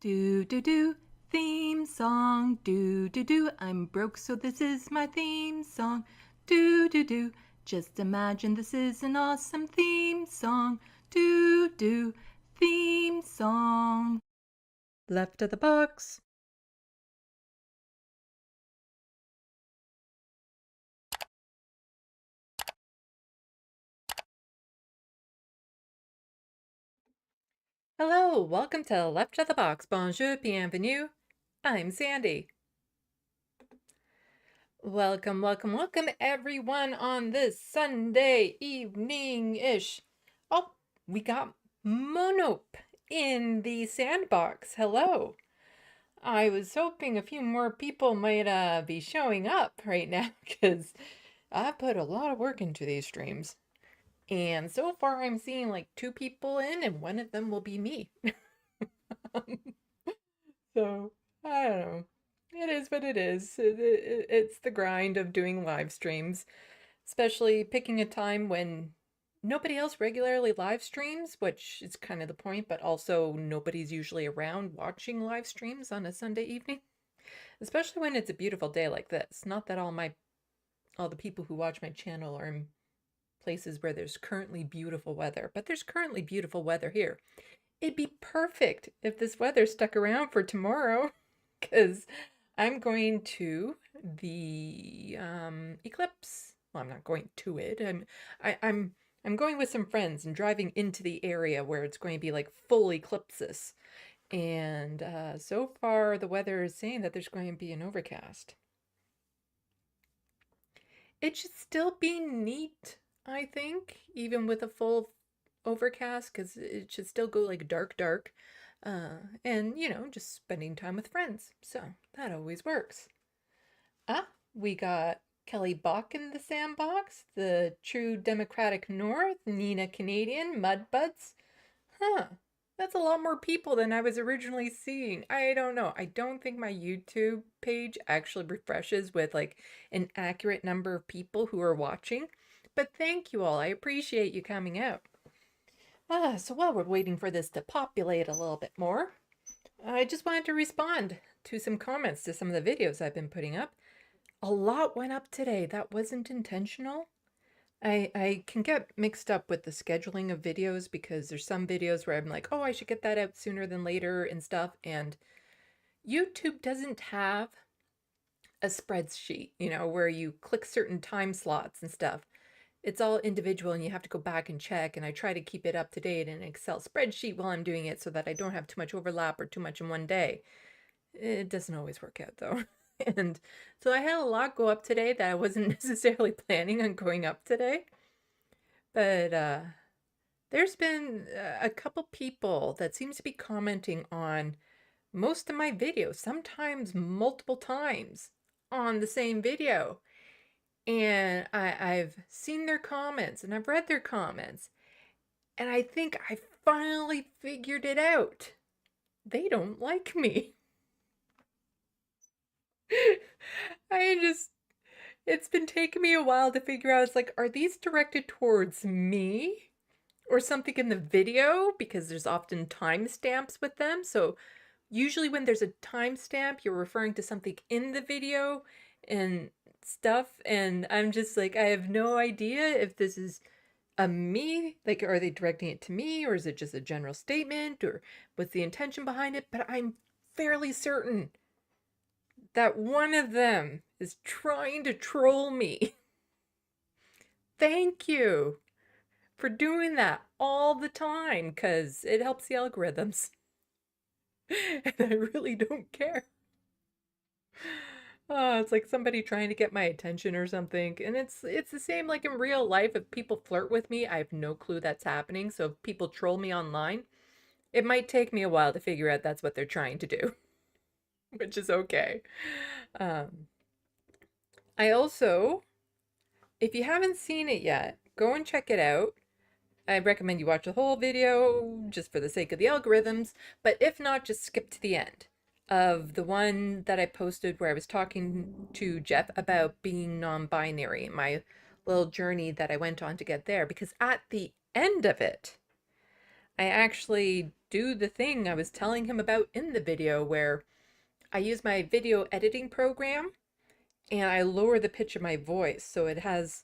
Do do do, theme song. Do do do, I'm broke so this is my theme song. Do do do, just imagine this is an awesome theme song. Do do, theme song. Left of the box. Hello, welcome to Left of the Box. Bonjour, bienvenue. I'm Sandy. Welcome, welcome, welcome everyone on this Sunday evening-ish. Oh, we got Monope in the Sandbox. Hello. I was hoping a few more people might be showing up right now because I put a lot of work into these streams. And so far I'm seeing like 2 people in and one of them will be me. So, I don't know. It is what it is. It's the grind of doing live streams, especially picking a time when nobody else regularly live streams, which is kind of the point, but also nobody's usually around watching live streams on a Sunday evening, especially when it's a beautiful day like this. Not that all the people who watch my channel are in places where there's currently beautiful weather, but there's currently beautiful weather here. It'd be perfect if this weather stuck around for tomorrow, because I'm going to the eclipse. Well, I'm not going to it. I'm going with some friends and driving into the area where it's going to be like full eclipses. And so far, the weather is saying that there's going to be an overcast. It should still be neat, I think, even with a full overcast, because it should still go like dark, dark. And, you know, just spending time with friends. So that always works. Ah, we got Kelly Bach in the Sandbox, the True Democratic North, Nina Canadian, Mudbuds. Huh. That's a lot more people than I was originally seeing. I don't know. I don't think my YouTube page actually refreshes with like an accurate number of people who are watching. But thank you all. I appreciate you coming out. So while we're waiting for this to populate a little bit more, I just wanted to respond to some comments to some of the videos I've been putting up. A lot went up today. That wasn't intentional. I can get mixed up with the scheduling of videos because there's some videos where I'm like, oh, I should get that out sooner than later and stuff. And YouTube doesn't have a spreadsheet, you know, where you click certain time slots and stuff. It's all individual and you have to go back and check. And I try to keep it up to date in an Excel spreadsheet while I'm doing it so that I don't have too much overlap or too much in one day. It doesn't always work out though. And so I had a lot go up today that I wasn't necessarily planning on going up today. But there's been a couple people that seems to be commenting on most of my videos, sometimes multiple times on the same video. And I've seen their comments and I've read their comments. And I think I finally figured it out. They don't like me. It's been taking me a while to figure out, it's like, are these directed towards me or something in the video? Because there's often timestamps with them. So usually when there's a timestamp, you're referring to something in the video and stuff. And I'm just like, I have no idea if this is a me, like, are they directing it to me or is it just a general statement or what's the intention behind it? But I'm fairly certain that one of them is trying to troll me. Thank you for doing that all the time, because it helps the algorithms. And I really don't care. It's like somebody trying to get my attention or something. And it's the same like in real life. If people flirt with me, I have no clue that's happening. So if people troll me online, it might take me a while to figure out that's what they're trying to do. Which is okay. I also, if you haven't seen it yet, go and check it out. I recommend you watch the whole video just for the sake of the algorithms, but if not, just skip to the end of the one that I posted where I was talking to Jeff about being non-binary, my little journey that I went on to get there, because at the end of it, I actually do the thing I was telling him about in the video where I use my video editing program and I lower the pitch of my voice so it has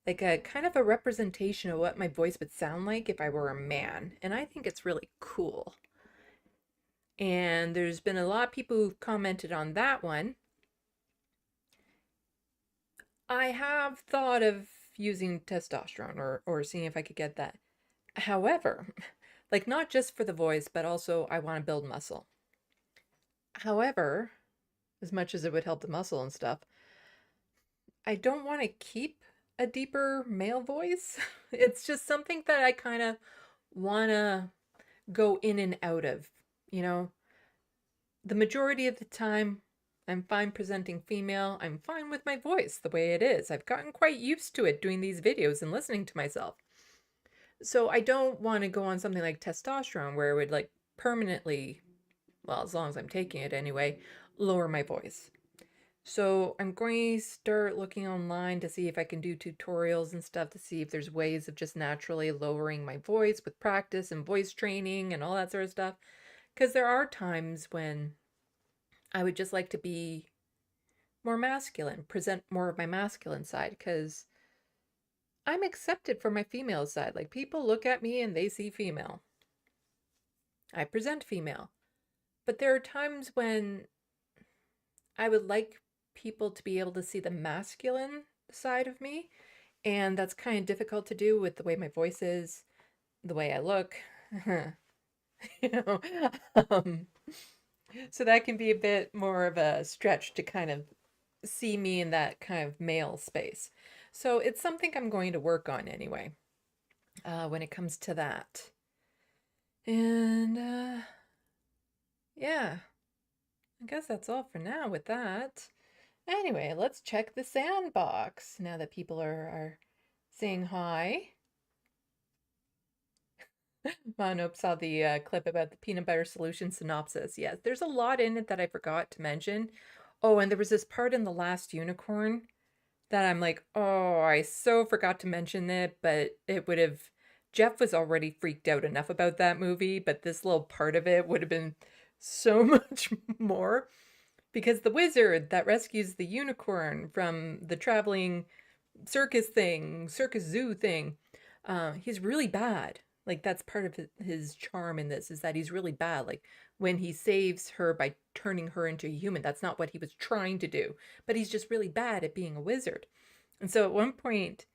like a kind of a representation of what my voice would sound like if I were a man. And I think it's really cool. And there's been a lot of people who've commented on that one. I have thought of using testosterone or seeing if I could get that. However, like not just for the voice, but also I want to build muscle. However, as much as it would help the muscle and stuff, I don't want to keep a deeper male voice. It's just something that I kind of want to go in and out of, you know. The majority of the time, I'm fine presenting female. I'm fine with my voice the way it is. I've gotten quite used to it doing these videos and listening to myself. So I don't want to go on something like testosterone where it would like permanently, well, as long as I'm taking it anyway, lower my voice. So I'm going to start looking online to see if I can do tutorials and stuff to see if there's ways of just naturally lowering my voice with practice and voice training and all that sort of stuff. Because there are times when I would just like to be more masculine, present more of my masculine side, because I'm accepted for my female side. Like, people look at me and they see female. I present female. But there are times when I would like people to be able to see the masculine side of me, and that's kind of difficult to do with the way my voice is, the way I look. You know, um, so that can be a bit more of a stretch to kind of see me in that kind of male space. So it's something I'm going to work on anyway, when it comes to that. And yeah, I guess that's all for now with that. Anyway, let's check the sandbox now that people are saying hi. Monope saw the clip about the peanut butter solution synopsis. Yes, there's a lot in it that I forgot to mention. Oh, and there was this part in The Last Unicorn that I'm like, oh, I so forgot to mention it, but it would have. Jeff was already freaked out enough about that movie, but this little part of it would have been so much more. Because the wizard that rescues the unicorn from the traveling circus zoo thing, he's really bad. Like, that's part of his charm in this, is that he's really bad. Like, when he saves her by turning her into a human, that's not what he was trying to do. But he's just really bad at being a wizard. And so at one point,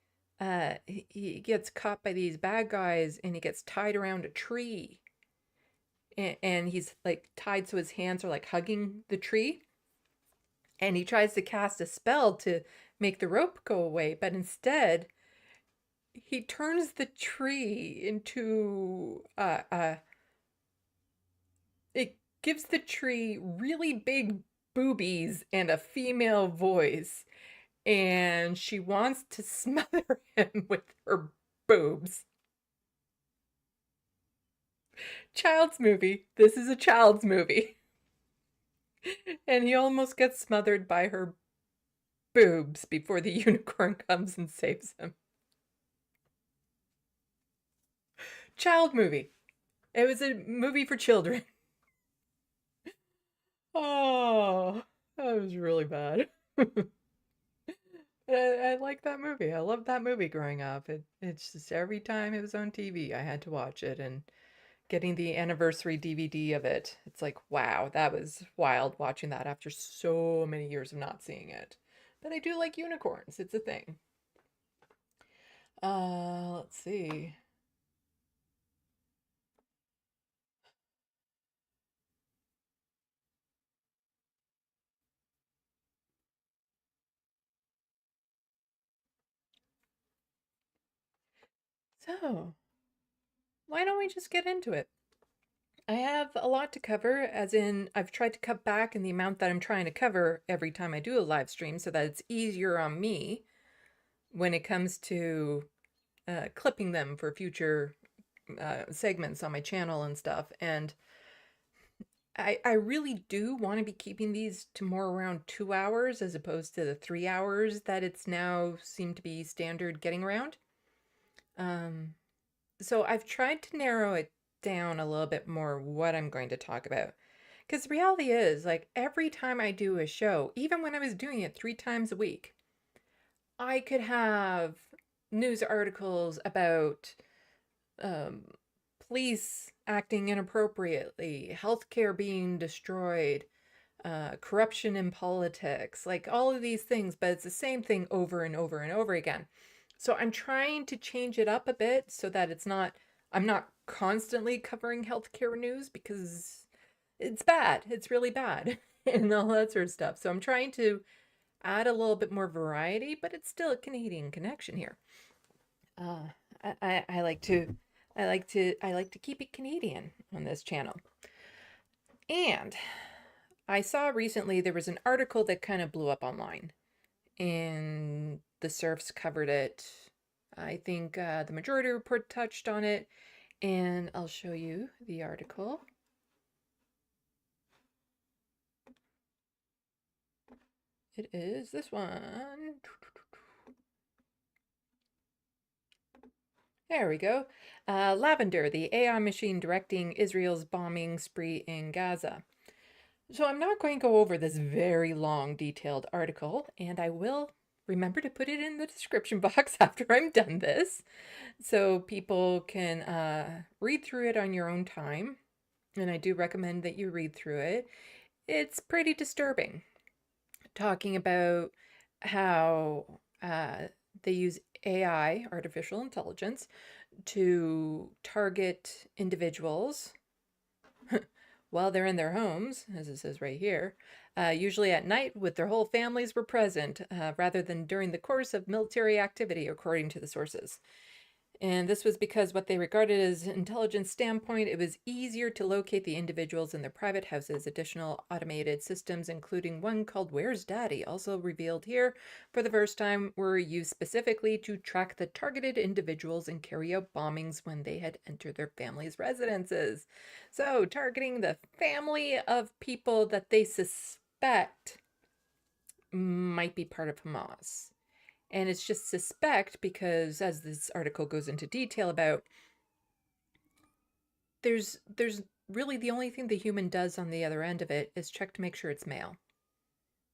he gets caught by these bad guys and he gets tied around a tree. And he's like tied so his hands are like hugging the tree. And he tries to cast a spell to make the rope go away, but instead he turns the tree into it gives the tree really big boobies and a female voice, and she wants to smother him with her boobs. Child's movie. This is a child's movie. And he almost gets smothered by her boobs before the unicorn comes and saves him. Child movie. It was a movie for children. Oh, that was really bad. I like that movie. I loved that movie growing up. It's just every time it was on TV, I had to watch it. And getting the anniversary DVD of it, it's like, wow, that was wild watching that after so many years of not seeing it. But I do like unicorns. It's a thing. Let's see. So, why don't we just get into it? I have a lot to cover, as in I've tried to cut back in the amount that I'm trying to cover every time I do a live stream so that it's easier on me when it comes to clipping them for future segments on my channel and stuff. And I really do want to be keeping these to more around 2 hours as opposed to the 3 hours that it's now seemed to be standard getting around. So I've tried to narrow it down a little bit more what I'm going to talk about. Because the reality is, like, every time I do a show, even when I was doing it 3 times a week, I could have news articles about police acting inappropriately, healthcare being destroyed, corruption in politics, like all of these things, but it's the same thing over and over and over again. So I'm trying to change it up a bit so that I'm not constantly covering healthcare news because it's bad. It's really bad and all that sort of stuff. So I'm trying to add a little bit more variety, but it's still a Canadian connection here. I like to keep it Canadian on this channel. And I saw recently there was an article that kind of blew up online, and the Surfs covered it. I think the Majority Report touched on it, and I'll show you the article. It is this one. There we go. Lavender, the AI machine directing Israel's bombing spree in Gaza. So I'm not going to go over this very long, detailed article, and I will remember to put it in the description box after I'm done this, so people can read through it on your own time. And I do recommend that you read through it. It's pretty disturbing, talking about how they use AI, artificial intelligence, to target individuals while they're in their homes, as it says right here, usually at night with their whole families were present, rather than during the course of military activity, according to the sources. And this was because what they regarded as intelligence standpoint, it was easier to locate the individuals in their private houses. Additional automated systems, including one called Where's Daddy, also revealed here for the first time, were used specifically to track the targeted individuals and carry out bombings when they had entered their families' residences. So, targeting the family of people that they suspect might be part of Hamas. And it's just suspect because, as this article goes into detail about, there's really the only thing the human does on the other end of it is check to make sure it's male.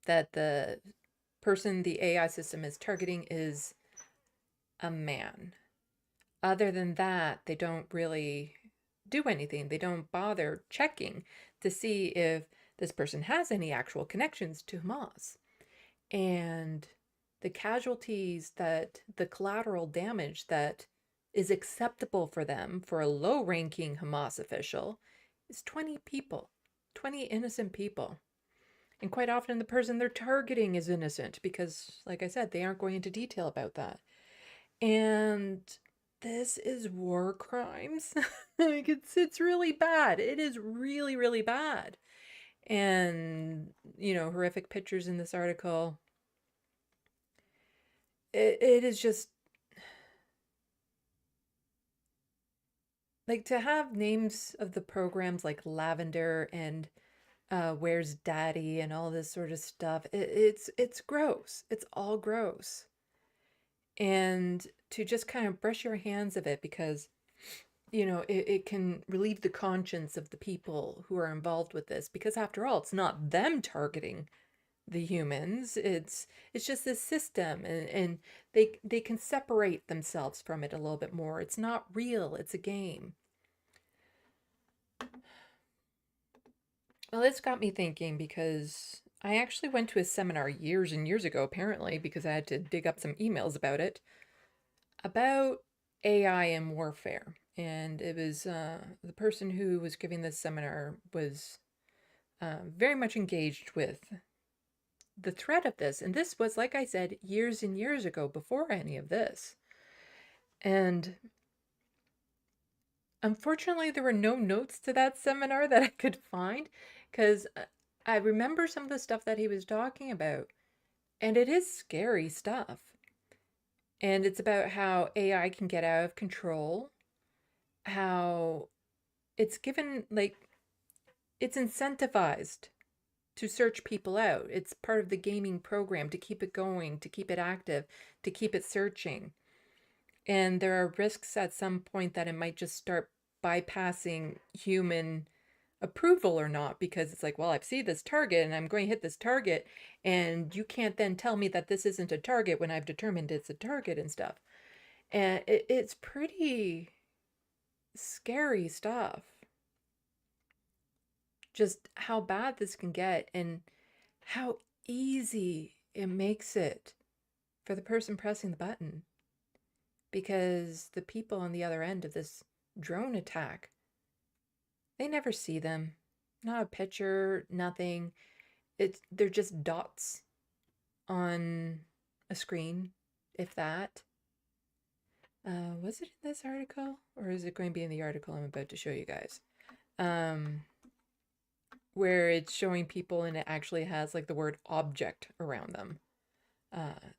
That the person the AI system is targeting is a man. Other than that, they don't really do anything. They don't bother checking to see if this person has any actual connections to Hamas. And the casualties, that the collateral damage that is acceptable for them for a low-ranking Hamas official is 20 people, 20 innocent people. And quite often the person they're targeting is innocent because, like I said, they aren't going into detail about that. And this is war crimes. Like it's really bad. It is really, really bad. And, horrific pictures in this article. It is just like to have names of the programs like Lavender and Where's Daddy and all this sort of stuff. It's gross. It's all gross. And to just kind of brush your hands of it because, it can relieve the conscience of the people who are involved with this, because after all, it's not them targeting the humans. It's just this system, and they can separate themselves from it a little bit more. It's not real, it's a game. Well, this got me thinking because I actually went to a seminar years and years ago, apparently, because I had to dig up some emails about it, about AI and warfare. And it was the person who was giving this seminar was very much engaged with the threat of this. And this was, like I said, years and years ago, before any of this. And unfortunately, there were no notes to that seminar that I could find, because I remember some of the stuff that he was talking about, and it is scary stuff. And it's about how AI can get out of control, how it's given, like, it's incentivized to search people out. It's part of the gaming program to keep it going, to keep it active, to keep it searching. And there are risks at some point that it might just start bypassing human approval or not, because it's like, well, I see this target and I'm going to hit this target, and you can't then tell me that this isn't a target when I've determined it's a target and stuff. And it's pretty scary stuff. Just how bad this can get and how easy it makes it for the person pressing the button. Because the people on the other end of this drone attack, they never see them. Not a picture, nothing. They're just dots on a screen, if that. Was it in this article? Or is it going to be in the article I'm about to show you guys? Where it's showing people and it actually has like the word object around them.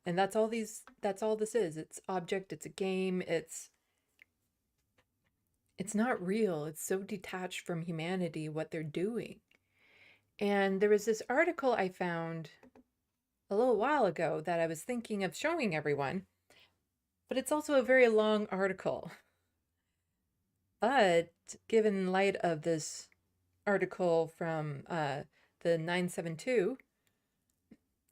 And that's all this is. It's object, it's a game, it's not real. It's so detached from humanity, what they're doing. And there was this article I found a little while ago that I was thinking of showing everyone, but it's also a very long article. But given light of this article from the 972,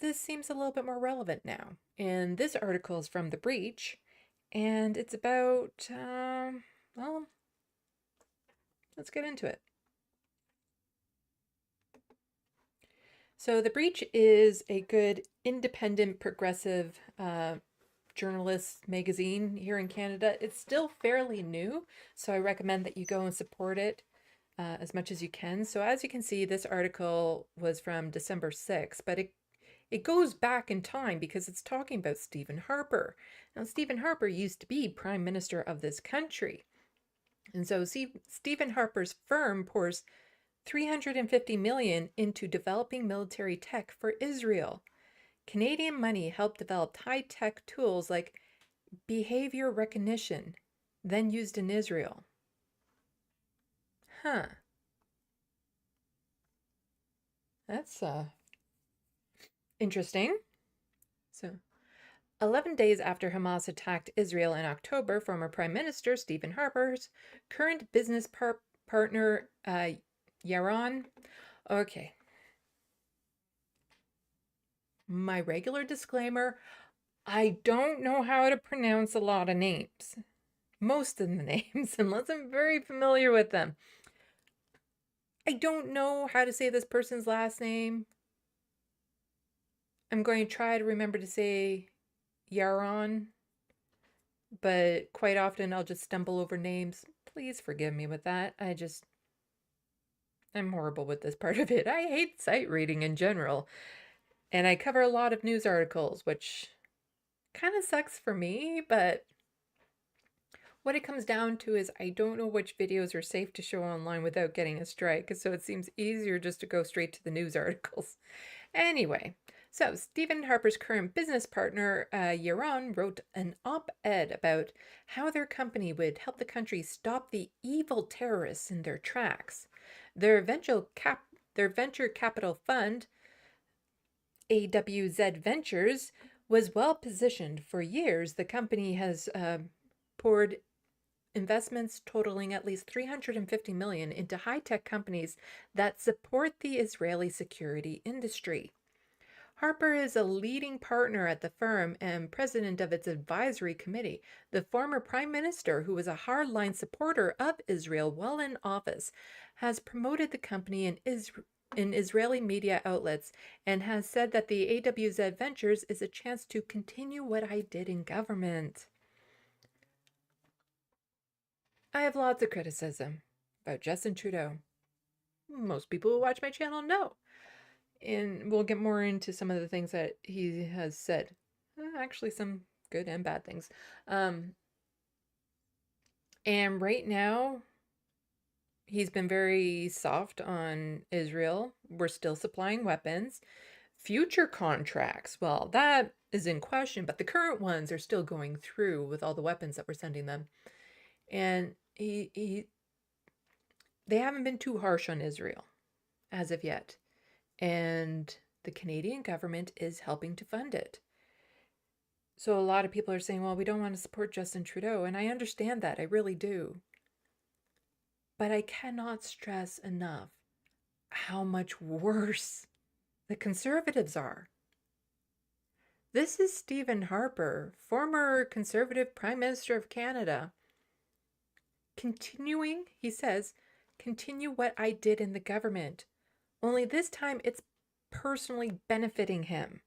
this seems a little bit more relevant now. And this article is from The Breach, and it's about, well, let's get into it. So The Breach is a good independent progressive journalist magazine here in Canada. It's still fairly new, so I recommend that you go and support it as much as you can. So as you can see, this article was from December 6th, but it goes back in time because it's talking about Stephen Harper. Now, Stephen Harper used to be Prime Minister of this country. And so Stephen Harper's firm pours $350 million into developing military tech for Israel. Canadian money helped develop high-tech tools like behavior recognition, then used in Israel. Huh. That's interesting. So, 11 days after Hamas attacked Israel in October, former Prime Minister Stephen Harper's current business partner, Yaron. Okay. My regular disclaimer, I don't know how to pronounce a lot of names. Most of the names, unless I'm very familiar with them. I don't know how to say this person's last name. I'm going to try to remember to say Yaron, but quite often I'll just stumble over names. Please forgive me with that. I'm horrible with this part of it. I hate sight reading in general. And I cover a lot of news articles, which kind of sucks for me, but what it comes down to is I don't know which videos are safe to show online without getting a strike, so it seems easier just to go straight to the news articles. Anyway, so Stephen Harper's current business partner, Yaron, wrote an op-ed about how their company would help the country stop the evil terrorists in their tracks. Their venture capital fund, AWZ Ventures, was well positioned. For years, the company has poured investments totaling at least $350 million into high-tech companies that support the Israeli security industry. Harper is a leading partner at the firm and president of its advisory committee. The former prime minister, who was a hardline supporter of Israel while in office, has promoted the company in Israeli media outlets and has said that the AWZ Ventures is a chance to continue what I did in government. I have lots of criticism about Justin Trudeau. Most people who watch my channel know. And we'll get more into some of the things that he has said. Actually, some good and bad things. And right now, he's been very soft on Israel. We're still supplying weapons. Future contracts, well, that is in question, but the current ones are still going through with all the weapons that we're sending them. And they haven't been too harsh on Israel as of yet. And the Canadian government is helping to fund it. So a lot of people are saying, well, we don't want to support Justin Trudeau. And I understand that. I really do. But I cannot stress enough how much worse the Conservatives are. This is Stephen Harper, former Conservative Prime Minister of Canada. Continuing, he says, continue what I did in the government. Only this time it's personally benefiting him.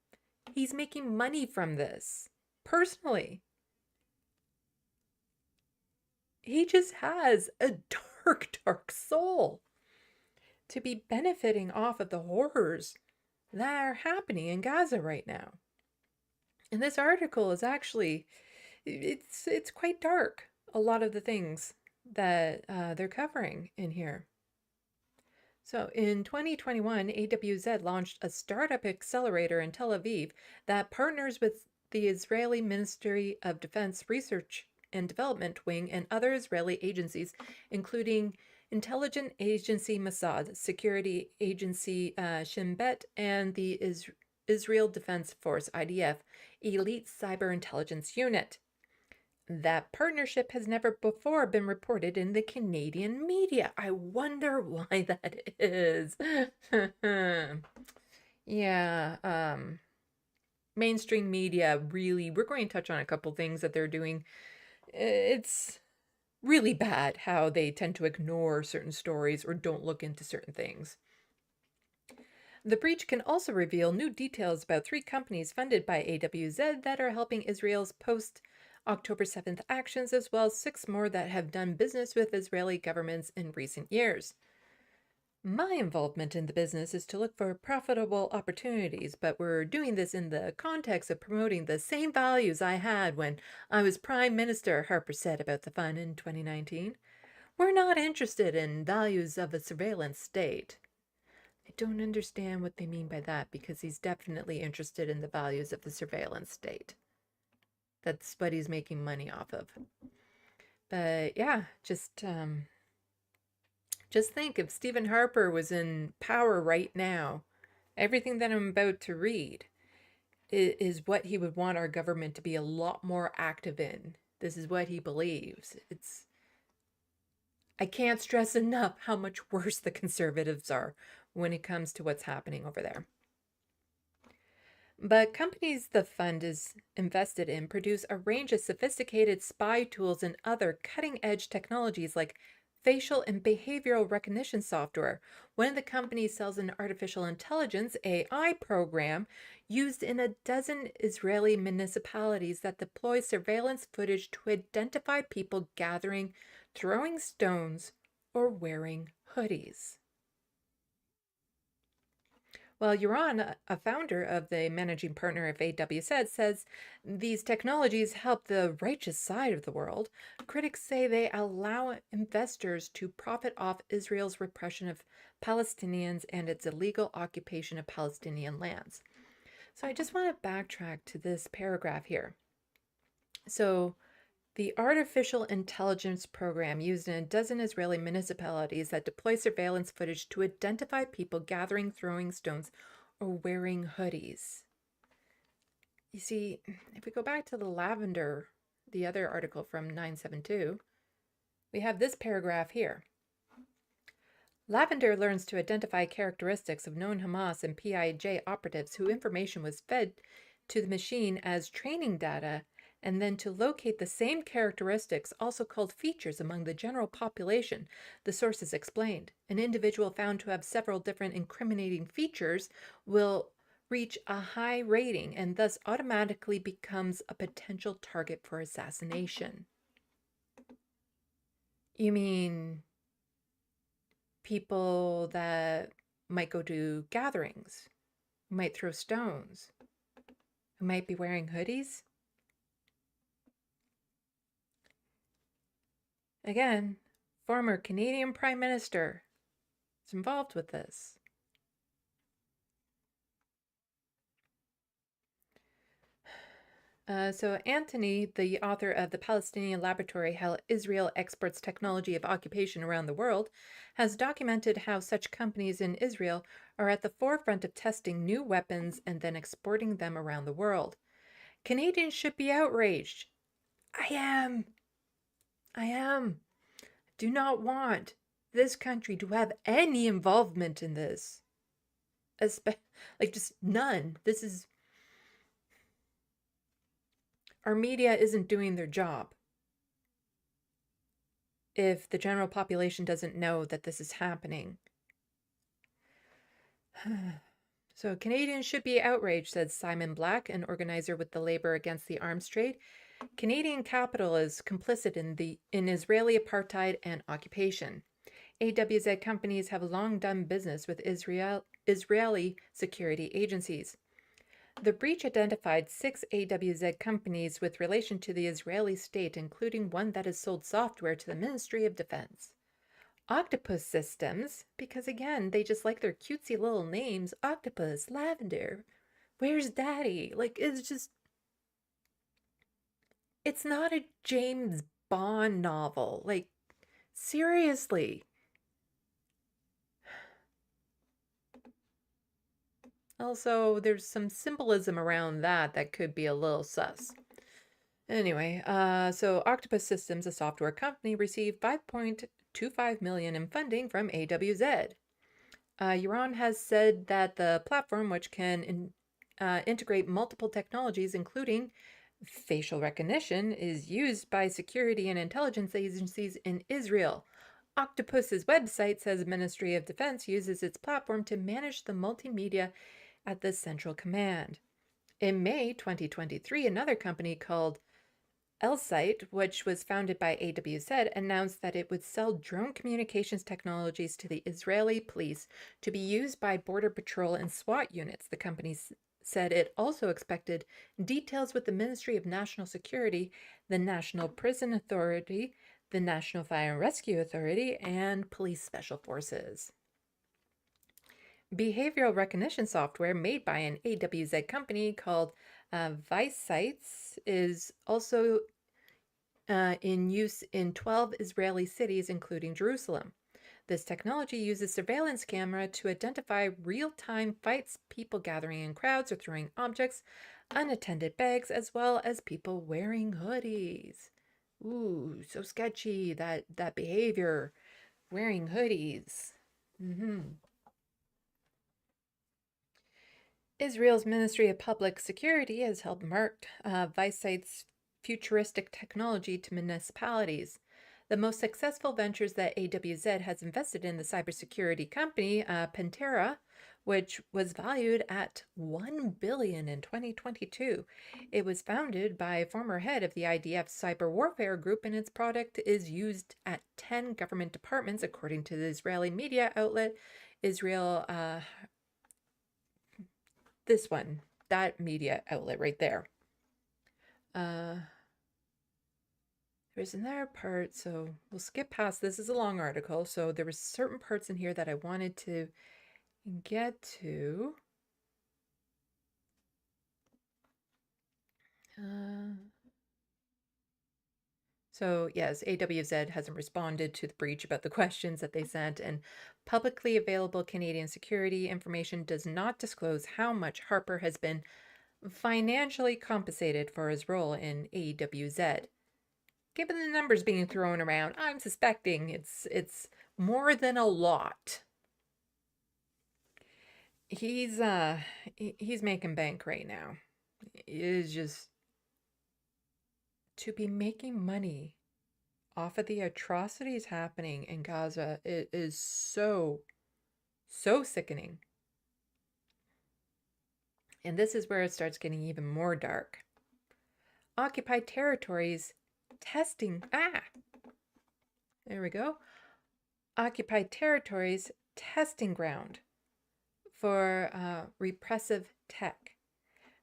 He's making money from this. Personally. He just has a dark, dark soul to be benefiting off of the horrors that are happening in Gaza right now. And this article is actually, it's quite dark, a lot of the things that they're covering in here. So in 2021, AWZ launched a startup accelerator in Tel Aviv that partners with the Israeli Ministry of Defense Research and Development Wing and other Israeli agencies, including intelligence agency Mossad, security agency Shin Bet, and the Israel Defense Force, IDF, Elite Cyber Intelligence Unit. That partnership has never before been reported in the Canadian media. I wonder why that is. Yeah, mainstream media really, we're going to touch on a couple things that they're doing. It's really bad how they tend to ignore certain stories or don't look into certain things. The breach can also reveal new details about 3 companies funded by AWZ that are helping Israel's post-October 7th actions, as well as 6 more that have done business with Israeli governments in recent years. My involvement in the business is to look for profitable opportunities, but we're doing this in the context of promoting the same values I had when I was Prime Minister, Harper said about the fund in 2019. We're not interested in values of a surveillance state. I don't understand what they mean by that, because he's definitely interested in the values of the surveillance state. That's what he's making money off of. But yeah, just think if Stephen Harper was in power right now, everything that I'm about to read is what he would want our government to be a lot more active in. This is what he believes. I can't stress enough how much worse the conservatives are when it comes to what's happening over there. But companies the fund is invested in produce a range of sophisticated spy tools and other cutting-edge technologies like facial and behavioral recognition software. One of the companies sells an artificial intelligence AI program used in a dozen Israeli municipalities that deploys surveillance footage to identify people gathering, throwing stones, or wearing hoodies. Well, Yaron, a founder of the managing partner of AWZ, says these technologies help the righteous side of the world. Critics say they allow investors to profit off Israel's repression of Palestinians and its illegal occupation of Palestinian lands. So I just want to backtrack to this paragraph here. So the artificial intelligence program used in a dozen Israeli municipalities that deploy surveillance footage to identify people gathering, throwing stones, or wearing hoodies. You see, if we go back to the Lavender, the other article from 972, we have this paragraph here. Lavender learns to identify characteristics of known Hamas and PIJ operatives whose information was fed to the machine as training data, and then to locate the same characteristics, also called features, among the general population, the sources explained. An individual found to have several different incriminating features will reach a high rating and thus automatically becomes a potential target for assassination. You mean people that might go to gatherings, who might throw stones, who might be wearing hoodies? Again, former Canadian Prime Minister is involved with this. So Anthony, the author of the Palestinian Laboratory, How Israel Exports Technology of Occupation Around the World, has documented how such companies in Israel are at the forefront of testing new weapons and then exporting them around the world. Canadians should be outraged. I am. Do not want this country to have any involvement in this. Like, just none. Our media isn't doing their job if the general population doesn't know that this is happening. So Canadians should be outraged, said Simon Black, an organizer with the Labour Against the Arms Trade. Canadian capital is complicit in Israeli apartheid and occupation. AWZ companies have long done business with Israeli security agencies. The breach identified 6 AWZ companies with relation to the Israeli state, including one that has sold software to the Ministry of Defense. Octopus Systems, because again, they just like their cutesy little names, Octopus, Lavender, Where's Daddy? Like, it's not a James Bond novel. Like, seriously. Also, there's some symbolism around that could be a little sus. Anyway, so Octopus Systems, a software company, received $5.25 million in funding from AWZ. Yaron has said that the platform, which can integrate multiple technologies, including facial recognition, is used by security and intelligence agencies in Israel. Octopus's website says the Ministry of Defense uses its platform to manage the multimedia at the Central Command. In May 2023, another company called Elsight, which was founded by AWZ, announced that it would sell drone communications technologies to the Israeli police to be used by Border Patrol and SWAT units. The company said it also expected details with the Ministry of National Security, the National Prison Authority, the National Fire and Rescue Authority, and Police Special Forces. Behavioral recognition software made by an AWZ company called Visites is also in use in 12 Israeli cities, including Jerusalem. This technology uses surveillance camera to identify real-time fights, people gathering in crowds or throwing objects, unattended bags, as well as people wearing hoodies. Ooh, so sketchy, that behavior, wearing hoodies. Israel's Ministry of Public Security has helped market Visite's futuristic technology to municipalities. The most successful ventures that AWZ has invested in the cybersecurity company, Pantera, which was valued at $1 billion in 2022. It was founded by a former head of the IDF cyber warfare group, and its product is used at 10 government departments, according to the Israeli media outlet Israel. This one, that media outlet right there. There's another part, so we'll skip past. This is a long article, so there were certain parts in here that I wanted to get to. So yes, AWZ hasn't responded to the breach about the questions that they sent, and publicly available Canadian security information does not disclose how much Harper has been financially compensated for his role in AWZ. Given the numbers being thrown around, I'm suspecting it's more than a lot. He's making bank right now. It is just to be making money off of the atrocities happening in Gaza. It is so sickening. And this is where it starts getting even more dark. Occupied territories testing. There we go. Occupied territories testing ground for repressive tech.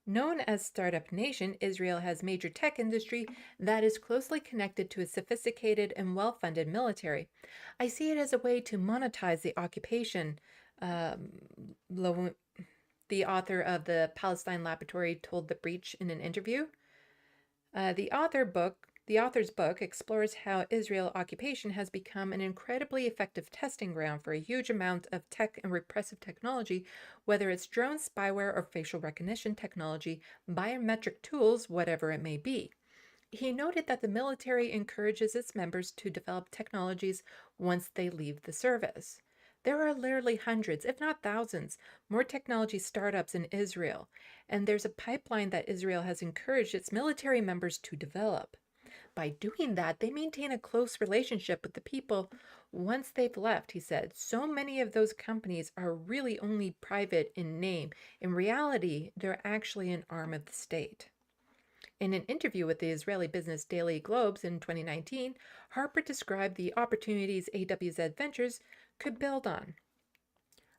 Known as Startup Nation, Israel has major tech industry that is closely connected to a sophisticated and well-funded military. I see it as a way to monetize the occupation. The author of the Palestine Laboratory told The Breach in an interview. The author's book explores how Israel occupation has become an incredibly effective testing ground for a huge amount of tech and repressive technology, whether it's drones, spyware, or facial recognition technology, biometric tools, whatever it may be. He noted that the military encourages its members to develop technologies once they leave the service. There are literally hundreds, if not thousands, more technology startups in Israel, and there's a pipeline that Israel has encouraged its military members to develop. By doing that, they maintain a close relationship with the people once they've left, he said. So many of those companies are really only private in name. In reality, they're actually an arm of the state. In an interview with the Israeli business Daily Globes in 2019, Harper described the opportunities AWZ Ventures could build on.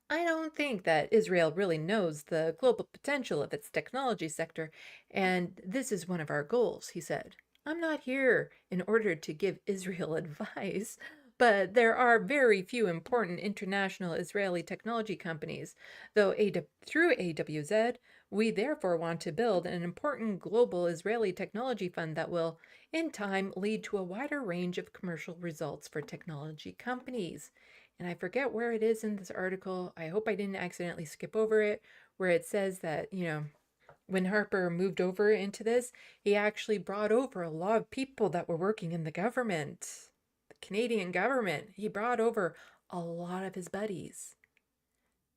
I don't think that Israel really knows the global potential of its technology sector, and this is one of our goals, he said. I'm not here in order to give Israel advice, but there are very few important international Israeli technology companies, though through AWZ, we therefore want to build an important global Israeli technology fund that will, in time, lead to a wider range of commercial results for technology companies. And I forget where it is in this article. I hope I didn't accidentally skip over it, where it says that, when Harper moved over into this, he actually brought over a lot of people that were working in the government, the Canadian government. He brought over a lot of his buddies.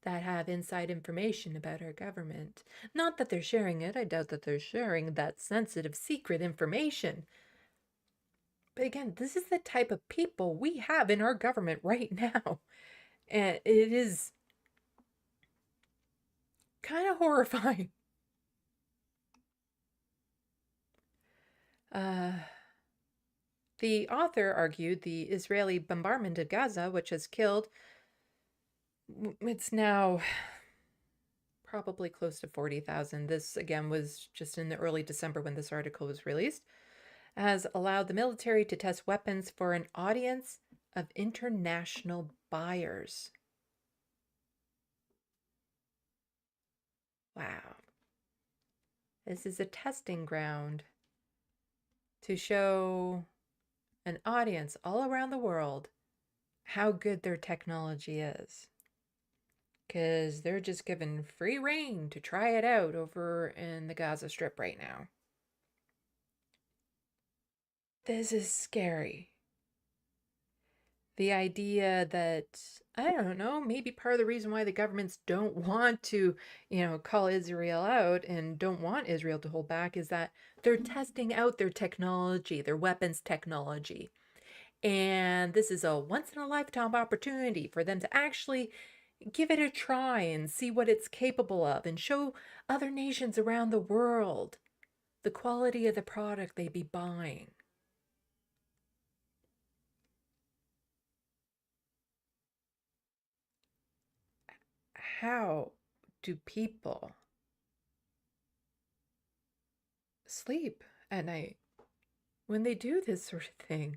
that have inside information about our government. Not that they're sharing it. I doubt that they're sharing that sensitive, secret information. But again, this is the type of people we have in our government right now. And it is kind of horrifying. The author argued the Israeli bombardment of Gaza, which has killed, it's now probably close to 40,000. This, again, was just in the early December when this article was released, has allowed the military to test weapons for an audience of international buyers. Wow. This is a testing ground to show an audience all around the world how good their technology is. Because they're just given free rein to try it out over in the Gaza Strip right now. This is scary. The idea that, I don't know, maybe part of the reason why the governments don't want to, call Israel out and don't want Israel to hold back is that they're testing out their technology, their weapons technology. And this is a once-in-a-lifetime opportunity for them to actually give it a try and see what it's capable of and show other nations around the world the quality of the product they be buying. How do people sleep at night when they do this sort of thing?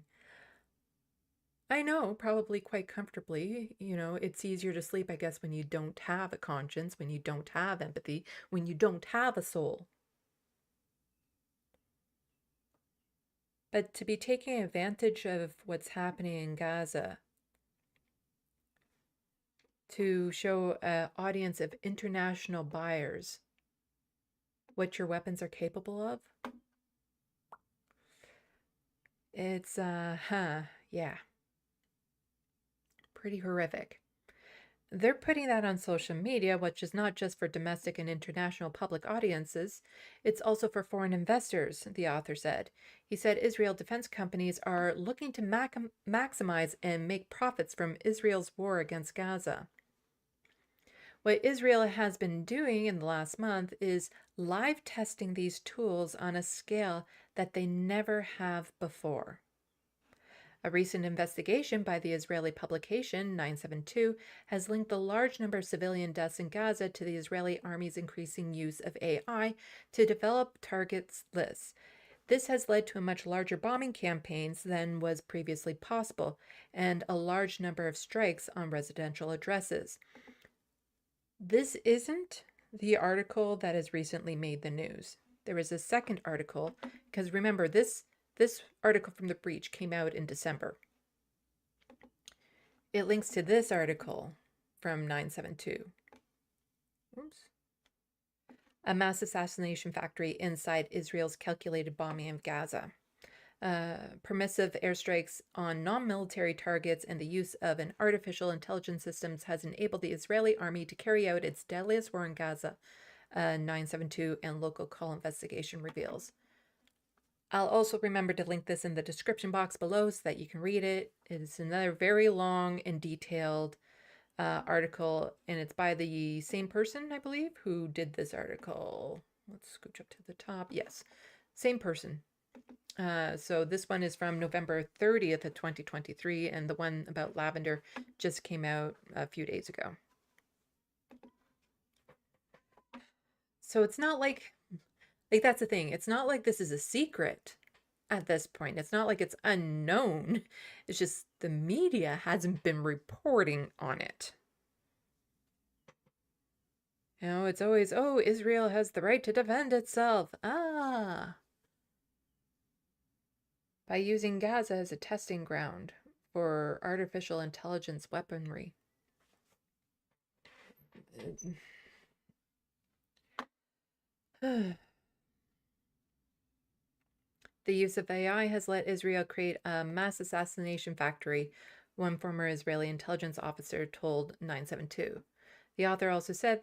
I know, probably quite comfortably. It's easier to sleep, I guess, when you don't have a conscience, when you don't have empathy, when you don't have a soul. But to be taking advantage of what's happening in Gaza, to show an audience of international buyers what your weapons are capable of, it's, yeah. Pretty horrific. They're putting that on social media, which is not just for domestic and international public audiences, it's also for foreign investors, the author said. He said Israel defense companies are looking to maximize and make profits from Israel's war against Gaza. What Israel has been doing in the last month is live testing these tools on a scale that they never have before. A recent investigation by the Israeli publication 972 has linked the large number of civilian deaths in Gaza to the Israeli army's increasing use of AI to develop targets lists. This has led to a much larger bombing campaigns than was previously possible, and a large number of strikes on residential addresses. This isn't the article that has recently made the news. There is a second article, because remember, this article from The Breach came out in December. It links to this article from 972. Oops. A mass assassination factory inside Israel's calculated bombing of Gaza. Permissive airstrikes on non-military targets and the use of an artificial intelligence systems has enabled the Israeli army to carry out its deadliest war in Gaza, 972 and local call investigation reveals. I'll also remember to link this in the description box below so that you can read it. It's another very long and detailed article, and it's by the same person, I believe, who did this article. Let's scooch up to the top. Yes, same person. So this one is from November 30th of 2023, and the one about lavender just came out a few days ago. So it's not like that's the thing. It's not like this is a secret at this point. It's not like it's unknown. It's just the media hasn't been reporting on it. It's always, oh, Israel has the right to defend itself. By using Gaza as a testing ground for artificial intelligence weaponry. The use of AI has let Israel create a mass assassination factory, one former Israeli intelligence officer told 972. The author also said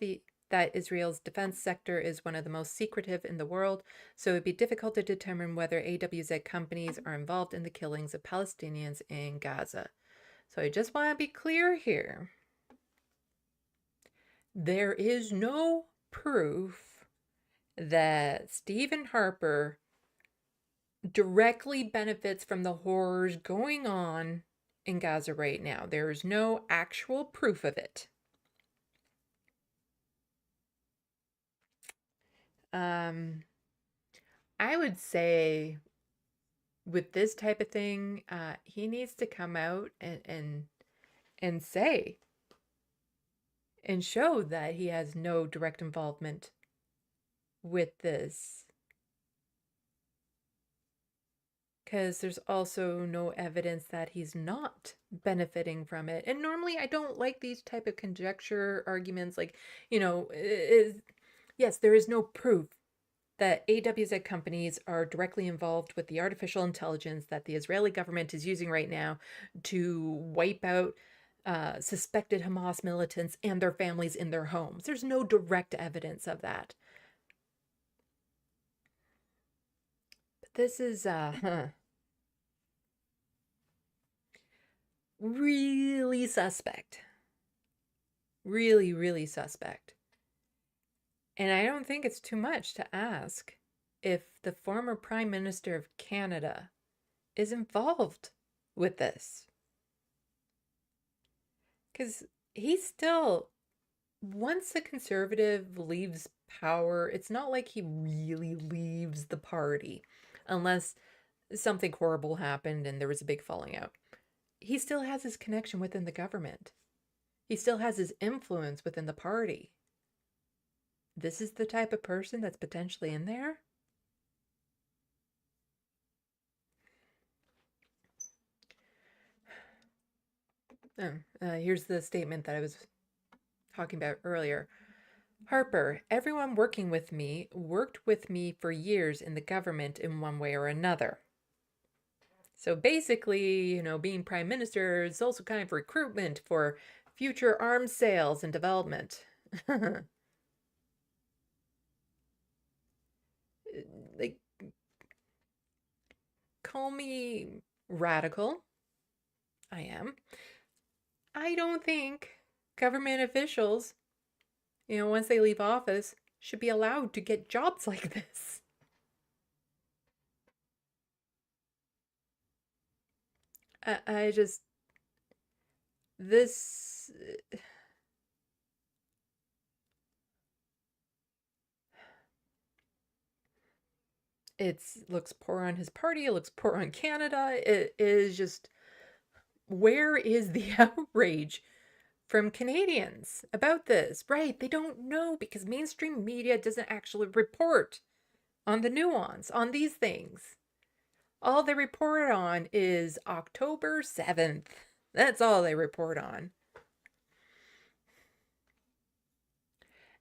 that Israel's defense sector is one of the most secretive in the world, so it would be difficult to determine whether AWZ companies are involved in the killings of Palestinians in Gaza. So I just want to be clear here. There is no proof that Stephen Harper directly benefits from the horrors going on in Gaza right now. There is no actual proof of it. I would say with this type of thing, he needs to come out and say and show that he has no direct involvement with this. Because there's also no evidence that he's not benefiting from it. And normally I don't like these type of conjecture arguments. Like, you know, yes, there is no proof that AWZ companies are directly involved with the artificial intelligence that the Israeli government is using right now to wipe out suspected Hamas militants and their families in their homes. There's no direct evidence of that. But this is really suspect. Really, really suspect. And I don't think it's too much to ask if the former Prime Minister of Canada is involved with this. Because he still, once a conservative leaves power, it's not like he really leaves the party unless something horrible happened and there was a big falling out. He still has his connection within the government. He still has his influence within the party. This is the type of person that's potentially in there? Here's the statement that I was talking about earlier. Harper, everyone working with me worked with me for years in the government in one way or another. So basically, you know, being prime minister is also kind of recruitment for future arms sales and development. Like, call me radical. I am. I don't think government officials, you know, once they leave office, should be allowed to get jobs like this. I just, this, it looks poor on his party, it looks poor on Canada. It is just, where is the outrage from Canadians about this? Right, they don't know because mainstream media doesn't actually report on the nuance on these things. All they report on is October 7th. That's all they report on.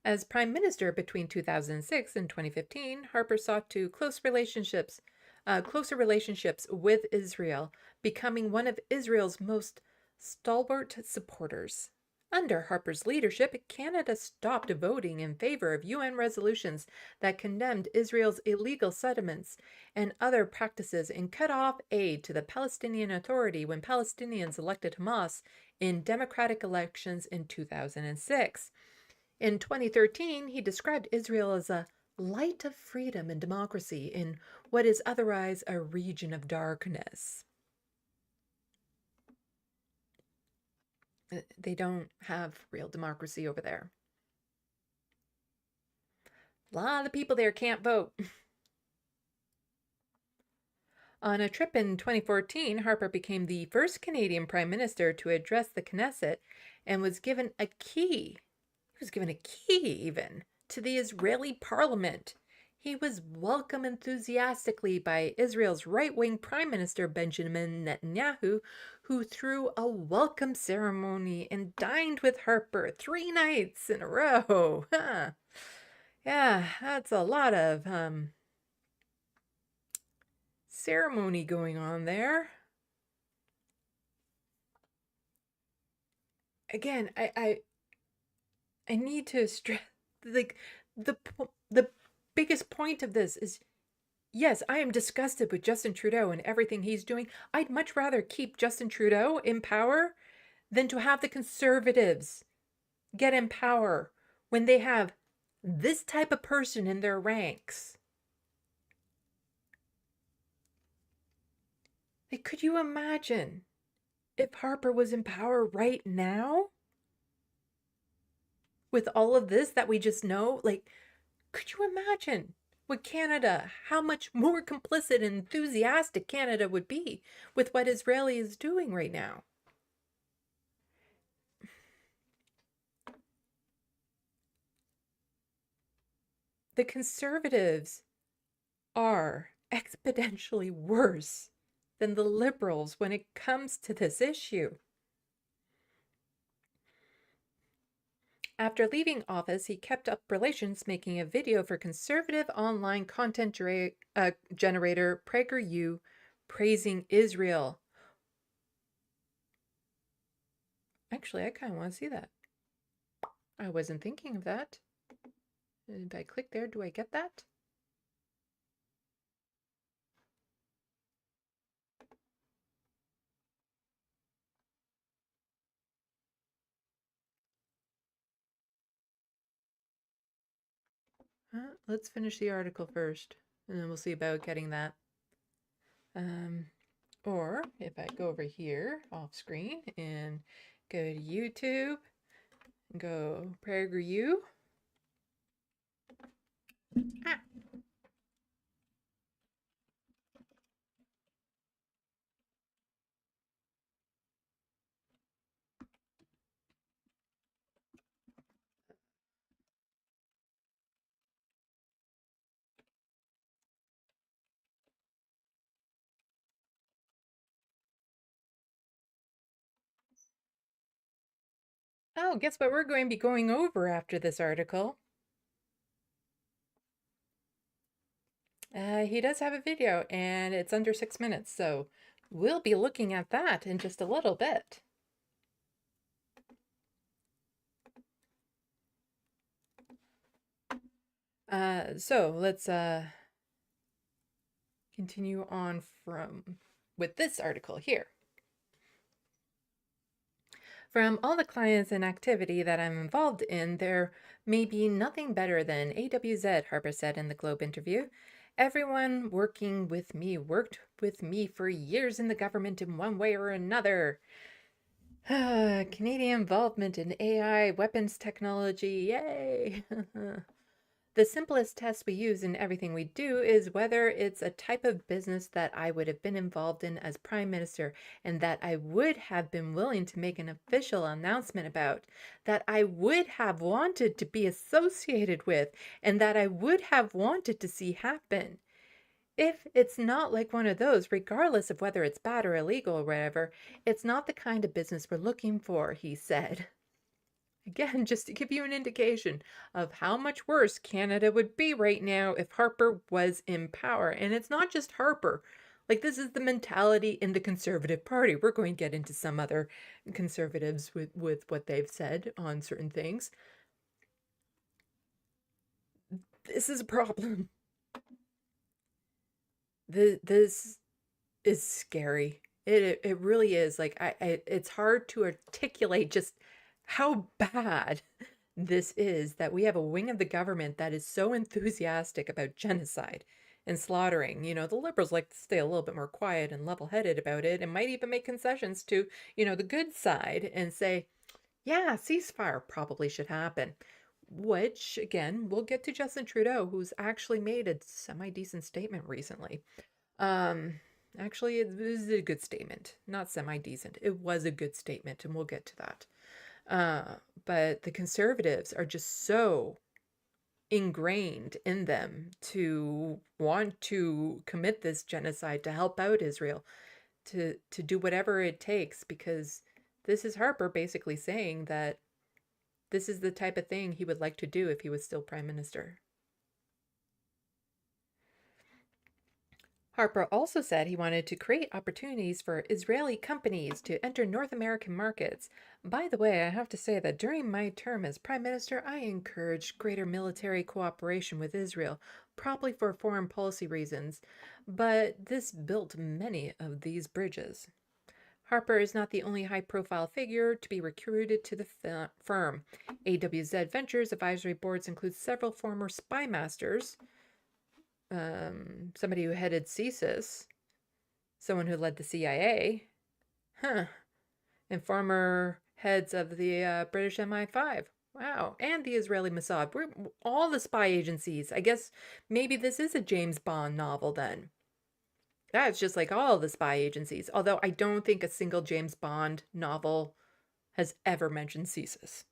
As Prime Minister between 2006 and 2015, Harper sought to closer relationships with Israel, becoming one of Israel's most stalwart supporters. Under Harper's leadership, Canada stopped voting in favor of UN resolutions that condemned Israel's illegal settlements and other practices and cut off aid to the Palestinian Authority when Palestinians elected Hamas in democratic elections in 2006. In 2013, he described Israel as a light of freedom and democracy in what is otherwise a region of darkness. They don't have real democracy over there. A lot of the people there can't vote. On a trip in 2014, Harper became the first Canadian Prime Minister to address the Knesset and was given a key. He was given a key, even, to the Israeli parliament. He was welcomed enthusiastically by Israel's right-wing Prime Minister Benjamin Netanyahu, who threw a welcome ceremony and dined with Harper 3 nights in a row. Yeah, that's a lot of ceremony going on there. Again, I need to stress, like, the biggest point of this is, yes, I am disgusted with Justin Trudeau and everything he's doing. I'd much rather keep Justin Trudeau in power than to have the Conservatives get in power when they have this type of person in their ranks. Like, could you imagine if Harper was in power right now? With all of this that we just know, like, could you imagine what Canada, how much more complicit and enthusiastic Canada would be with what Israeli is doing right now? The Conservatives are exponentially worse than the Liberals when it comes to this issue. After leaving office, he kept up relations, making a video for conservative online content generator PragerU praising Israel. Actually, I kind of want to see that. I wasn't thinking of that. If I click there, do I get that? Let's finish the article first, and then we'll see about getting that. Or if I go over here off screen and go to YouTube and go PragerU. Ah. Oh, guess what we're going to be going over after this article? He does have a video, and it's under 6 minutes, so we'll be looking at that in just a little bit. So let's continue on with this article here. From all the clients and activity that I'm involved in, there may be nothing better than AWZ, Harper said in the Globe interview. Everyone worked with me for years in the government in one way or another. Canadian involvement in AI weapons technology, yay! The simplest test we use in everything we do is whether it's a type of business that I would have been involved in as Prime Minister and that I would have been willing to make an official announcement about, that I would have wanted to be associated with, and that I would have wanted to see happen. If it's not like one of those, regardless of whether it's bad or illegal or whatever, it's not the kind of business we're looking for, he said. Again, just to give you an indication of how much worse Canada would be right now if Harper was in power. And it's not just Harper. Like, this is the mentality in the Conservative Party. We're going to get into some other conservatives with what they've said on certain things. This is a problem. This is scary. It really is. Like, it's hard to articulate just how bad this is, that we have a wing of the government that is so enthusiastic about genocide and slaughtering. You know, the Liberals like to stay a little bit more quiet and level-headed about it, and might even make concessions to, you know, the good side and say, yeah, ceasefire probably should happen. Which, again, we'll get to Justin Trudeau, who's actually made a semi-decent statement recently. Actually, it was a good statement, not semi-decent. It was a good statement, and we'll get to that. But the Conservatives are just so ingrained in them to want to commit this genocide, to help out Israel, to do whatever it takes, because this is Harper basically saying that this is the type of thing he would like to do if he was still Prime Minister. Harper also said he wanted to create opportunities for Israeli companies to enter North American markets. By the way, I have to say that during my term as Prime Minister, I encouraged greater military cooperation with Israel, probably for foreign policy reasons, but this built many of these bridges. Harper is not the only high-profile figure to be recruited to the firm. AWZ Ventures advisory boards include several former spy masters, somebody who headed CSIS, someone who led the CIA, and former heads of the British MI5. Wow, and the Israeli Mossad. All the spy agencies. I guess maybe this is a James Bond novel then. That's just like all the spy agencies. Although I don't think a single James Bond novel has ever mentioned CSIS.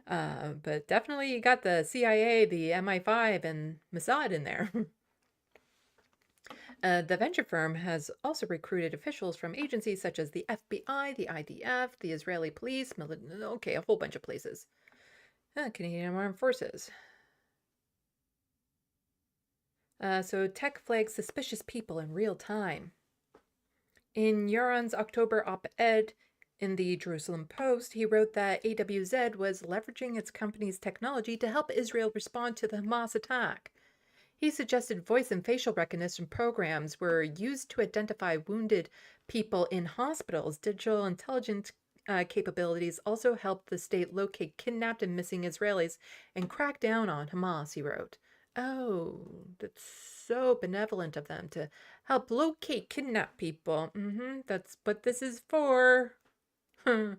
But definitely you got the CIA, the MI5, and Mossad in there. The venture firm has also recruited officials from agencies such as the FBI, the IDF, the Israeli police, a whole bunch of places. Canadian Armed Forces. So tech flags suspicious people in real time. In Yaron's October op-ed in the Jerusalem Post, he wrote that AWZ was leveraging its company's technology to help Israel respond to the Hamas attack. He suggested voice and facial recognition programs were used to identify wounded people in hospitals. Digital intelligence capabilities also helped the state locate kidnapped and missing Israelis and crack down on Hamas, he wrote. Oh, that's so benevolent of them to help locate kidnapped people. That's what this is for. But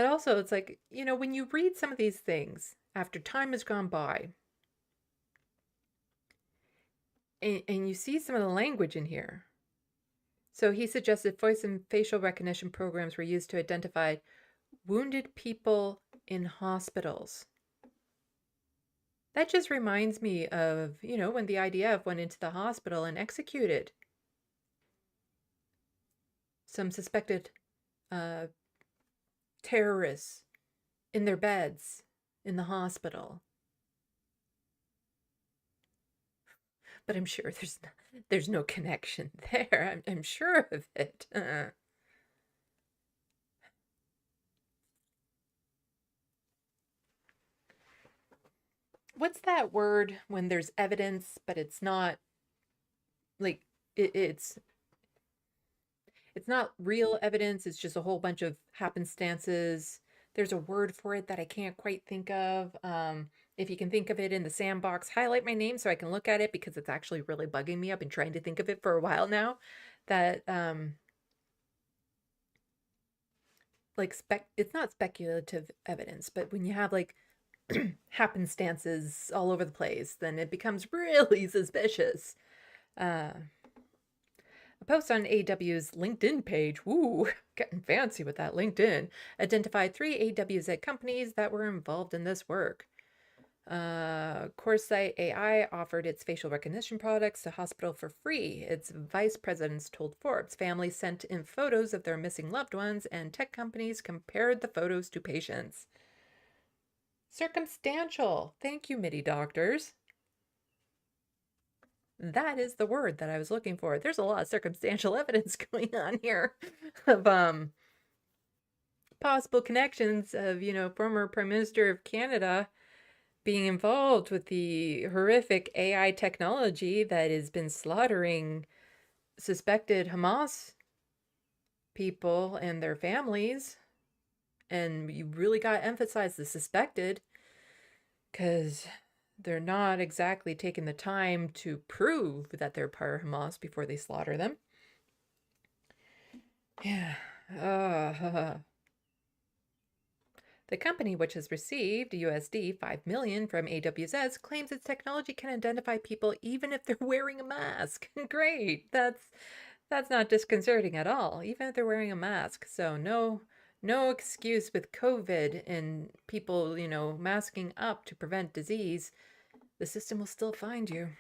also, it's like, when you read some of these things after time has gone by, and you see some of the language in here. So he suggested voice and facial recognition programs were used to identify wounded people in hospitals. That just reminds me of, when the IDF went into the hospital and executed some suspected terrorists in their beds in the hospital. But I'm sure there's no connection there. I'm sure of it. What's that word when there's evidence, but it's not like it's not real evidence. It's just a whole bunch of happenstances. There's a word for it that I can't quite think of. If you can think of it in the Sandbox, highlight my name so I can look at it because it's actually really bugging me. I've been trying to think of it for a while now. That it's not speculative evidence, but when you have like happenstances all over the place, then it becomes really suspicious. A post on AW's LinkedIn page, woo, getting fancy with that LinkedIn, identified 3 AWZ companies that were involved in this work. CoreSight AI offered its facial recognition products to hospital for free. Its vice presidents told Forbes families sent in photos of their missing loved ones, and tech companies compared the photos to patients. Circumstantial. Thank you, MIDI doctors. That is the word that I was looking for. There's a lot of circumstantial evidence going on here of possible connections of, former Prime Minister of Canada being involved with the horrific AI technology that has been slaughtering suspected Hamas people and their families. And you really got to emphasize the suspected, because they're not exactly taking the time to prove that they're part of Hamas before they slaughter them. Yeah. The company, which has received USD 5 million from AWS, claims its technology can identify people even if they're wearing a mask. Great. That's not disconcerting at all, even if they're wearing a mask. So no excuse with COVID and people, masking up to prevent disease. The system will still find you.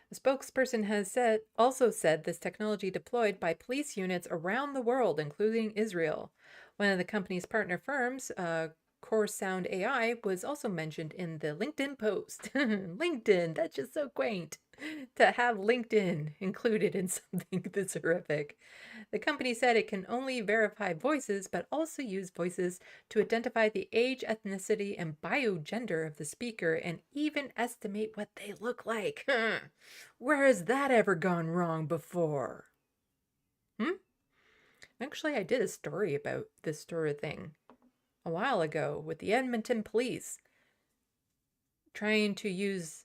The spokesperson has also said this technology deployed by police units around the world, including Israel. One of the company's partner firms, Core Sound AI was also mentioned in the LinkedIn post. LinkedIn, that's just so quaint to have LinkedIn included in something this horrific. The company said it can only verify voices, but also use voices to identify the age, ethnicity, and biogender of the speaker and even estimate what they look like. Where has that ever gone wrong before? Actually, I did a story about this sort of thing a while ago with the Edmonton police trying to use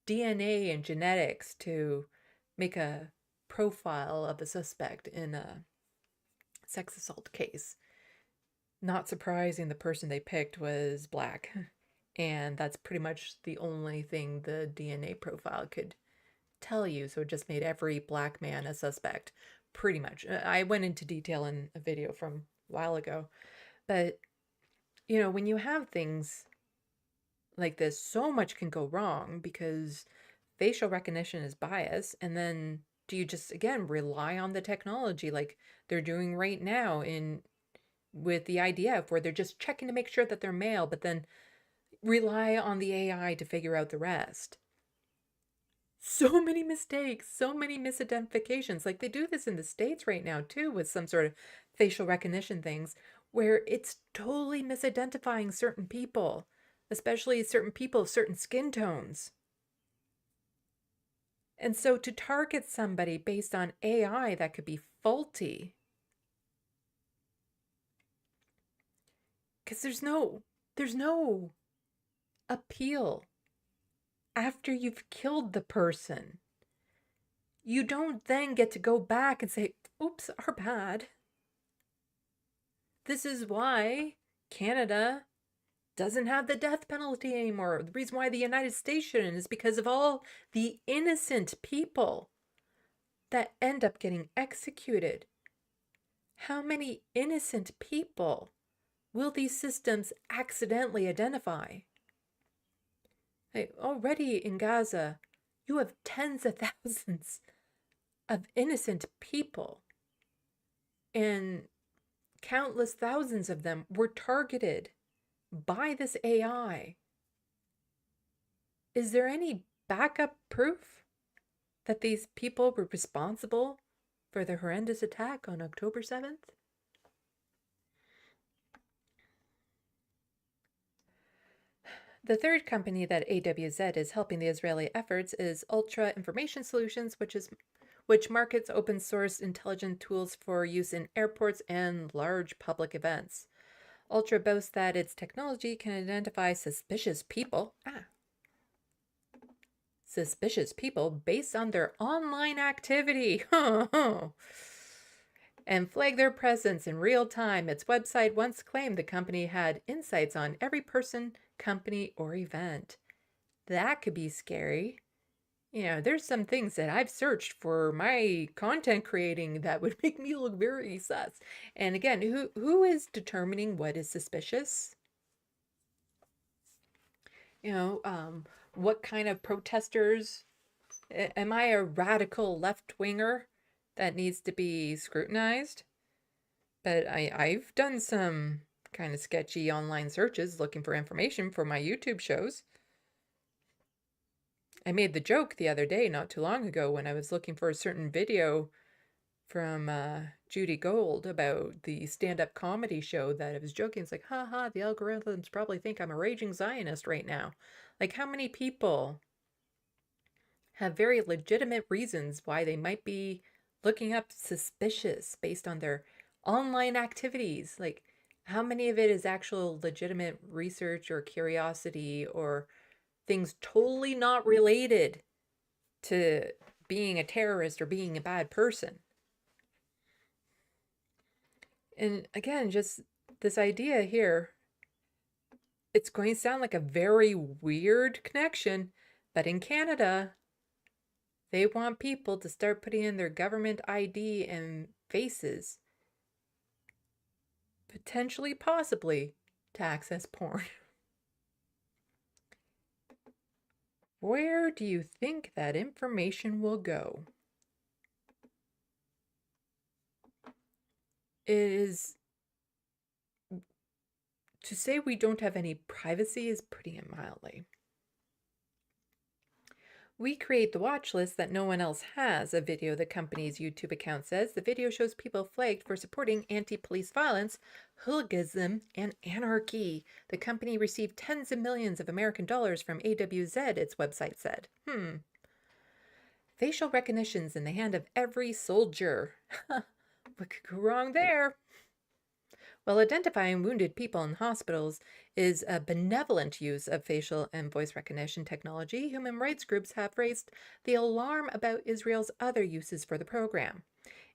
DNA and genetics to make a profile of a suspect in a sex assault case. Not surprising, the person they picked was black. And that's pretty much the only thing the DNA profile could tell you. So it just made every black man a suspect, pretty much. I went into detail in a video from a while ago. But, you know, when you have things like this, so much can go wrong because facial recognition is biased. And then do you just, again, rely on the technology like they're doing right now with the IDF, where they're just checking to make sure that they're male, but then rely on the AI to figure out the rest? So many mistakes, so many misidentifications. Like they do this in the States right now too with some sort of facial recognition things where it's totally misidentifying certain people, especially certain people of certain skin tones. And so to target somebody based on AI that could be faulty, because there's no appeal after you've killed the person. You don't then get to go back and say, oops, our bad. This is why Canada doesn't have the death penalty anymore. The reason why the United States shouldn't is because of all the innocent people that end up getting executed. How many innocent people will these systems accidentally identify? Already in Gaza, you have tens of thousands of innocent people, and countless thousands of them were targeted by this AI. Is there any backup proof that these people were responsible for the horrendous attack on October 7th? The third company that AWZ is helping the Israeli efforts is Ultra Information Solutions, which markets open source intelligent tools for use in airports and large public events. Ultra boasts that its technology can identify suspicious people based on their online activity and flag their presence in real time. Its website once claimed the company had insights on every person, company, or event. That could be scary. You know, there's some things that I've searched for my content creating that would make me look very sus. And again, who is determining what is suspicious? You know, what kind of protesters? Am I a radical left-winger that needs to be scrutinized? But I've done some kind of sketchy online searches looking for information for my YouTube shows. I made the joke the other day, not too long ago, when I was looking for a certain video from Judy Gold about the stand-up comedy show, that I was joking. It's like, haha, the algorithms probably think I'm a raging Zionist right now. Like, how many people have very legitimate reasons why they might be looking up suspicious based on their online activities? Like, how many of it is actual legitimate research or curiosity or things totally not related to being a terrorist or being a bad person? And again, just this idea here, it's going to sound like a very weird connection, but in Canada, they want people to start putting in their government ID and faces, potentially, possibly, to access porn. Where do you think that information will go? It is To say we don't have any privacy is pretty mildly. We create the watch list that no one else has, a video the company's YouTube account says. The video shows people flagged for supporting anti-police violence, hooliganism, and anarchy. The company received tens of millions of American dollars from AWZ, its website said. Facial recognition's in the hand of every soldier. What could go wrong there? While identifying wounded people in hospitals is a benevolent use of facial and voice recognition technology, human rights groups have raised the alarm about Israel's other uses for the program.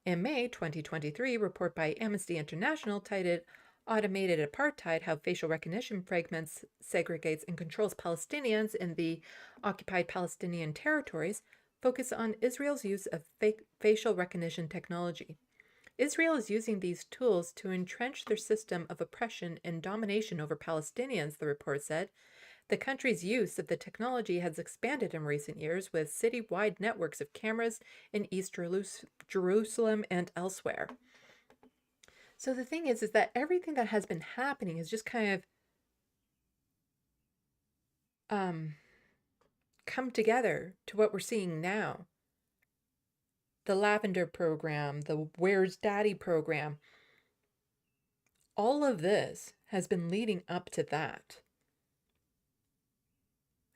In May 2023, a report by Amnesty International titled Automated Apartheid, How Facial Recognition Fragments, Segregates, and Controls Palestinians in the Occupied Palestinian Territories focused on Israel's use of facial recognition technology. Israel is using these tools to entrench their system of oppression and domination over Palestinians, the report said. The country's use of the technology has expanded in recent years with city-wide networks of cameras in East Jerusalem and elsewhere. So the thing is that everything that has been happening is just kind of come together to what we're seeing now. The Lavender program, the Where's Daddy program, all of this has been leading up to that.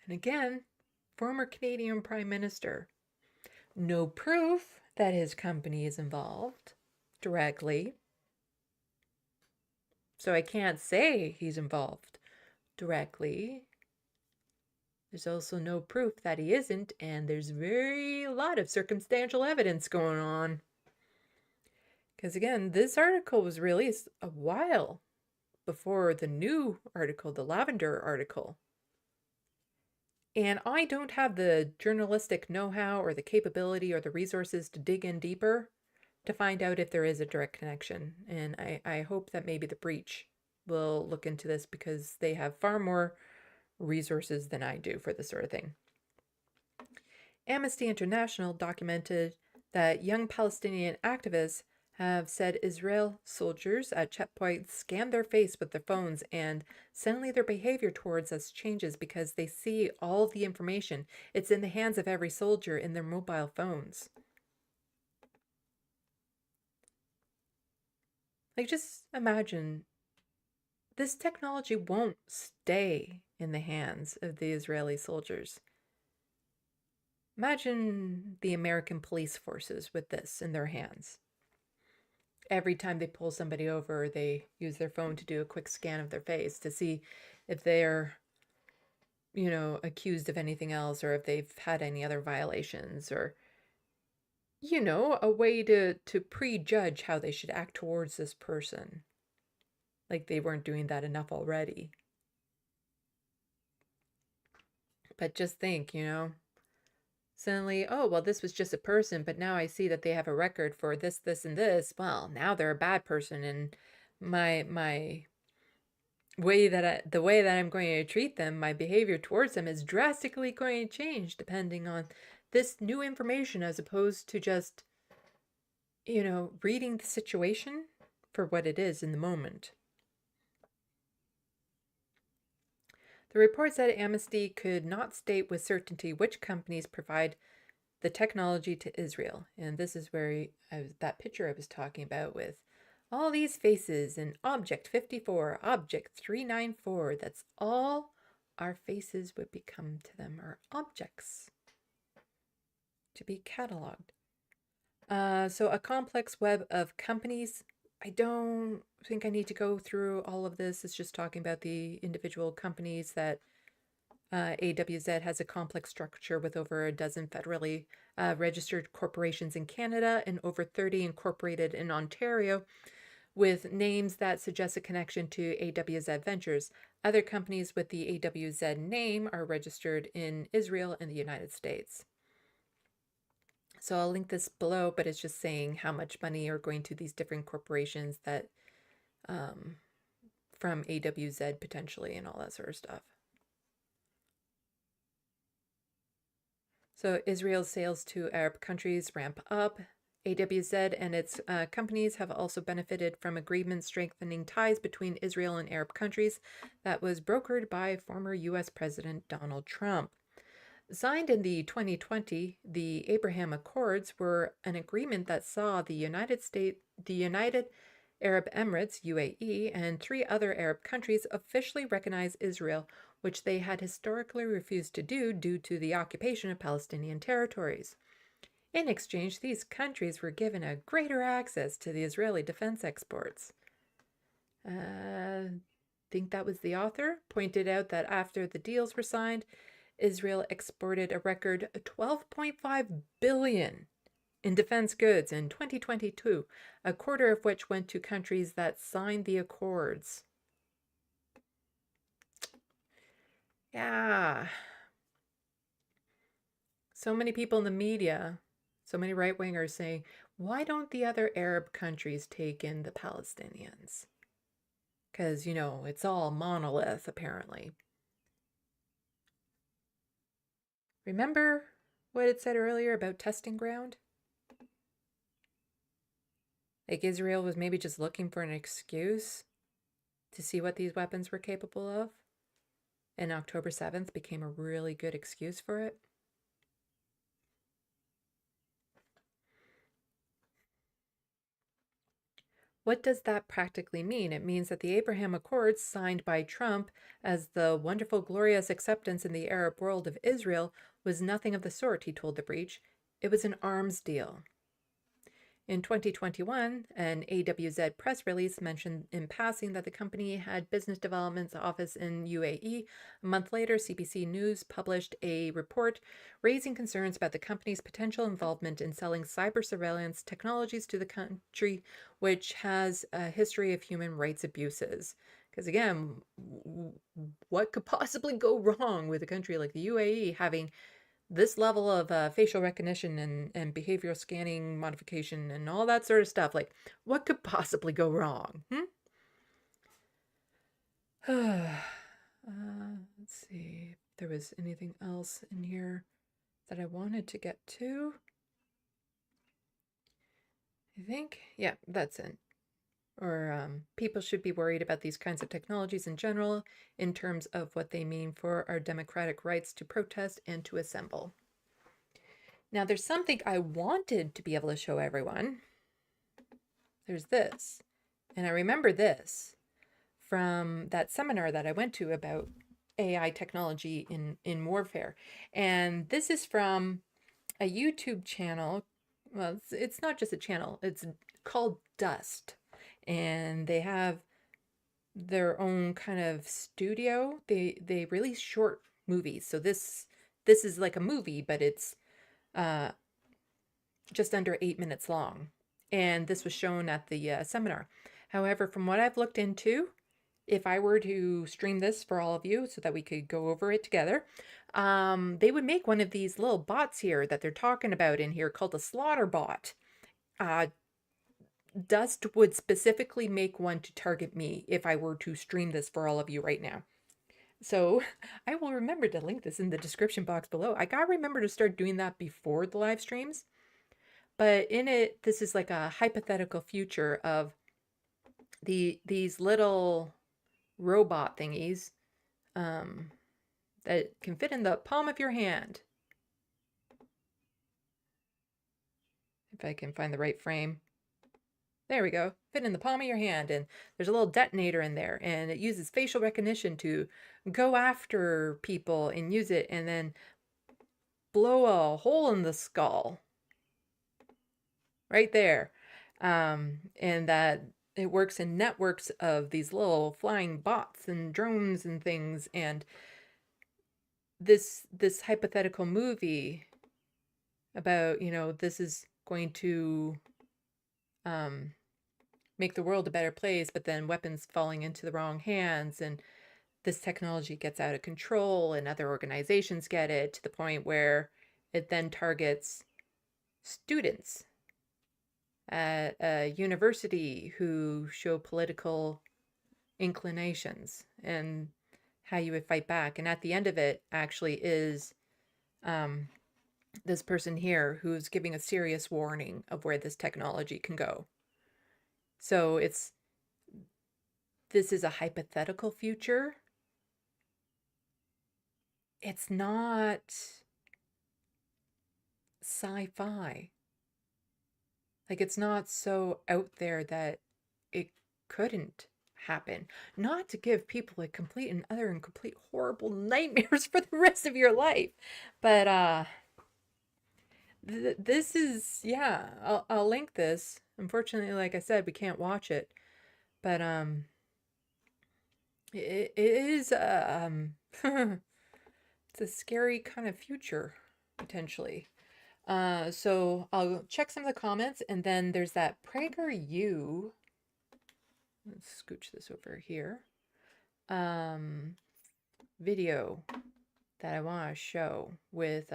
And again, former Canadian Prime Minister, no proof that his company is involved directly. So I can't say he's involved directly. There's also no proof that he isn't, and there's a lot of circumstantial evidence going on. Because again, this article was released a while before the new article, the Lavender article. And I don't have the journalistic know-how or the capability or the resources to dig in deeper to find out if there is a direct connection. And I hope that maybe the Breach will look into this because they have far more resources than I do for this sort of thing. Amnesty International documented that young Palestinian activists have said Israel soldiers at checkpoints scan their face with their phones and suddenly their behavior towards us changes because they see all the information. It's in the hands of every soldier in their mobile phones. Like, just imagine, this technology won't stay in the hands of the Israeli soldiers. Imagine the American police forces with this in their hands. Every time they pull somebody over, they use their phone to do a quick scan of their face to see if they're, accused of anything else or if they've had any other violations or, a way to prejudge how they should act towards this person. Like they weren't doing that enough already. But just think, suddenly, oh, well, this was just a person, but now I see that they have a record for this, this, and this. Well, now they're a bad person, and the way that I'm going to treat them, my behavior towards them is drastically going to change depending on this new information as opposed to just, reading the situation for what it is in the moment. The report said Amnesty could not state with certainty which companies provide the technology to Israel. And this is where that picture I was talking about with all these faces and Object 54, Object 394. That's all our faces would become to them, are objects to be cataloged. So a complex web of companies. I don't think I need to go through all of this. It's just talking about the individual companies that AWZ has a complex structure with over a dozen federally registered corporations in Canada and over 30 incorporated in Ontario with names that suggest a connection to AWZ Ventures. Other companies with the AWZ name are registered in Israel and the United States. So I'll link this below, but it's just saying how much money are going to these different corporations that from AWZ potentially and all that sort of stuff. So Israel's sales to Arab countries ramp up. AWZ and its companies have also benefited from agreements strengthening ties between Israel and Arab countries that was brokered by former U.S. President Donald Trump. Signed in the 2020, the Abraham Accords were an agreement that saw the United Arab Emirates, UAE, and 3 other Arab countries officially recognize Israel, which they had historically refused to do due to the occupation of Palestinian territories. In exchange, these countries were given a greater access to the Israeli defense exports. Think that was the author, pointed out that after the deals were signed, Israel exported a record $12.5 billion in defense goods in 2022, a quarter of which went to countries that signed the accords. Yeah. So many people in the media, so many right-wingers saying, why don't the other Arab countries take in the Palestinians? Because, it's all monolith, apparently. Remember what it said earlier about testing ground? Like Israel was maybe just looking for an excuse to see what these weapons were capable of. And October 7th became a really good excuse for it. What does that practically mean? It means that the Abraham Accords, signed by Trump as the wonderful, glorious acceptance in the Arab world of Israel, was nothing of the sort, he told The Breach. It was an arms deal. In 2021, an AWZ press release mentioned in passing that the company had business development office in UAE. A month later, CBC News published a report raising concerns about the company's potential involvement in selling cyber surveillance technologies to the country, which has a history of human rights abuses. Because again, what could possibly go wrong with a country like the UAE having this level of facial recognition and behavioral scanning modification and all that sort of stuff? Like, what could possibly go wrong? Let's see if there was anything else in here that I wanted to get to. I think, yeah, that's it. Or people should be worried about these kinds of technologies in general in terms of what they mean for our democratic rights to protest and to assemble. Now, there's something I wanted to be able to show everyone. There's this. And I remember this from that seminar that I went to about AI technology in warfare. And this is from a YouTube channel. Well, it's not just a channel. It's called Dust. And they have their own kind of studio. They release short movies. So this is like a movie, but it's just under 8 minutes long. And this was shown at the seminar. However, from what I've looked into, if I were to stream this for all of you so that we could go over it together, they would make one of these little bots here that they're talking about in here called a Slaughterbot. Dust would specifically make one to target me if I were to stream this for all of you right now. So I will remember to link this in the description box below. I gotta remember to start doing that before the live streams. But in it, this is like a hypothetical future of these little robot thingies that can fit in the palm of your hand. If I can find the right frame. There we go. Fit in the palm of your hand, and there's a little detonator in there, and it uses facial recognition to go after people and use it and then blow a hole in the skull. Right there. And that it works in networks of these little flying bots and drones and things. And this hypothetical movie about, this is going to make the world a better place, but then weapons falling into the wrong hands, and this technology gets out of control, and other organizations get it to the point where it then targets students at a university who show political inclinations, and how you would fight back. And at the end of it actually is this person here who's giving a serious warning of where this technology can go. So this is a hypothetical future. It's not sci-fi. Like, it's not so out there that it couldn't happen. Not to give people a complete and utter and complete horrible nightmares for the rest of your life. But this is, yeah, I'll link this. Unfortunately, like I said, we can't watch it. But it is it's a scary kind of future potentially. So I'll check some of the comments, and then there's that PragerU. Let's scooch this over here. Video that I want to show with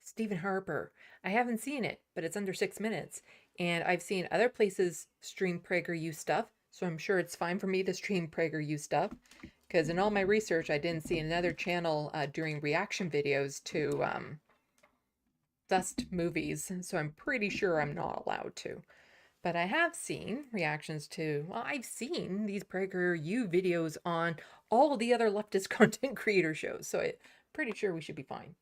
Stephen Harper. I haven't seen it, but it's under 6 minutes, and I've seen other places stream PragerU stuff, so I'm sure it's fine for me to stream PragerU stuff, because in all my research, I didn't see another channel doing reaction videos to Dust movies, so I'm pretty sure I'm not allowed to. But I have seen reactions to, well, I've seen these PragerU videos on all the other leftist content creator shows, so I'm pretty sure we should be fine.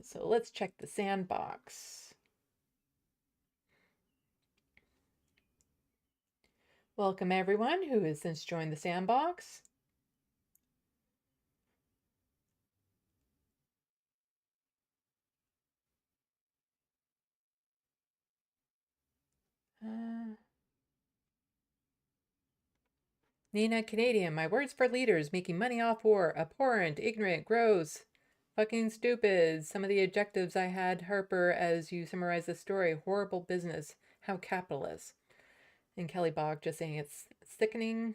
So let's check the Sandbox. Welcome everyone who has since joined the Sandbox. Nina Canadian, my words for leaders making money off war, abhorrent, ignorant, gross, fucking stupid. Some of the adjectives I had, Harper, as you summarize the story, horrible business, how capitalist. And Kelly Bach just saying it's sickening.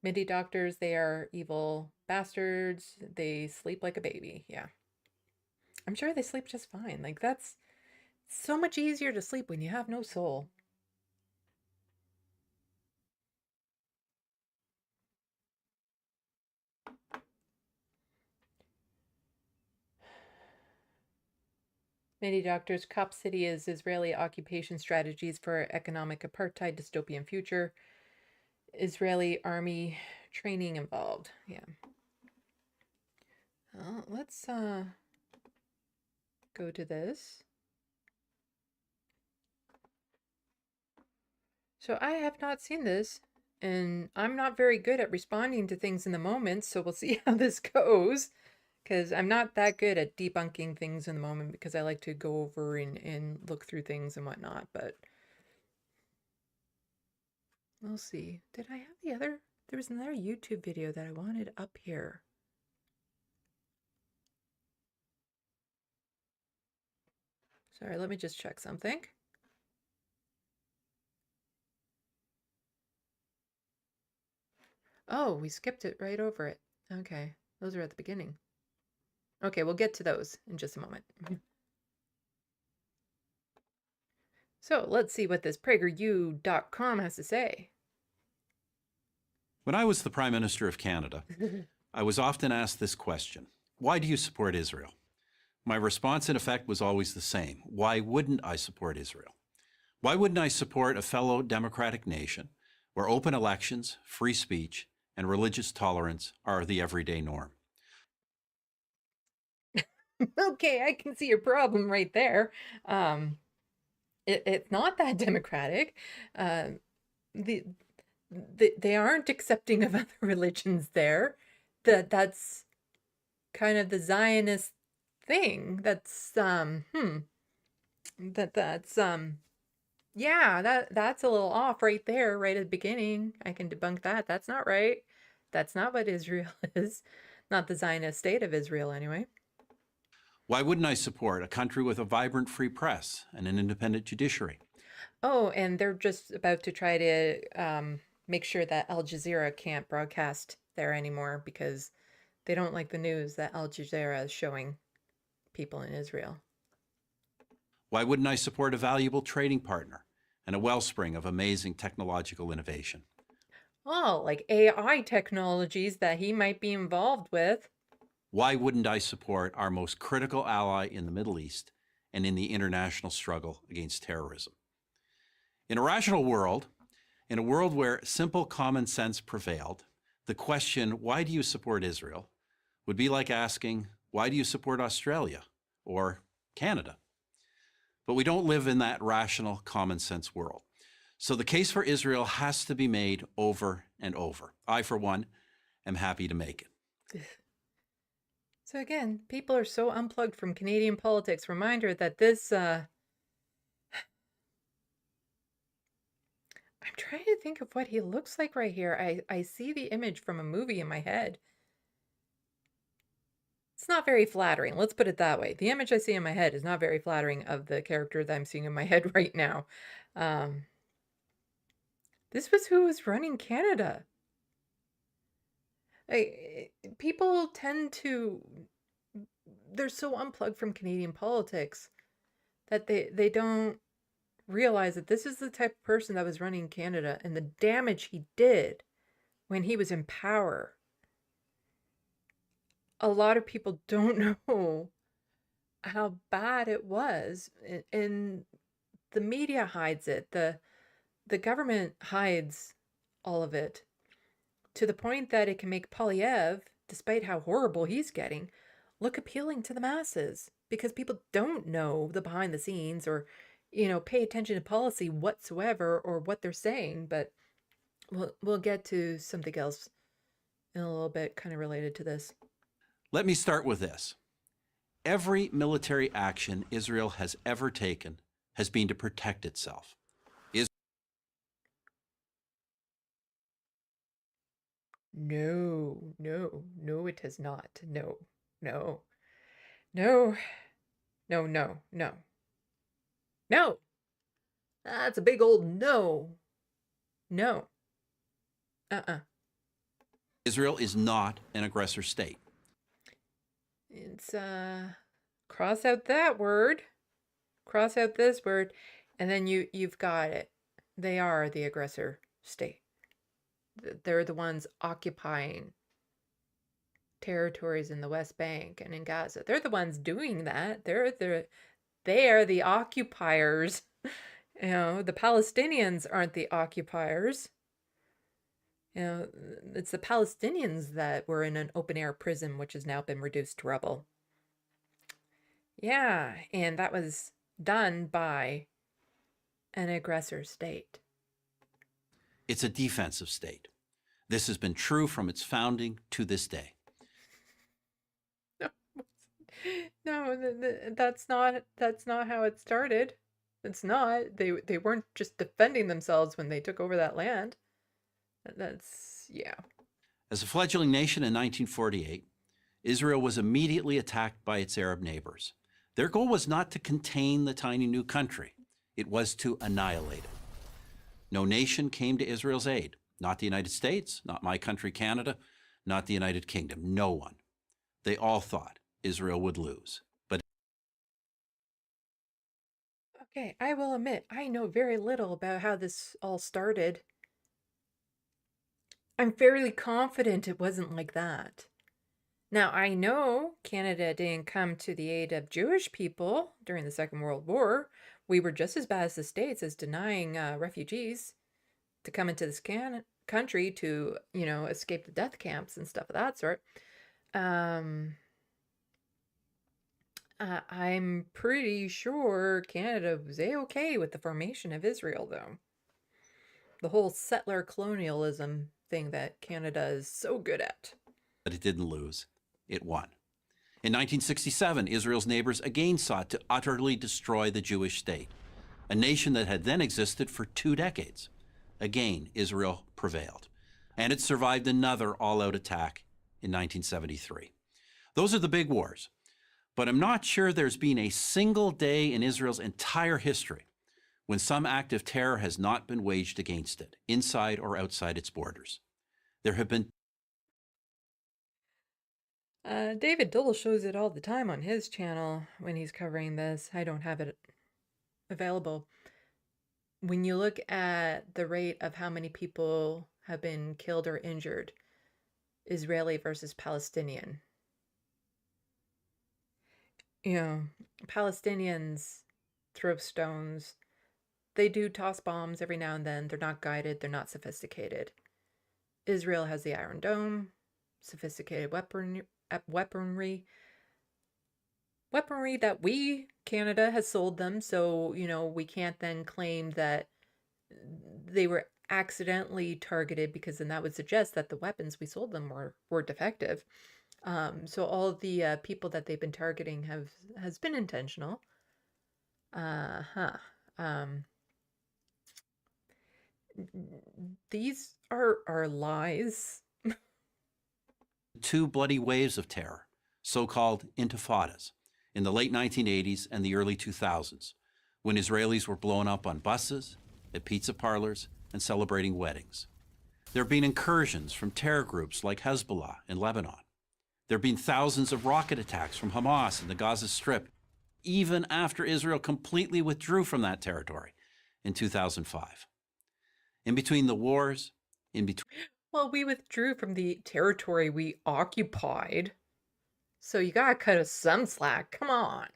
MIDI doctors, they are evil bastards. They sleep like a baby. Yeah. I'm sure they sleep just fine. Like, that's so much easier to sleep when you have no soul. Many doctors, Cop City is Israeli occupation strategies for economic apartheid dystopian future. Israeli army training involved. Yeah. Let's go to this. So I have not seen this, and I'm not very good at responding to things in the moment, so we'll see how this goes. Because I'm not that good at debunking things in the moment, because I like to go over and look through things and whatnot, but we'll see. Did I have the other? There was another YouTube video that I wanted up here. Sorry, let me just check something. Oh, we skipped it right over it. Okay, those are at the beginning. Okay, we'll get to those in just a moment. So let's see what this PragerU.com has to say. When I was the Prime Minister of Canada, I was often asked this question: why do you support Israel? My response, in effect, was always the same. Why wouldn't I support Israel? Why wouldn't I support a fellow democratic nation where open elections, free speech, and religious tolerance are the everyday norm? Okay, I can see your problem right there. It's not that democratic. They aren't accepting of other religions there. That's kind of the Zionist thing. That's yeah, that's a little off right there, right at the beginning. I can debunk that. That's not right. That's not what Israel is. Not the Zionist state of Israel, anyway. Why wouldn't I support a country with a vibrant free press and an independent judiciary? Oh, and they're just about to try to make sure that Al Jazeera can't broadcast there anymore because they don't like the news that Al Jazeera is showing people in Israel. Why wouldn't I support a valuable trading partner and a wellspring of amazing technological innovation? Oh, like AI technologies that he might be involved with. Why wouldn't I support our most critical ally in the Middle East and in the international struggle against terrorism? In a rational world, in a world where simple common sense prevailed, the question, why do you support Israel, would be like asking, why do you support Australia or Canada? But we don't live in that rational common sense world. So the case for Israel has to be made over and over. I, for one, am happy to make it. So again, people are so unplugged from Canadian politics. Reminder that this, I'm trying to think of what he looks like right here. I see the image from a movie in my head. It's not very flattering. Let's put it that way. The image I see in my head is not very flattering of the character that I'm seeing in my head right now. This was who was running Canada. People tend to, they're so unplugged from Canadian politics that they don't realize that this is the type of person that was running Canada and the damage he did when he was in power. A lot of people don't know how bad it was, and the media hides it. The government hides all of it to the point that it can make Polyev, despite how horrible he's getting, look appealing to the masses because people don't know the behind the scenes or, pay attention to policy whatsoever or what they're saying. But we'll get to something else in a little bit kind of related to this. Let me start with this. Every military action Israel has ever taken has been to protect itself. No, it has not. No. That's a big old no. No. Israel is not an aggressor state. It's, cross out that word, cross out this word, and then you've got it. They are the aggressor state. They're the ones occupying territories in the West Bank and in Gaza. They're the ones doing that. They are the occupiers. The Palestinians aren't the occupiers. It's the Palestinians that were in an open-air prison, which has now been reduced to rubble. Yeah, and that was done by an aggressor state. It's a defensive state. This has been true from its founding to this day. No, that's not how it started. It's not. They weren't just defending themselves when they took over that land. Yeah. As a fledgling nation in 1948, Israel was immediately attacked by its Arab neighbors. Their goal was not to contain the tiny new country. It was to annihilate it. No nation came to Israel's aid. Not the United States, not my country, Canada, not the United Kingdom. No one. They all thought Israel would lose. But okay, I will admit, I know very little about how this all started. I'm fairly confident it wasn't like that. Now, I know Canada didn't come to the aid of Jewish people during the Second World War. We were just as bad as the States as denying refugees to come into this country to, escape the death camps and stuff of that sort. I'm pretty sure Canada was A-okay with the formation of Israel, though. The whole settler colonialism thing that Canada is so good at. But it didn't lose. It won. In 1967, Israel's neighbors again sought to utterly destroy the Jewish state, a nation that had then existed for 2 decades. Again, Israel prevailed, and it survived another all-out attack in 1973. Those are the big wars, but I'm not sure there's been a single day in Israel's entire history when some act of terror has not been waged against it, inside or outside its borders. There have been David Dole shows it all the time on his channel when he's covering this. I don't have it available. When you look at the rate of how many people have been killed or injured, Israeli versus Palestinian, You know, Palestinians throw stones. They do toss bombs every now and then. They're not guided. They're not sophisticated. Israel has the Iron Dome, sophisticated weaponry that Canada, has sold them. So, we can't then claim that they were accidentally targeted, because then that would suggest that the weapons we sold them were defective. So all of the people that they've been targeting has been intentional. Um, these are lies. Two bloody waves of terror, so-called intifadas, in the late 1980s and the early 2000s, when Israelis were blown up on buses, at pizza parlors, and celebrating weddings. There have been incursions from terror groups like Hezbollah in Lebanon. There have been thousands of rocket attacks from Hamas in the Gaza Strip, even after Israel completely withdrew from that territory in 2005. In between the wars, Well, we withdrew from the territory we occupied, so you gotta cut us some slack. Come on.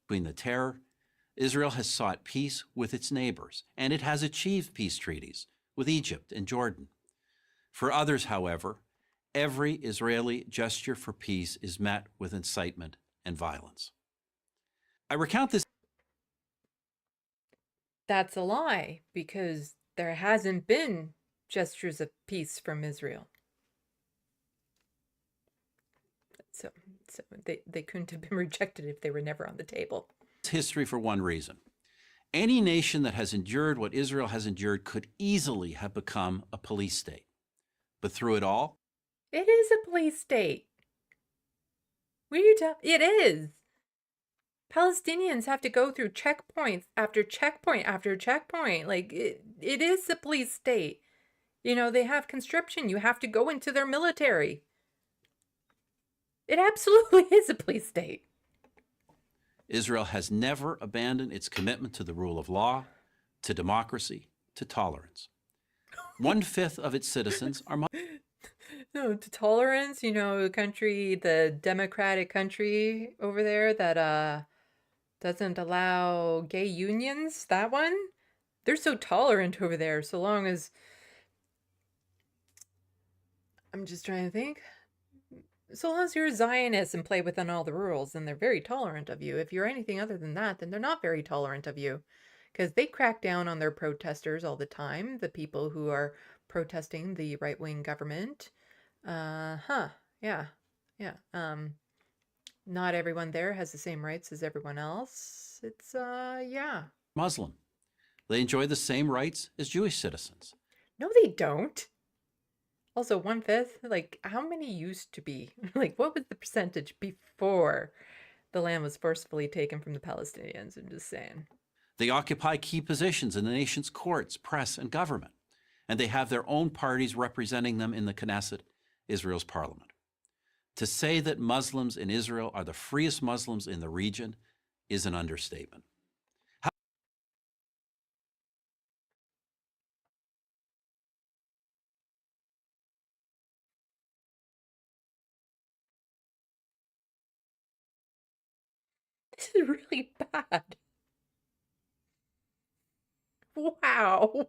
Between the terror, Israel has sought peace with its neighbors, and it has achieved peace treaties with Egypt and Jordan. For others, however, every Israeli gesture for peace is met with incitement and violence. I recount this. That's a lie, because there hasn't been gestures of peace from Israel. So they couldn't have been rejected if they were never on the table. History for one reason. Any nation that has endured what Israel has endured could easily have become a police state. But through it all, it is a police state. What are you talking? It is. Palestinians have to go through checkpoints after checkpoint after checkpoint. Like, it is a police state. They have conscription. You have to go into their military. It absolutely is a police state. Israel has never abandoned its commitment to the rule of law, to democracy, to tolerance. 1/5 of its citizens are Muslim. No, to tolerance, the democratic country over there that doesn't allow gay unions, that one? They're so tolerant over there, so long as... I'm just trying to think. So long as you're a Zionist and play within all the rules, then they're very tolerant of you. If you're anything other than that, then they're not very tolerant of you. Because they crack down on their protesters all the time, the people who are protesting the right-wing government. Yeah. Not everyone there has the same rights as everyone else. It's, yeah. Muslim. They enjoy the same rights as Jewish citizens. No, they don't. Also, 1/5, like, how many used to be? Like, what was the percentage before the land was forcefully taken from the Palestinians? I'm just saying. They occupy key positions in the nation's courts, press, and government, and they have their own parties representing them in the Knesset, Israel's parliament. To say that Muslims in Israel are the freest Muslims in the region is an understatement. This is really bad. Wow.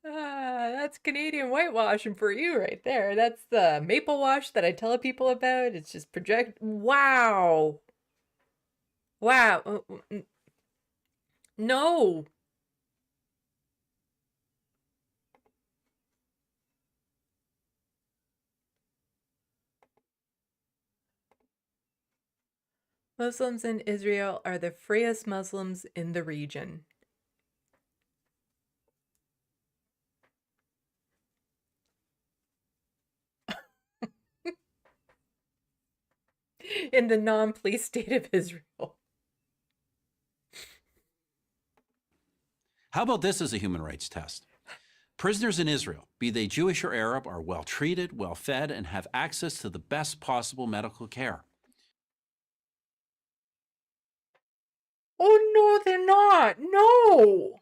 That's Canadian whitewashing for you right there. That's the maple wash that I tell people about. It's just project. Wow. Wow. No. Muslims in Israel are the freest Muslims in the region. In the non-police state of Israel. How about this as a human rights test? Prisoners in Israel, be they Jewish or Arab, are well treated, well fed, and have access to the best possible medical care. Oh, no, they're not. No.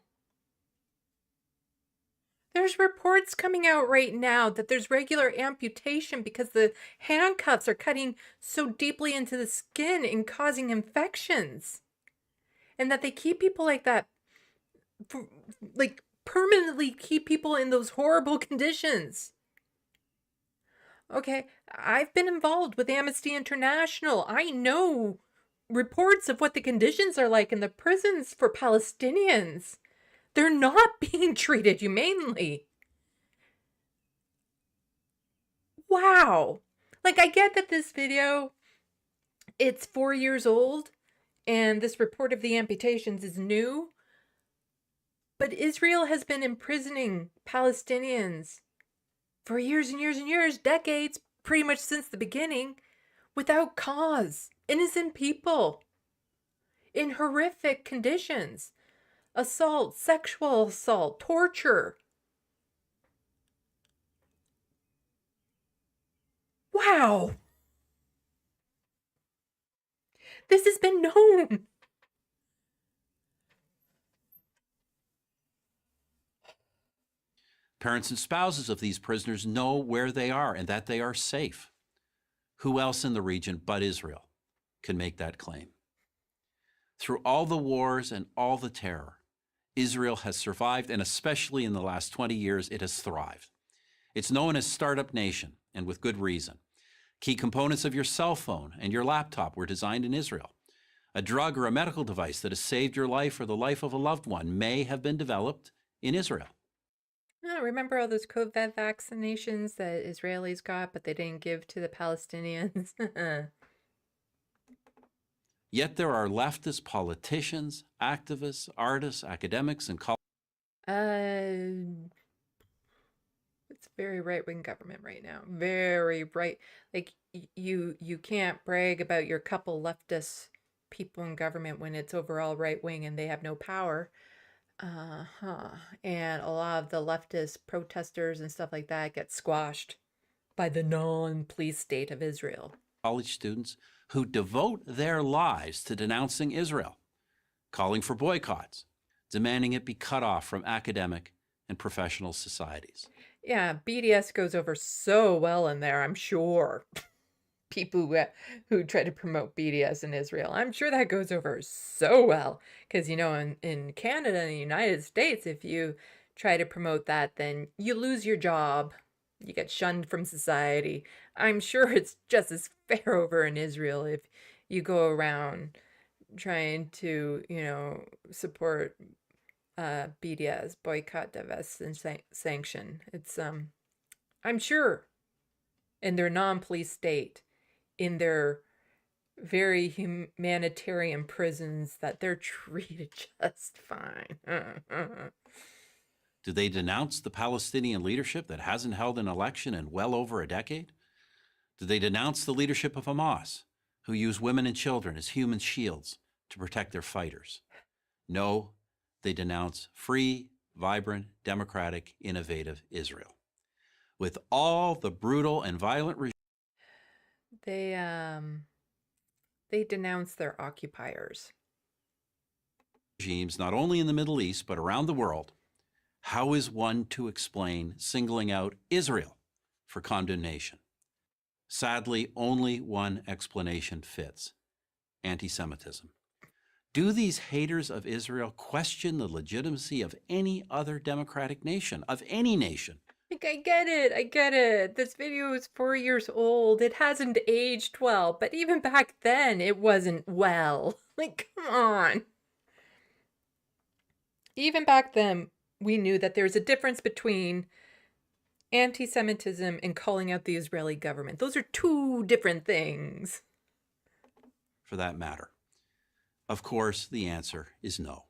They're There's reports coming out right now that there's regular amputation because the handcuffs are cutting so deeply into the skin and causing infections. And that they keep people like that, like permanently keep people in those horrible conditions. Okay, I've been involved with Amnesty International. I know reports of what the conditions are like in the prisons for Palestinians. They're not being treated humanely. Wow. Like, I get that this video, it's 4 years old, and this report of the amputations is new, but Israel has been imprisoning Palestinians for years and years and years, decades, pretty much since the beginning, without cause. Innocent people in horrific conditions. Assault, sexual assault, torture. Wow. This has been known. Parents and spouses of these prisoners know where they are and that they are safe. Who else in the region but Israel can make that claim? Through all the wars and all the terror, Israel has survived, and especially in the last 20 years, it has thrived. It's known as Startup Nation, and with good reason. Key components of your cell phone and your laptop were designed in Israel. A drug or a medical device that has saved your life or the life of a loved one may have been developed in Israel. Oh, remember all those COVID vaccinations that Israelis got, but they didn't give to the Palestinians? Yet there are leftist politicians, activists, artists, academics, and It's very right-wing government right now. Very right. Like, you can't brag about your couple leftist people in government when it's overall right-wing and they have no power. And a lot of the leftist protesters and stuff like that get squashed by the non-police state of Israel. college students who devote their lives to denouncing Israel, calling for boycotts, demanding it be cut off from academic and professional societies. Yeah, BDS goes over so well in there, I'm sure. People who try to promote BDS in Israel, I'm sure that goes over so well. Because, you know, in Canada and the United States, if you try to promote that, then you lose your job. You get shunned from society. I'm sure it's just as fair over in Israel if you go around trying to, you know, support BDS, boycott, divest, and sanction. It's, I'm sure in their non-police state, in their very humanitarian prisons, that they're treated just fine. Do they denounce the Palestinian leadership that hasn't held an election in well over a decade? Do they denounce the leadership of Hamas, who use women and children as human shields to protect their fighters? No, they denounce free, vibrant, democratic, innovative Israel. With all the brutal and violent They denounce their occupiers. regimes, not only in the Middle East, but around the world, how is one to explain singling out Israel for condemnation? Sadly, only one explanation fits: anti-Semitism. Do these haters of Israel question the legitimacy of any other democratic nation, of any nation? Like, I get it. This video is 4 years old. It hasn't aged well, but even back then, it wasn't well. Like, come on. Even back then, we knew that there's a difference between anti-Semitism and calling out the Israeli government. Those are two different things. For that matter. Of course, the answer is no.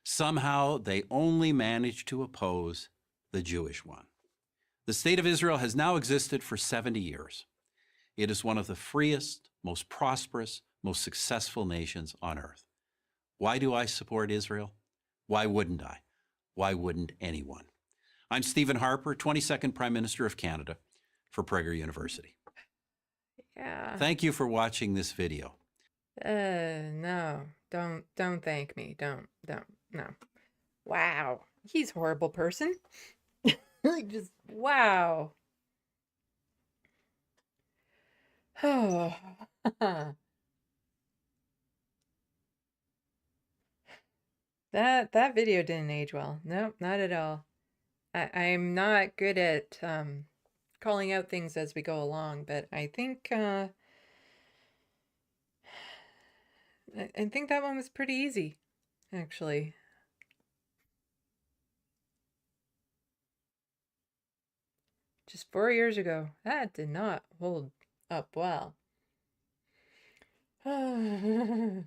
Somehow, they only manage to oppose the Jewish one. The state of Israel has now existed for 70 years. It is one of the freest, most prosperous, most successful nations on earth. Why do I support Israel? Why wouldn't I? Why wouldn't anyone? I'm Stephen Harper, 22nd Prime Minister of Canada for Prager University. Yeah. Thank you for watching this video. No. Don't thank me. Don't. No. Wow. He's a horrible person. Like, just, wow. Oh. That video didn't age well. Nope, not at all. I'm not good at calling out things as we go along, but I think I think that one was pretty easy, actually. Just 4 years ago. That did not hold up well. So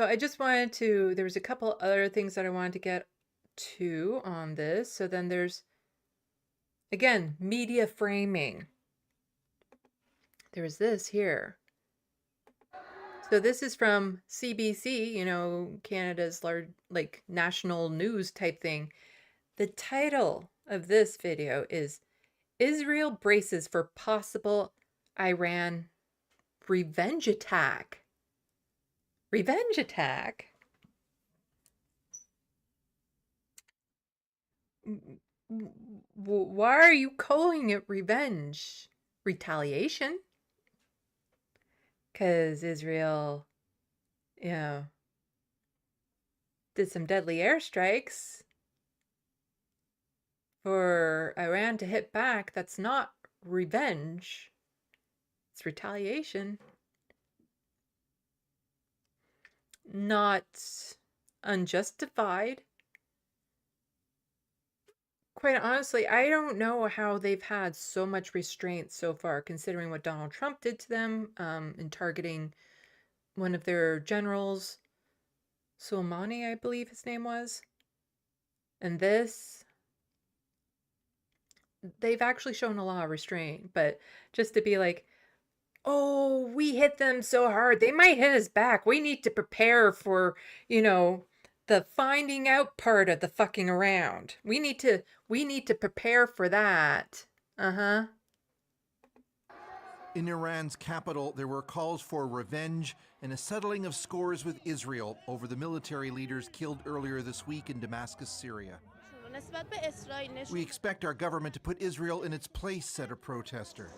I just wanted to, there was a couple other things that I wanted to get to on this. So then there's, again, media framing. There's this here. So this is from CBC, you know, Canada's large, like, national news type thing. The title of this video is Israel braces for possible Iran revenge attack. Revenge attack? Why are you calling it revenge? Retaliation? Because Israel, you know, did some deadly airstrikes for Iran to hit back. That's not revenge. It's retaliation. Not unjustified. Quite honestly, I don't know how they've had so much restraint so far, considering what Donald Trump did to them in targeting one of their generals, Soleimani, I believe his name was. And this, they've actually shown a lot of restraint, but just to be like, oh, we hit them so hard, they might hit us back. We need to prepare for, you know, the finding out part of the fucking around. We need to prepare for that. Uh-huh. In Iran's capital, there were calls for revenge and a settling of scores with Israel over the military leaders killed earlier this week in Damascus, Syria. We expect our government to put Israel in its place, said a protester.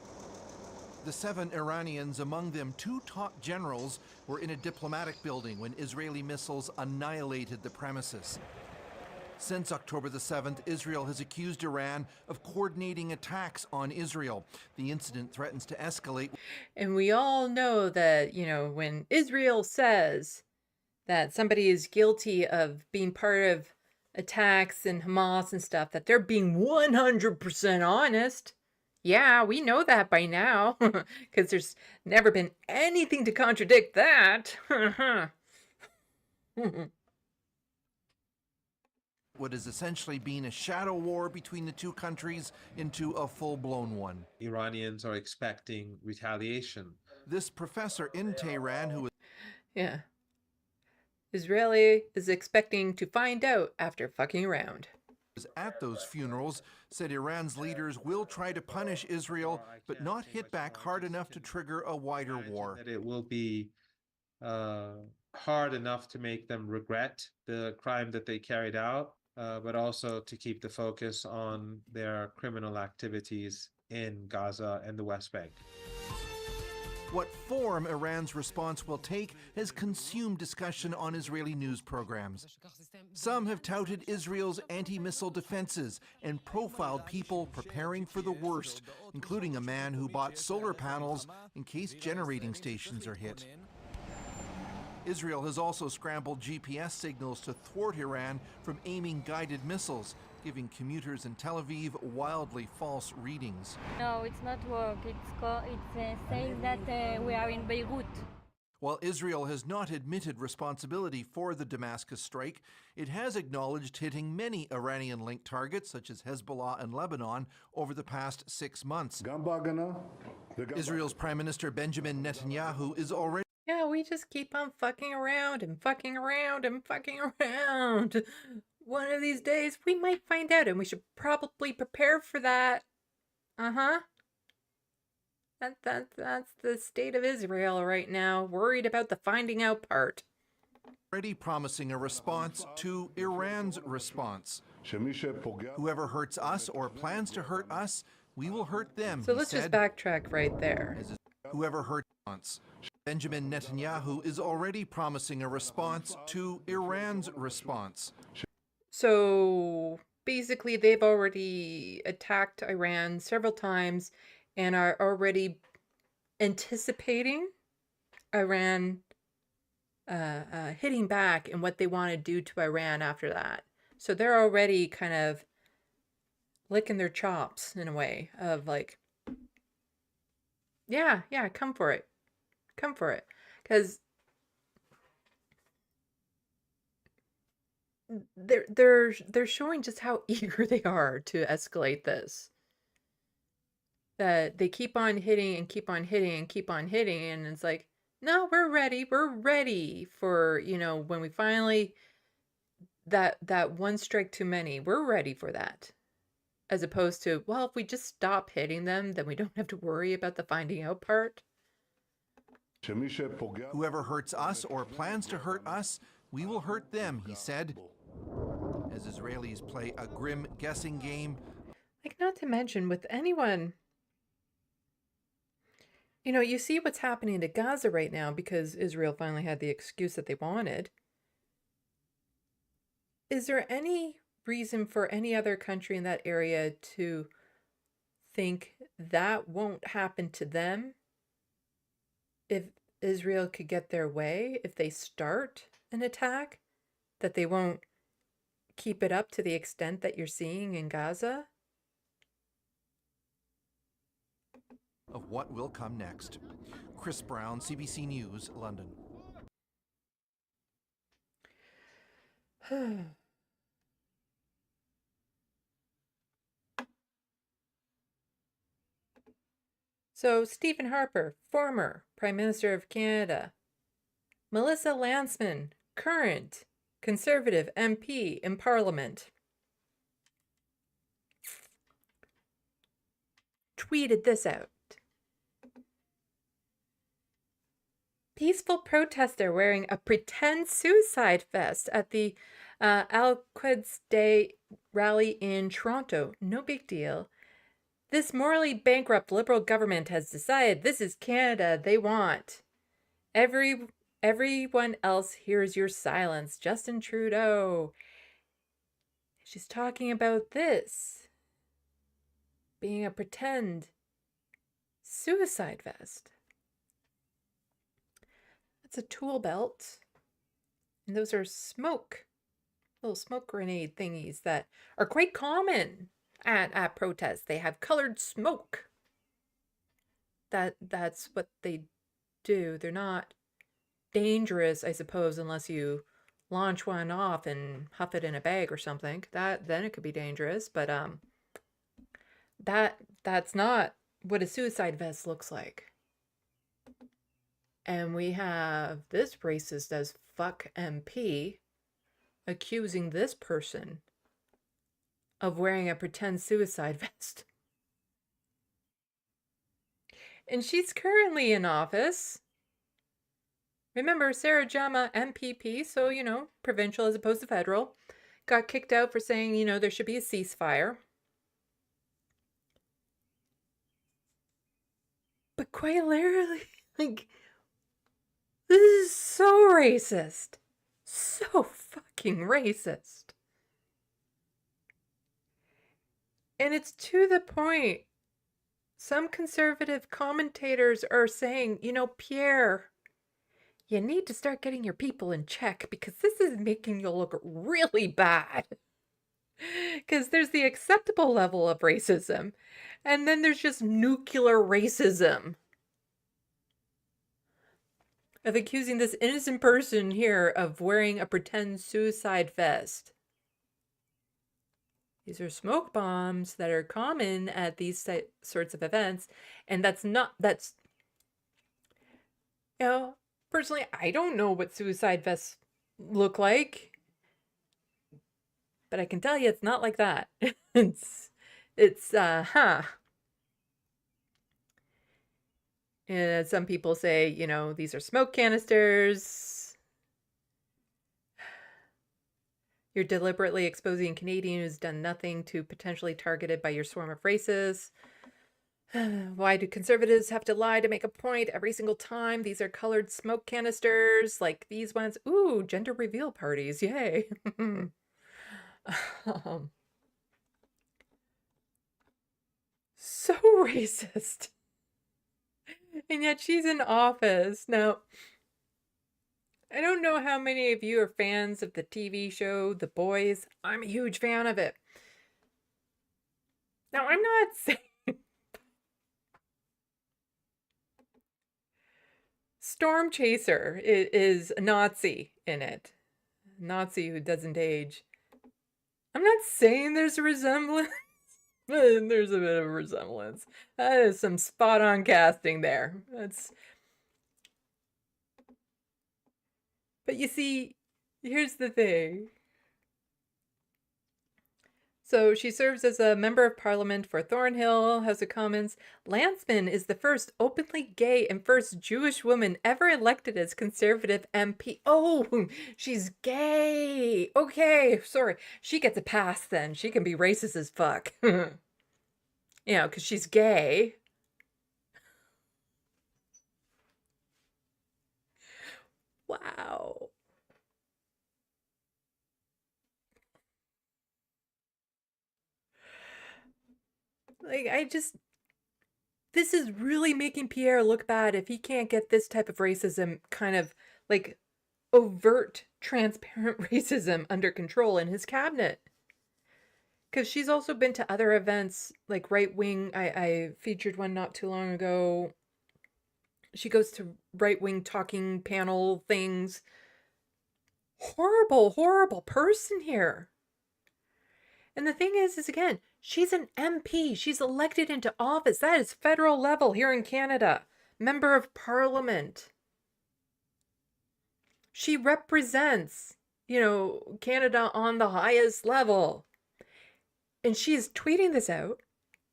The 7 Iranians, among them 2 top generals, were in a diplomatic building when Israeli missiles annihilated the premises. Since October the 7th, Israel has accused Iran of coordinating attacks on Israel. The incident threatens to escalate. And we all know that, you know, when Israel says that somebody is guilty of being part of attacks and Hamas and stuff, that they're being 100% honest. Yeah, we know that by now, because there's never been anything to contradict that. What has essentially been a shadow war between the 2 countries into a full-blown one. Iranians are expecting retaliation. This professor in Tehran, who was Yeah. Israeli is expecting to find out after fucking around. at those funerals, said Iran's leaders will try to punish Israel, but not hit back hard enough to trigger a wider war. That it will be hard enough to make them regret the crime that they carried out, but also to keep the focus on their criminal activities in Gaza and the West Bank. What form Iran's response will take has consumed discussion on Israeli news programs. Some have touted Israel's anti-missile defenses and profiled people preparing for the worst, including a man who bought solar panels in case generating stations are hit. Israel has also scrambled GPS signals to thwart Iran from aiming guided missiles, giving commuters in Tel Aviv wildly false readings. No, it's not work. It's saying that we are in Beirut. While Israel has not admitted responsibility for the Damascus strike, it has acknowledged hitting many Iranian-linked targets, such as Hezbollah and Lebanon, over the past 6 months. Israel's Prime Minister Benjamin Netanyahu is already Yeah, we just keep on fucking around and fucking around and fucking around. One of these days, we might find out, and we should probably prepare for that. Uh-huh. That's the state of Israel right now, worried about the finding out part. already promising a response to Iran's response. Whoever hurts us or plans to hurt us, we will hurt them, So he let's just said. backtrack right there. Whoever hurts us. Benjamin Netanyahu is already promising a response to Iran's response. So basically, they've already attacked Iran several times and are already anticipating Iran hitting back and what they want to do to Iran after that. So they're already kind of licking their chops in a way of like, yeah, come for it. Come for it. Because they're showing just how eager they are to escalate this. That they keep on hitting and keep on hitting and keep on hitting, and it's like, no, we're ready. We're ready for, you know, when we finally that one strike too many. We're ready for that. As opposed to, well, if we just stop hitting them, then we don't have to worry about the finding out part. Whoever hurts us or plans to hurt us, we will hurt them, he said. As Israelis play a grim guessing game. Like, not to mention with anyone, you know, you see what's happening to Gaza right now because Israel finally had the excuse that they wanted. Is there any reason for any other country in that area to think that won't happen to them if Israel could get their way, if they start an attack, that they won't keep it up to the extent that you're seeing in Gaza? Of what will come next. Chris Brown, CBC News, London. So, Stephen Harper, former Prime Minister of Canada. Melissa Lantsman, current Conservative MP in Parliament, tweeted this out. Peaceful protester wearing a pretend suicide vest at the Al-Quds Day rally in Toronto. No big deal. This morally bankrupt Liberal government has decided this is Canada they want. Everyone else hears your silence. Justin Trudeau. She's talking about this being a pretend suicide vest. That's a tool belt. And those are little smoke grenade thingies that are quite common at protests. They have colored smoke. That's what they do. They're not dangerous, I suppose, unless you launch one off and huff it in a bag or something. Then it could be dangerous, but that's not what a suicide vest looks like. And we have this racist as fuck MP accusing this person of wearing a pretend suicide vest. And she's currently in office. Remember, Sarah Jama, MPP, so, you know, provincial as opposed to federal, got kicked out for saying, you know, there should be a ceasefire. But quite literally, like, this is so racist. So fucking racist. And it's to the point. Some conservative commentators are saying, you know, Pierre, you need to start getting your people in check because this is making you look really bad. Because there's the acceptable level of racism, and then there's just nuclear racism. Of accusing this innocent person here of wearing a pretend suicide vest. These are smoke bombs that are common at these sorts of events, and that's, you know, personally, I don't know what suicide vests look like, but I can tell you it's not like that. And some people say, you know, these are smoke canisters. You're deliberately exposing a Canadian who's done nothing to potentially targeted by your swarm of racists. Why do conservatives have to lie to make a point every single time? These are colored smoke canisters like these ones. Ooh, gender reveal parties. Yay. So racist. And yet she's in office. Now, I don't know how many of you are fans of the TV show The Boys. I'm a huge fan of it. Now, I'm not saying Storm Chaser is a Nazi in it. A Nazi who doesn't age. I'm not saying there's a resemblance. There's a bit of a resemblance. That is some spot-on casting there. But you see, here's the thing. So she serves as a member of parliament for Thornhill, House of Commons. Landsman is the first openly gay and first Jewish woman ever elected as Conservative MP. Oh, she's gay. Okay, sorry. She gets a pass then. She can be racist as fuck. You know, because she's gay. Wow. Like, this is really making Pierre look bad if he can't get this type of racism, kind of like overt, transparent racism under control in his cabinet. Because she's also been to other events, like right-wing, I featured one not too long ago. She goes to right-wing talking panel things. Horrible, horrible person here. And the thing is again, she's an MP. She's elected into office. That is federal level here in Canada. Member of Parliament. She represents, you know, Canada on the highest level. And she's tweeting this out.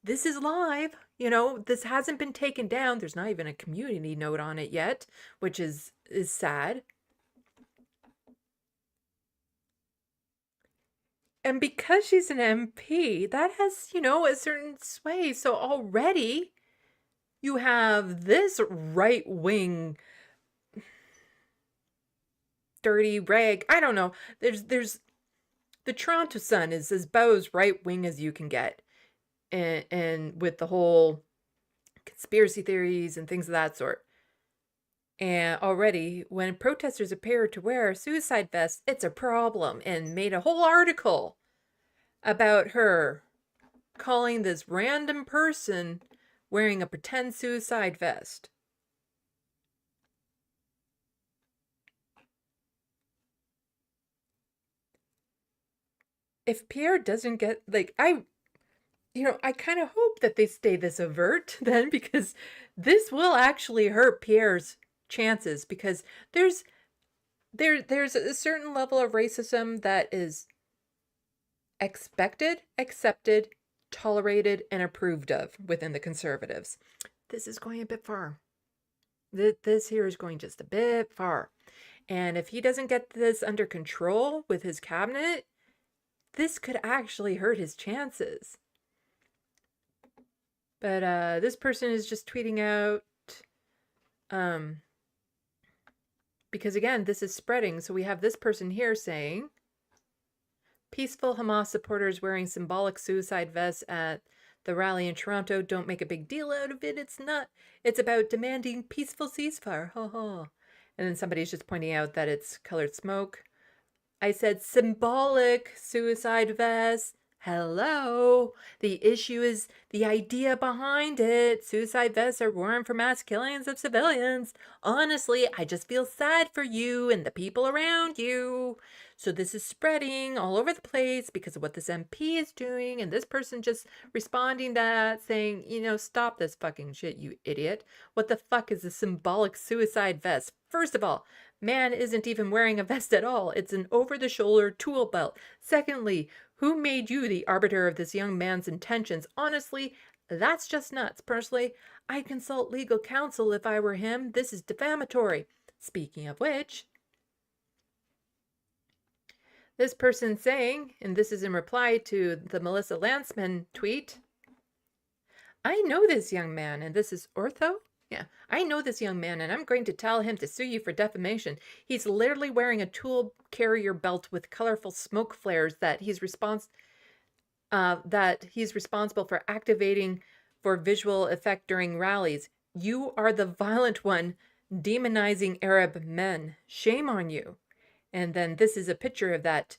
This is live. You know, this hasn't been taken down. There's not even a community note on it yet, which is sad. And because she's an MP, that has, you know, a certain sway. So already you have this right-wing dirty rag. I don't know. There's the Toronto Sun is about as right-wing as you can get. And with the whole conspiracy theories and things of that sort. And already, when protesters appear to wear suicide vests, it's a problem, and made a whole article about her calling this random person wearing a pretend suicide vest. If Pierre doesn't get, like, I kind of hope that they stay this overt then, because this will actually hurt Pierre's chances, because there's a certain level of racism that is expected, accepted, tolerated, and approved of within the Conservatives. This is going a bit far. This here is going just a bit far. And if he doesn't get this under control with his cabinet, this could actually hurt his chances. But this person is just tweeting out, because again, this is spreading. So we have this person here saying, peaceful Hamas supporters wearing symbolic suicide vests at the rally in Toronto. Don't make a big deal out of it. It's not. It's about demanding peaceful ceasefire. Ha ha. And then somebody's just pointing out that it's colored smoke. I said symbolic suicide vests. Hello. The issue is the idea behind it. Suicide vests are worn for mass killings of civilians. Honestly, I just feel sad for you and the people around you. So this is spreading all over the place because of what this MP is doing. And this person just responding to that, saying, you know, stop this fucking shit, you idiot. What the fuck is a symbolic suicide vest? First of all, man isn't even wearing a vest at all. It's an over-the-shoulder tool belt. Secondly, who made you the arbiter of this young man's intentions? Honestly, that's just nuts. Personally, I'd consult legal counsel if I were him. This is defamatory. Speaking of which, This person saying, and this is in reply to the Melissa Lanceman tweet, I know this young man, and this is Ortho? Yeah, I know this young man, and I'm going to tell him to sue you for defamation. He's literally wearing a tool carrier belt with colorful smoke flares that he's responsible for activating for visual effect during rallies. You are the violent one demonizing Arab men. Shame on you. And then this is a picture of that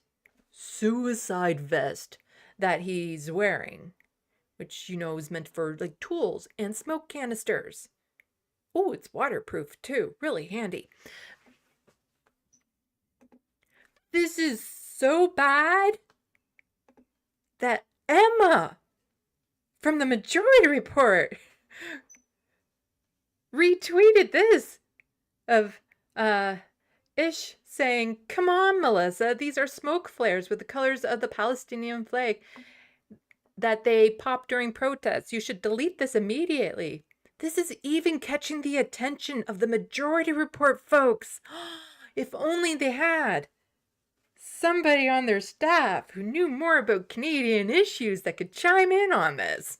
suicide vest that he's wearing, which, you know, is meant for like tools and smoke canisters. Oh, it's waterproof too. Really handy. This is so bad that Emma from the Majority Report retweeted this of Ish saying, come on, Melissa, these are smoke flares with the colors of the Palestinian flag that they pop during protests. You should delete this immediately. This is even catching the attention of the Majority Report folks. If only they had somebody on their staff who knew more about Canadian issues that could chime in on this.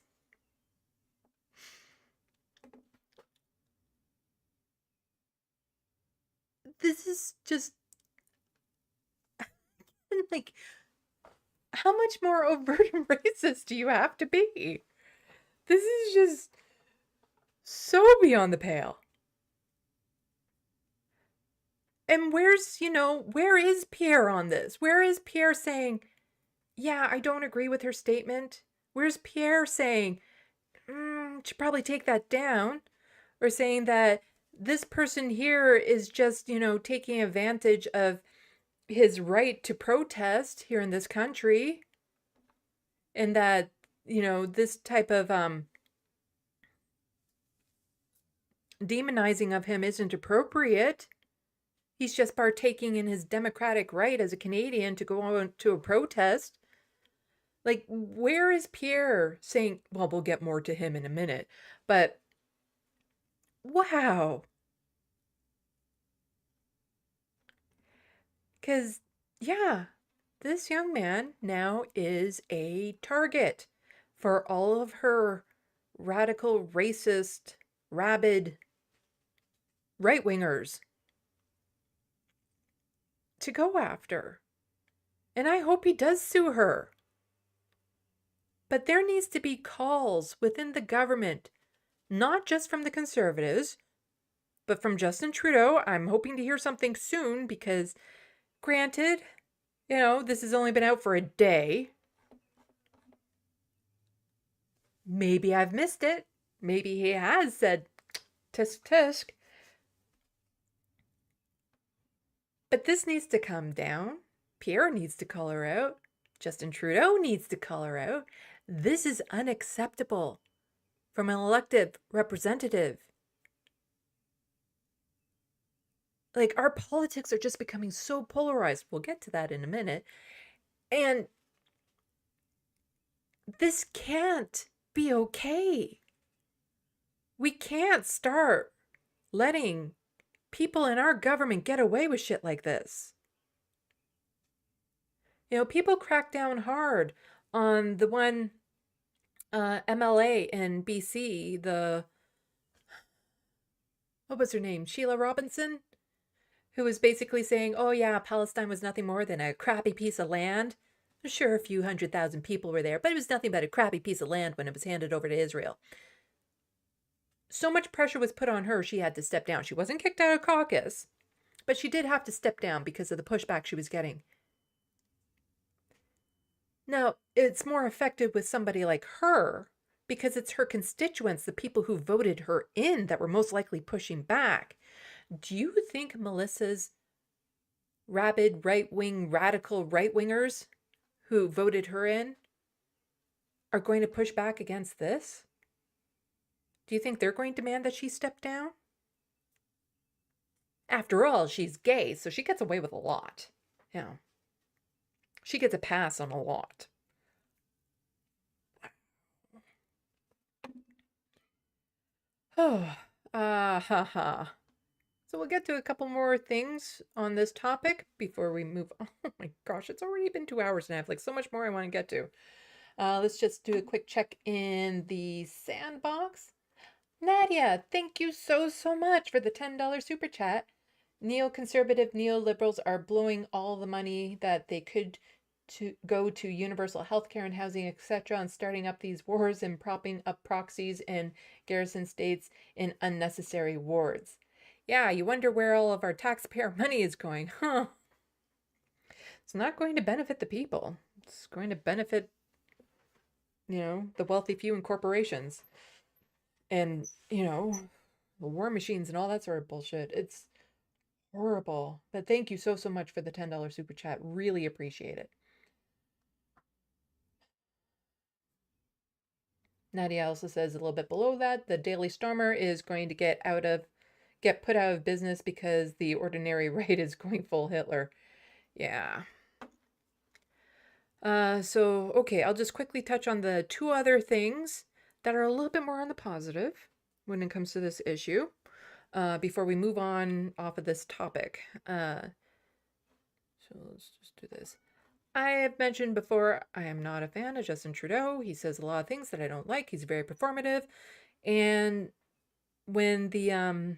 This is just like, how much more overt and racist do you have to be? This is just so beyond the pale. And where's, you know, where is Pierre on this? Where is Pierre saying, yeah, I don't agree with her statement? Where's Pierre saying, should probably take that down? Or saying that this person here is just, you know, taking advantage of his right to protest here in this country, and that, you know, this type of demonizing of him isn't appropriate. He's just partaking in his democratic right as a Canadian to go on to a protest. Like, where is Pierre saying, well, we'll get more to him in a minute, but wow. Because, yeah, this young man now is a target for all of her radical, racist, rabid right-wingers to go after. And I hope he does sue her. But there needs to be calls within the government, not just from the Conservatives, but from Justin Trudeau. I'm hoping to hear something soon because, granted, you know, this has only been out for a day. Maybe I've missed it. Maybe he has said tisk tisk. But this needs to come down. Pierre needs to call her out. Justin Trudeau needs to call her out. This is unacceptable from an elected representative. Like, our politics are just becoming so polarized. We'll get to that in a minute. And this can't be okay. We can't start letting people in our government get away with shit like this. You know, people crack down hard on the one MLA in BC, what was her name? Sheila Robinson, who was basically saying, oh yeah, Palestine was nothing more than a crappy piece of land. Sure, a few 100,000 people were there, but it was nothing but a crappy piece of land when it was handed over to Israel. So much pressure was put on her, she had to step down. She wasn't kicked out of caucus, but she did have to step down because of the pushback she was getting. Now, it's more effective with somebody like her because it's her constituents, the people who voted her in, that were most likely pushing back. Do you think Melissa's rabid right-wing, radical right-wingers who voted her in are going to push back against this? Do you think they're going to demand that she step down? After all, she's gay, so she gets away with a lot. You know, she gets a pass on a lot. Oh, ha ha. So we'll get to a couple more things on this topic before we move on. Oh my gosh, it's already been 2 hours and I have like so much more I want to get to. Let's just do a quick check in the Sandbox. Nadia, thank you so much for the $10 super chat. Neoconservative neoliberals are blowing all the money that they could to go to universal healthcare and housing, etc., and starting up these wars and propping up proxies and garrison states in unnecessary wars. Yeah, you wonder where all of our taxpayer money is going, huh? It's not going to benefit the people. It's going to benefit, the wealthy few and corporations. And, the war machines and all that sort of bullshit. It's horrible. But thank you so much for the $10 super chat. Really appreciate it. Nadia also says a little bit below that, the Daily Stormer is going to get put out of business because the ordinary right is going full Hitler. Yeah. Okay, I'll just quickly touch on the two other things that are a little bit more on the positive when it comes to this issue, before we move on off of this topic. So let's just do this. I have mentioned before, I am not a fan of Justin Trudeau. He says a lot of things that I don't like. He's very performative. And when the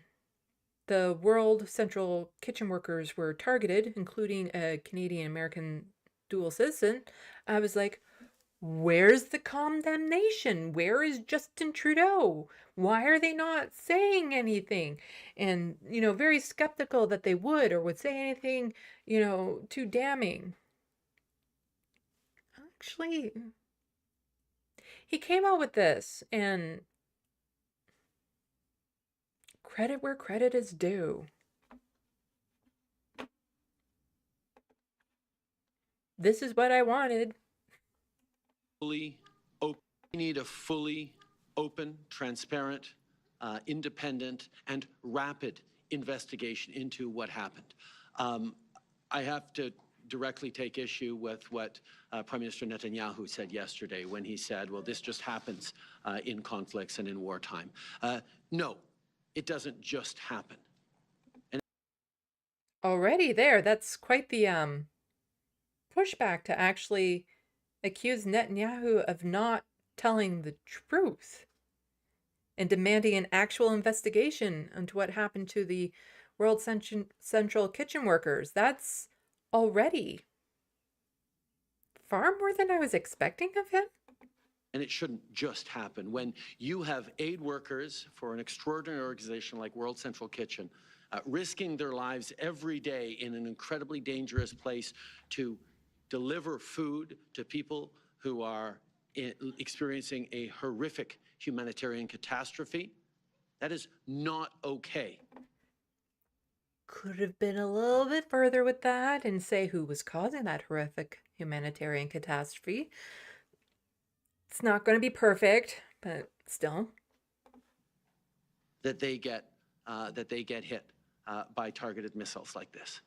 World Central Kitchen workers were targeted, including a Canadian-American dual citizen, I was like, where's the condemnation? Where is Justin Trudeau? Why are they not saying anything? And, very skeptical that they would say anything, too damning. Actually, he came out with this, and credit where credit is due. This is what I wanted. We need a fully open, transparent, independent, and rapid investigation into what happened. I have to directly take issue with what Prime Minister Netanyahu said yesterday when he said, well, this just happens in conflicts and in wartime. No, it doesn't just happen. Already there, that's quite the pushback to actually accuse Netanyahu of not telling the truth and demanding an actual investigation into what happened to the World Central Kitchen workers. That's already far more than I was expecting of him. And it shouldn't just happen. When you have aid workers for an extraordinary organization like World Central Kitchen risking their lives every day in an incredibly dangerous place to deliver food to people who are experiencing a horrific humanitarian catastrophe, that is not okay. Could have been a little bit further with that and say who was causing that horrific humanitarian catastrophe. It's not going to be perfect, but still. That they get hit by targeted missiles like this.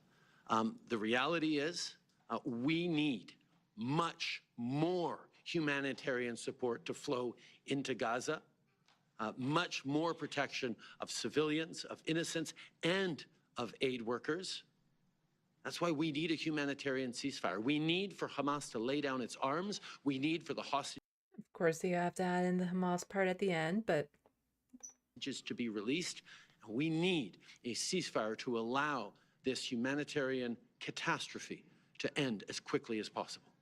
The reality is we need much more humanitarian support to flow into Gaza, much more protection of civilians, of innocents, and of aid workers. That's why we need a humanitarian ceasefire. We need for Hamas to lay down its arms. We need for the hostages Of course, you have to add in the Hamas part at the end, but to be released. We need a ceasefire to allow this humanitarian catastrophe to end as quickly as possible.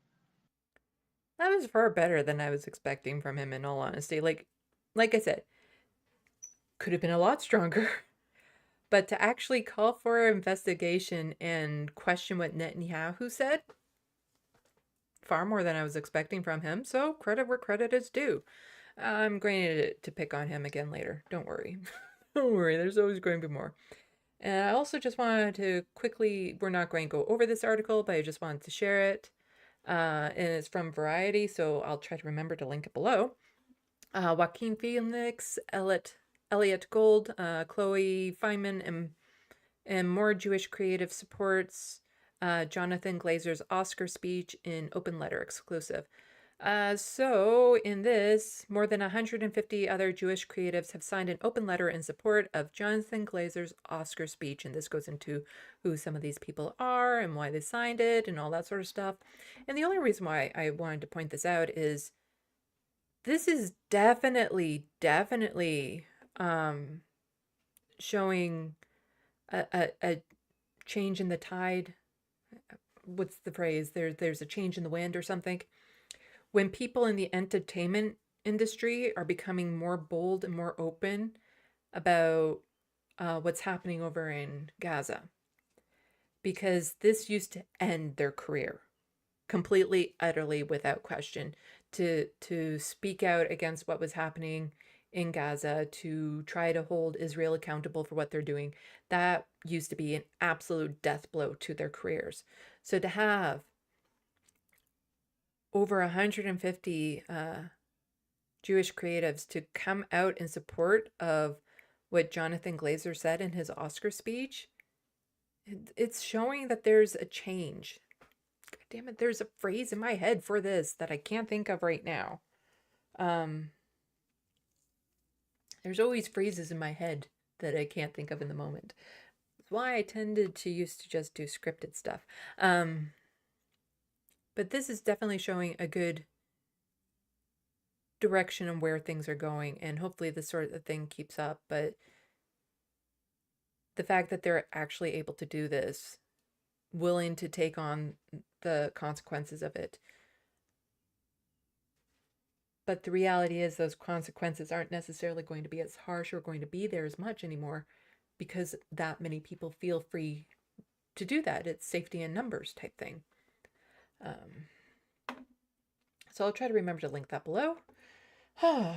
that was far better than I was expecting from him, in all honesty. Like I said, could have been a lot stronger. But to actually call for an investigation and question what Netanyahu said, far more than I was expecting from him. So credit where credit is due. I'm going to pick on him again later. Don't worry. Don't worry. There's always going to be more. And I also just wanted to quickly, we're not going to go over this article, but I just wanted to share it. And it's from Variety, so I'll try to remember to link it below. Joaquin Phoenix, Elliot Gold, Chloe Feynman, and more Jewish creative supports Jonathan Glazer's Oscar speech in Open Letter exclusive. So in this, more than 150 other Jewish creatives have signed an open letter in support of Jonathan Glazer's Oscar speech. And this goes into who some of these people are and why they signed it and all that sort of stuff. And the only reason why I wanted to point this out is this is definitely showing a change in the tide. What's the phrase? There's a change in the wind or something. When people in the entertainment industry are becoming more bold and more open about what's happening over in Gaza. Because this used to end their career completely, utterly, without question. To speak out against what was happening in Gaza, to try to hold Israel accountable for what they're doing, that used to be an absolute death blow to their careers. So to have over 150 Jewish creatives to come out in support of what Jonathan Glazer said in his Oscar speech, it's showing that there's a change. God damn it, there's a phrase in my head for this that I can't think of right now. There's always phrases in my head that I can't think of in the moment. That's why I tended to used to just do scripted stuff. But this is definitely showing a good direction on where things are going, and hopefully this sort of thing keeps up. But the fact that they're actually able to do this, willing to take on the consequences of it. But the reality is those consequences aren't necessarily going to be as harsh or going to be there as much anymore because that many people feel free to do that. It's safety in numbers type thing. So I'll try to remember to link that below. Oh,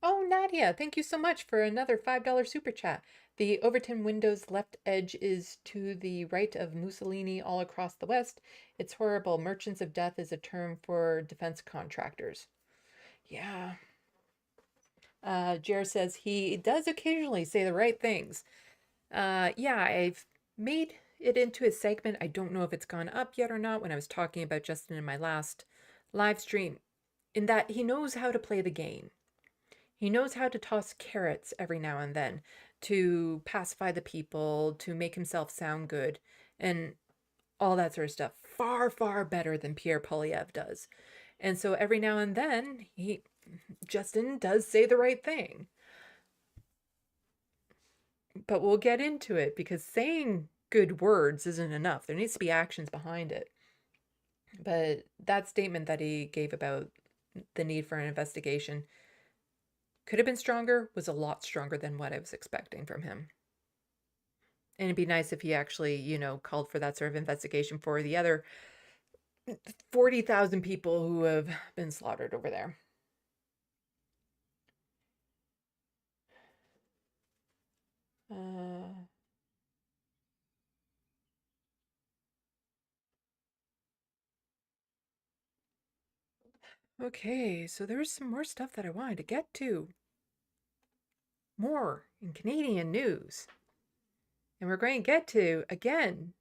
Nadia, thank you so much for another $5 super chat. The Overton window's left edge is to the right of Mussolini all across the West. It's horrible. Merchants of death is a term for defense contractors. Yeah. Jer says he does occasionally say the right things. Yeah, I've made it into a segment. I don't know if it's gone up yet or not when I was talking about Justin in my last live stream, in that he knows how to play the game. He knows how to toss carrots every now and then to pacify the people, to make himself sound good, and all that sort of stuff. Far, far better than Pierre Polyev does. And so every now and then, Justin does say the right thing. But we'll get into it because saying good words isn't enough. There needs to be actions behind it. But that statement that he gave about the need for an investigation could have been stronger, was a lot stronger than what I was expecting from him. And it'd be nice if he actually, called for that sort of investigation for the other 40,000 people who have been slaughtered over there. Okay, so there's some more stuff that I wanted to get to. More in Canadian news. And we're going to get to, again,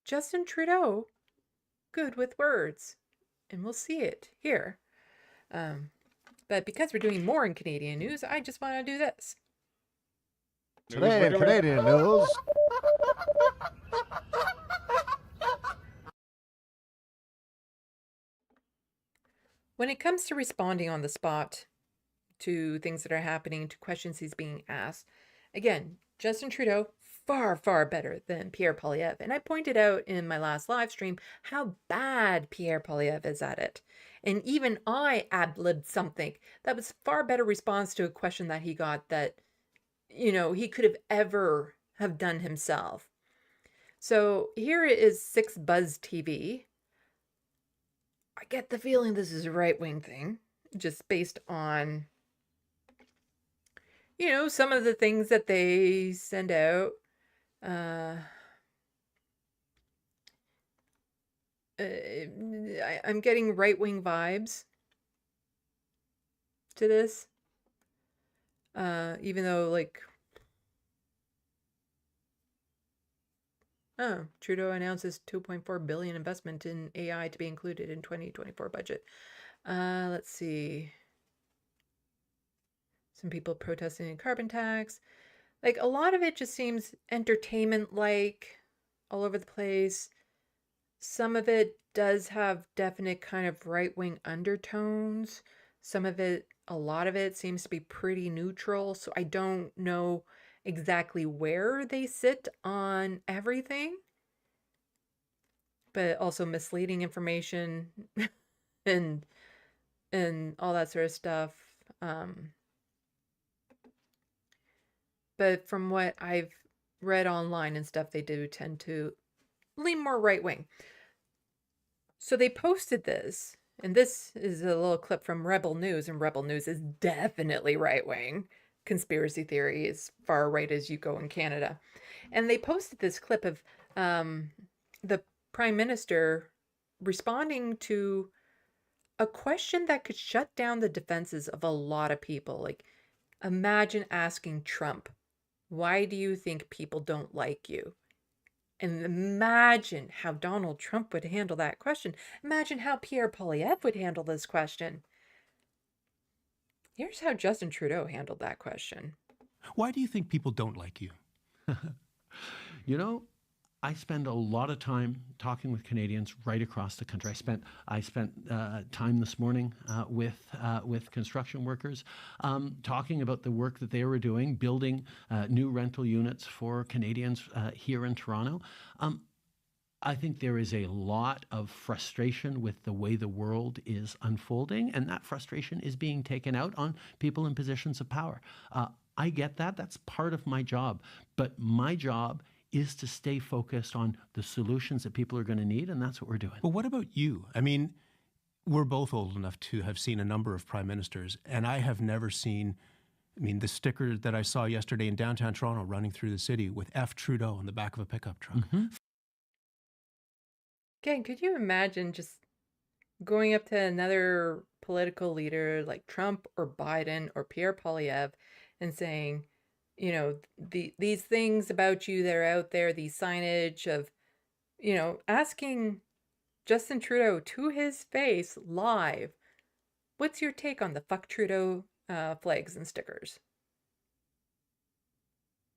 Justin Trudeau, good with words. And we'll see it here. But because we're doing more in Canadian news, I just want to do this. Today in Canadian news. When it comes to responding on the spot to things that are happening, to questions he's being asked, again, Justin Trudeau, far, far better than Pierre Polyev. And I pointed out in my last live stream how bad Pierre Polyev is at it. And even I ad-libbed something that was far better response to a question that he got that, he could have ever have done himself. So here is 6 Buzz TV. I get the feeling this is a right-wing thing, just based on, some of the things that they send out. I'm getting right-wing vibes to this. Even though, Oh, Trudeau announces 2.4 billion investment in AI to be included in 2024 budget. Let's see. Some people protesting a carbon tax. Like, a lot of it just seems entertainment-like, all over the place. Some of it does have definite kind of right-wing undertones. Some of it, a lot of it seems to be pretty neutral. So I don't know exactly where they sit on everything. But also misleading information and all that sort of stuff. But from what I've read online and stuff, they do tend to lean more right wing. So they posted this, and this is a little clip from Rebel News, and Rebel News is definitely right wing. Conspiracy theory as far right as you go in Canada. And they posted this clip of the Prime Minister responding to a question that could shut down the defenses of a lot of people. Like, imagine asking Trump, why do you think people don't like you? And imagine how Donald Trump would handle that question. Imagine how Pierre Poilievre would handle this question. Here's how Justin Trudeau handled that question. Why do you think people don't like you? You know, I spend a lot of time talking with Canadians right across the country. I spent time this morning with construction workers, talking about the work that they were doing, building new rental units for Canadians here in Toronto. I think there is a lot of frustration with the way the world is unfolding, and that frustration is being taken out on people in positions of power. I get that. That's part of my job. But my job is to stay focused on the solutions that people are going to need, and that's what we're doing. But what about you? I mean, we're both old enough to have seen a number of prime ministers, and I have never seen, the sticker that I saw yesterday in downtown Toronto running through the city with F. Trudeau on the back of a pickup truck. Mm-hmm. Again, could you imagine just going up to another political leader like Trump or Biden or Pierre Poilievre and saying, you know, these things about you that are out there, these signage of, you know, asking Justin Trudeau to his face live, what's your take on the fuck Trudeau flags and stickers?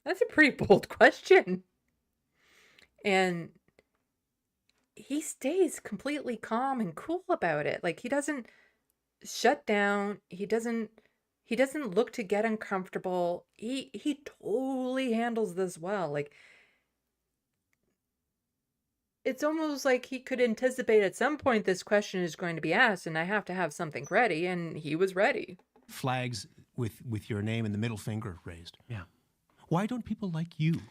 That's a pretty bold question. And he stays completely calm and cool about it. Like, he doesn't shut down. He doesn't look to get uncomfortable. He totally handles this well. Like, it's almost like he could anticipate at some point this question is going to be asked and I have to have something ready, and he was ready. Flags with your name and the middle finger raised. Yeah. Why don't people like you?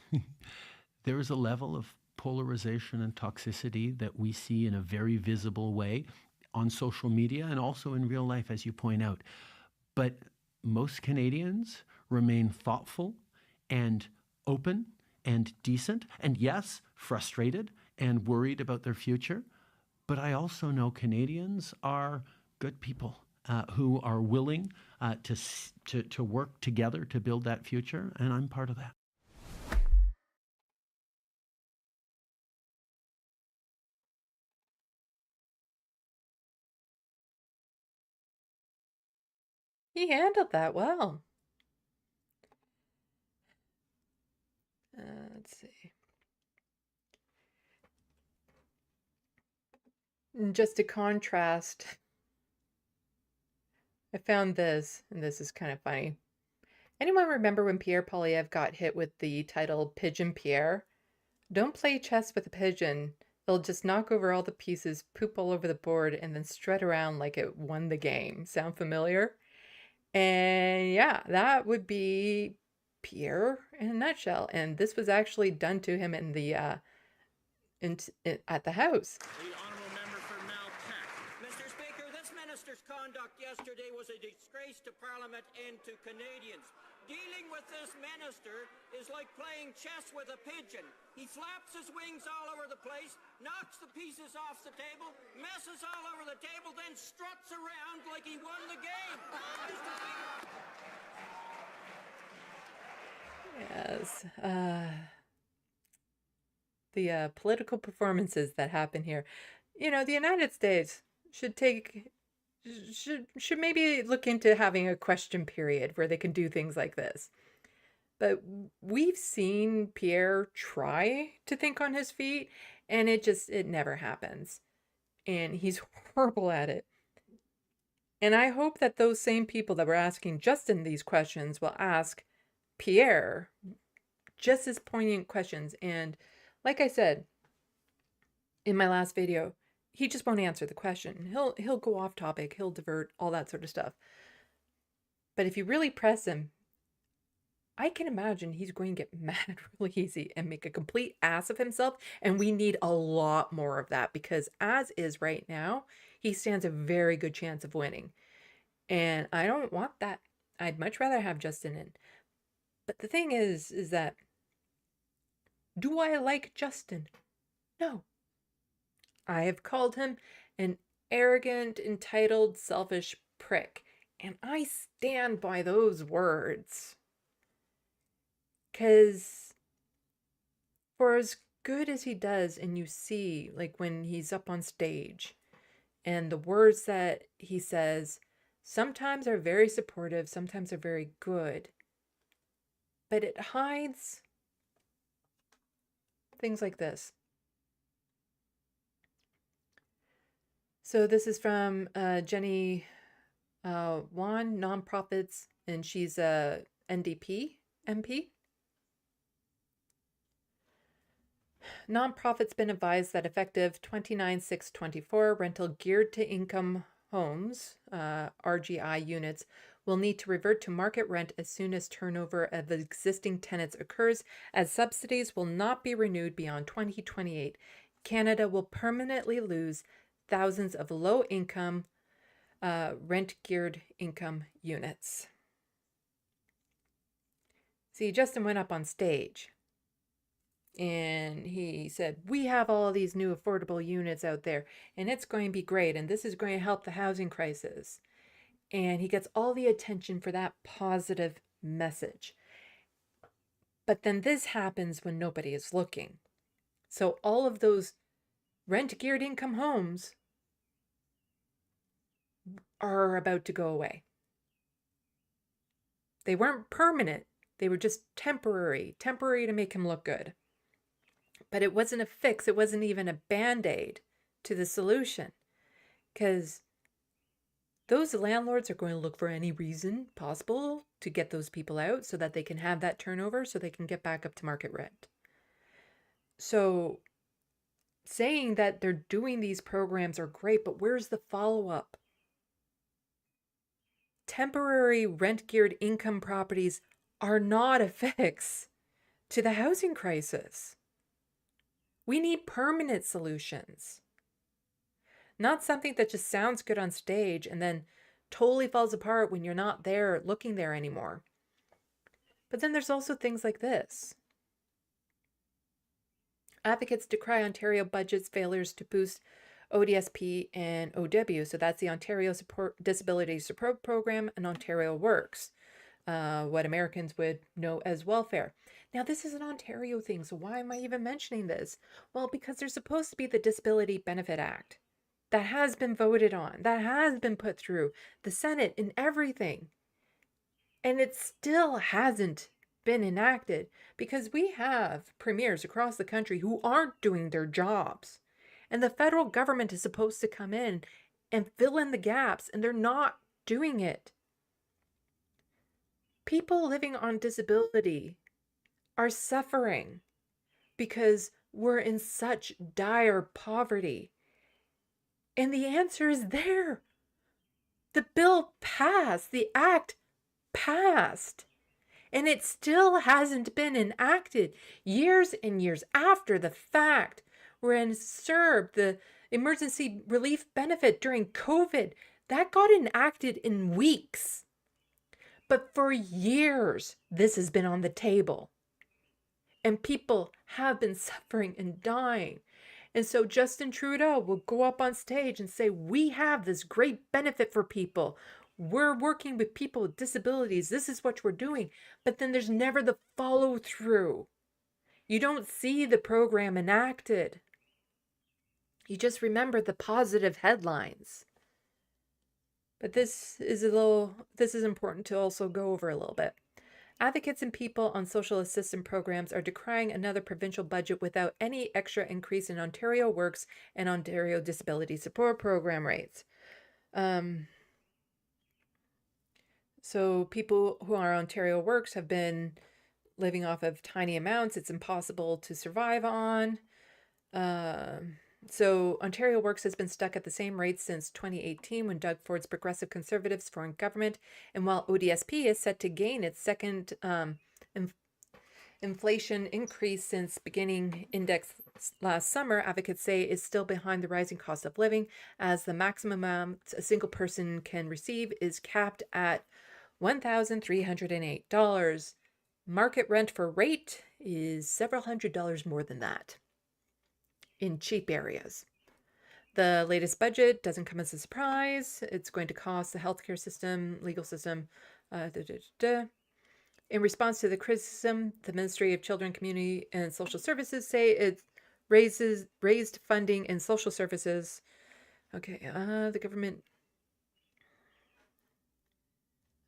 There is a level of polarization and toxicity that we see in a very visible way on social media and also in real life, as you point out. But most Canadians remain thoughtful and open and decent, and yes, frustrated and worried about their future. But I also know Canadians are good people who are willing to work together to build that future, and I'm part of that. He handled that well. Let's see. And just to contrast, I found this, and this is kind of funny. Anyone remember when Pierre Poilievre got hit with the title Pigeon Pierre? Don't play chess with a pigeon. It'll just knock over all the pieces, poop all over the board, and then strut around like it won the game. Sound familiar? And yeah, that would be Pierre in a nutshell. And this was actually done to him in the at the House. The honourable member for Malpeque. Mr. Speaker, this minister's conduct yesterday was a disgrace to Parliament and to Canadians. Dealing with this minister is like playing chess with a pigeon. He flaps his wings all over the place, knocks the pieces off the table, messes all over the table, then struts around like he won the game. Yes. the political performances that happen here. You know, the United States should maybe look into having a question period where they can do things like this. But we've seen Pierre try to think on his feet, and it never happens. And he's horrible at it. And I hope that those same people that were asking Justin these questions will ask Pierre just as poignant questions. And like I said in my last video, he just won't answer the question. He'll go off topic, he'll divert, all that sort of stuff. But if you really press him, I can imagine he's going to get mad really easy and make a complete ass of himself. And we need a lot more of that, because as is right now, he stands a very good chance of winning. And I don't want that. I'd much rather have Justin in. But the thing is that, do I like Justin? No. I have called him an arrogant, entitled, selfish prick. And I stand by those words. Because for as good as he does, and you see, like when he's up on stage, and the words that he says sometimes are very supportive, sometimes are very good, but it hides things like this. So this is from Jenny Wan, Nonprofits, and she's a NDP MP. Nonprofits been advised that effective 29/6/24, rental geared to income homes, RGI units, will need to revert to market rent as soon as turnover of existing tenants occurs, as subsidies will not be renewed beyond 2028. Canada will permanently lose thousands of low-income, rent-geared income units. See, Justin went up on stage and he said, we have all these new affordable units out there, and it's going to be great, and this is going to help the housing crisis. And he gets all the attention for that positive message. But then this happens when nobody is looking. So all of those rent-geared income homes are about to go away. They weren't permanent. They were just temporary to make him look good. But it wasn't a fix. It wasn't even a band-aid to the solution. Because those landlords are going to look for any reason possible to get those people out so that they can have that turnover, so they can get back up to market rent. So saying that they're doing these programs are great, but where's the follow-up? Temporary rent-geared income properties are not a fix to the housing crisis. We need permanent solutions. Not something that just sounds good on stage and then totally falls apart when you're not there looking there anymore. But then there's also things like this. Advocates decry Ontario budget's failures to boost ODSP and OW. So that's the Ontario Disability Support Program and Ontario Works, what Americans would know as welfare. Now, this is an Ontario thing, so why am I even mentioning this? Well, because there's supposed to be the Disability Benefit Act that has been voted on, that has been put through the Senate and everything. And it still hasn't been enacted because we have premiers across the country who aren't doing their jobs. And the federal government is supposed to come in and fill in the gaps, and they're not doing it. People living on disability are suffering because we're in such dire poverty. And the answer is there. The bill passed, the act passed, and it still hasn't been enacted. Years and years after the fact, when served the emergency relief benefit during COVID, that got enacted in weeks. But for years, this has been on the table. And people have been suffering and dying. And so Justin Trudeau will go up on stage and say, we have this great benefit for people. We're working with people with disabilities. This is what we're doing. But then there's never the follow through. You don't see the program enacted. You just remember the positive headlines. But this is important to also go over a little bit. Advocates and people on social assistance programs are decrying another provincial budget without any extra increase in Ontario Works and Ontario Disability Support Program rates. So people who are Ontario Works have been living off of tiny amounts. It's impossible to survive on. So Ontario Works has been stuck at the same rate since 2018 when Doug Ford's Progressive Conservatives formed government. And while ODSP is set to gain its second inflation increase since beginning index last summer, advocates say is still behind the rising cost of living, as the maximum amount a single person can receive is capped at $1,308. Market rent for rate is several $100s more than that in cheap areas. The latest budget doesn't come as a surprise. It's going to cost the healthcare system, legal system. In response to the criticism, the Ministry of Children, Community and Social Services say it raised funding in social services. Okay, the government.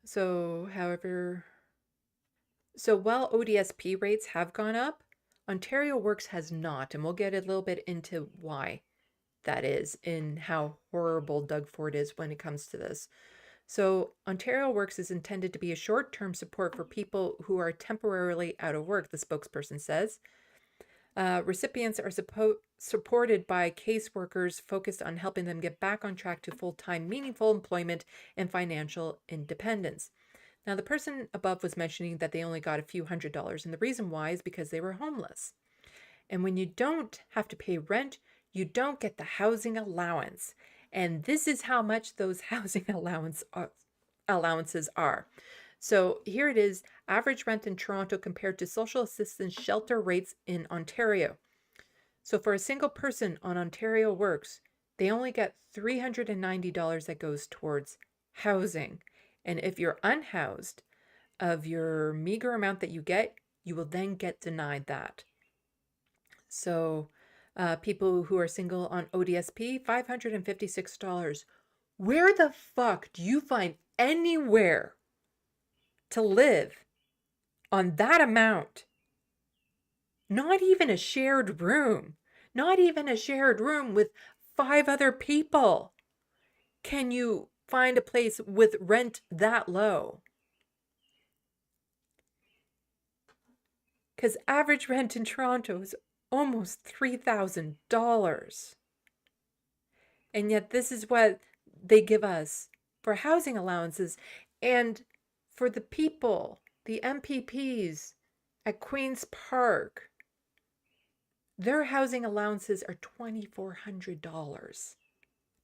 So, however, while ODSP rates have gone up, Ontario Works has not, and we'll get a little bit into why that is and how horrible Doug Ford is when it comes to this. So Ontario Works is intended to be a short-term support for people who are temporarily out of work, the spokesperson says. Recipients are supported by caseworkers focused on helping them get back on track to full-time, meaningful employment and financial independence. Now, the person above was mentioning that they only got a few $100s, and the reason why is because they were homeless. And when you don't have to pay rent, you don't get the housing allowance. And this is how much those housing allowances are. So here it is, average rent in Toronto compared to social assistance shelter rates in Ontario. So for a single person on Ontario Works, they only get $390 that goes towards housing. And if you're unhoused, of your meager amount that you get, you will then get denied that. So people who are single on ODSP, $556. Where the fuck do you find anywhere to live on that amount? Not even a shared room. Not even a shared room with 5 other people. Can you find a place with rent that low? Because average rent in Toronto is almost $3,000. And yet this is what they give us for housing allowances. And for the people, the MPPs at Queen's Park, their housing allowances are $2,400.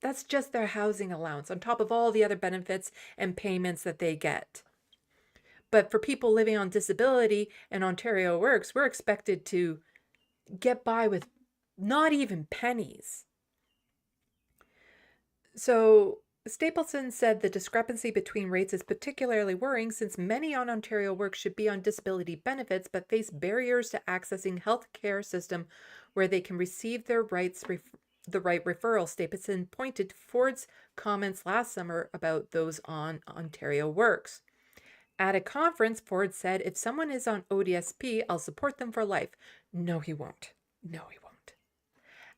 That's just their housing allowance on top of all the other benefits and payments that they get. But for people living on disability and Ontario Works, we're expected to get by with not even pennies. So Stapleton said the discrepancy between rates is particularly worrying since many on Ontario Works should be on disability benefits but face barriers to accessing health care system where they can receive their rights the right referral. Stapleton pointed to Ford's comments last summer about those on Ontario Works. At a conference, Ford said, if someone is on ODSP, I'll support them for life. No, he won't. No, he won't.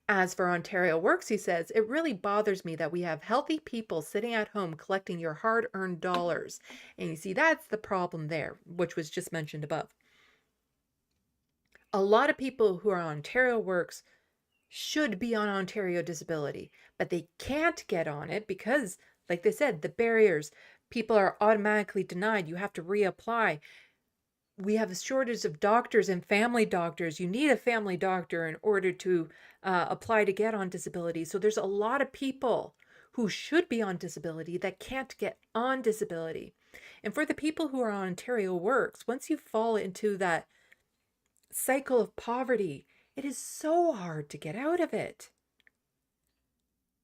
As for Ontario Works, he says, it really bothers me that we have healthy people sitting at home collecting your hard-earned dollars. And you see, that's the problem there, which was just mentioned above. A lot of people who are on Ontario Works should be on Ontario Disability, but they can't get on it because, like they said, the barriers, people are automatically denied. You have to reapply. We have a shortage of doctors and family doctors. You need a family doctor in order to apply to get on disability. So there's a lot of people who should be on disability that can't get on disability. And for the people who are on Ontario Works, once you fall into that cycle of poverty, it is so hard to get out of it.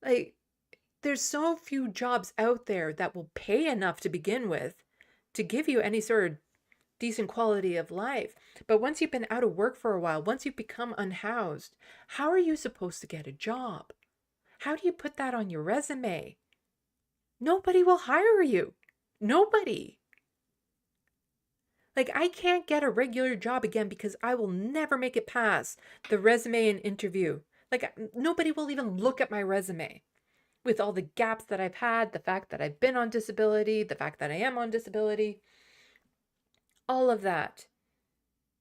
Like, there's so few jobs out there that will pay enough to begin with to give you any sort of decent quality of life. But once you've been out of work for a while, once you've become unhoused, how are you supposed to get a job? How do you put that on your resume? Nobody will hire you. Nobody. Like, I can't get a regular job again because I will never make it past the resume and interview. Like, nobody will even look at my resume with all the gaps that I've had, the fact that I've been on disability, the fact that I am on disability, all of that.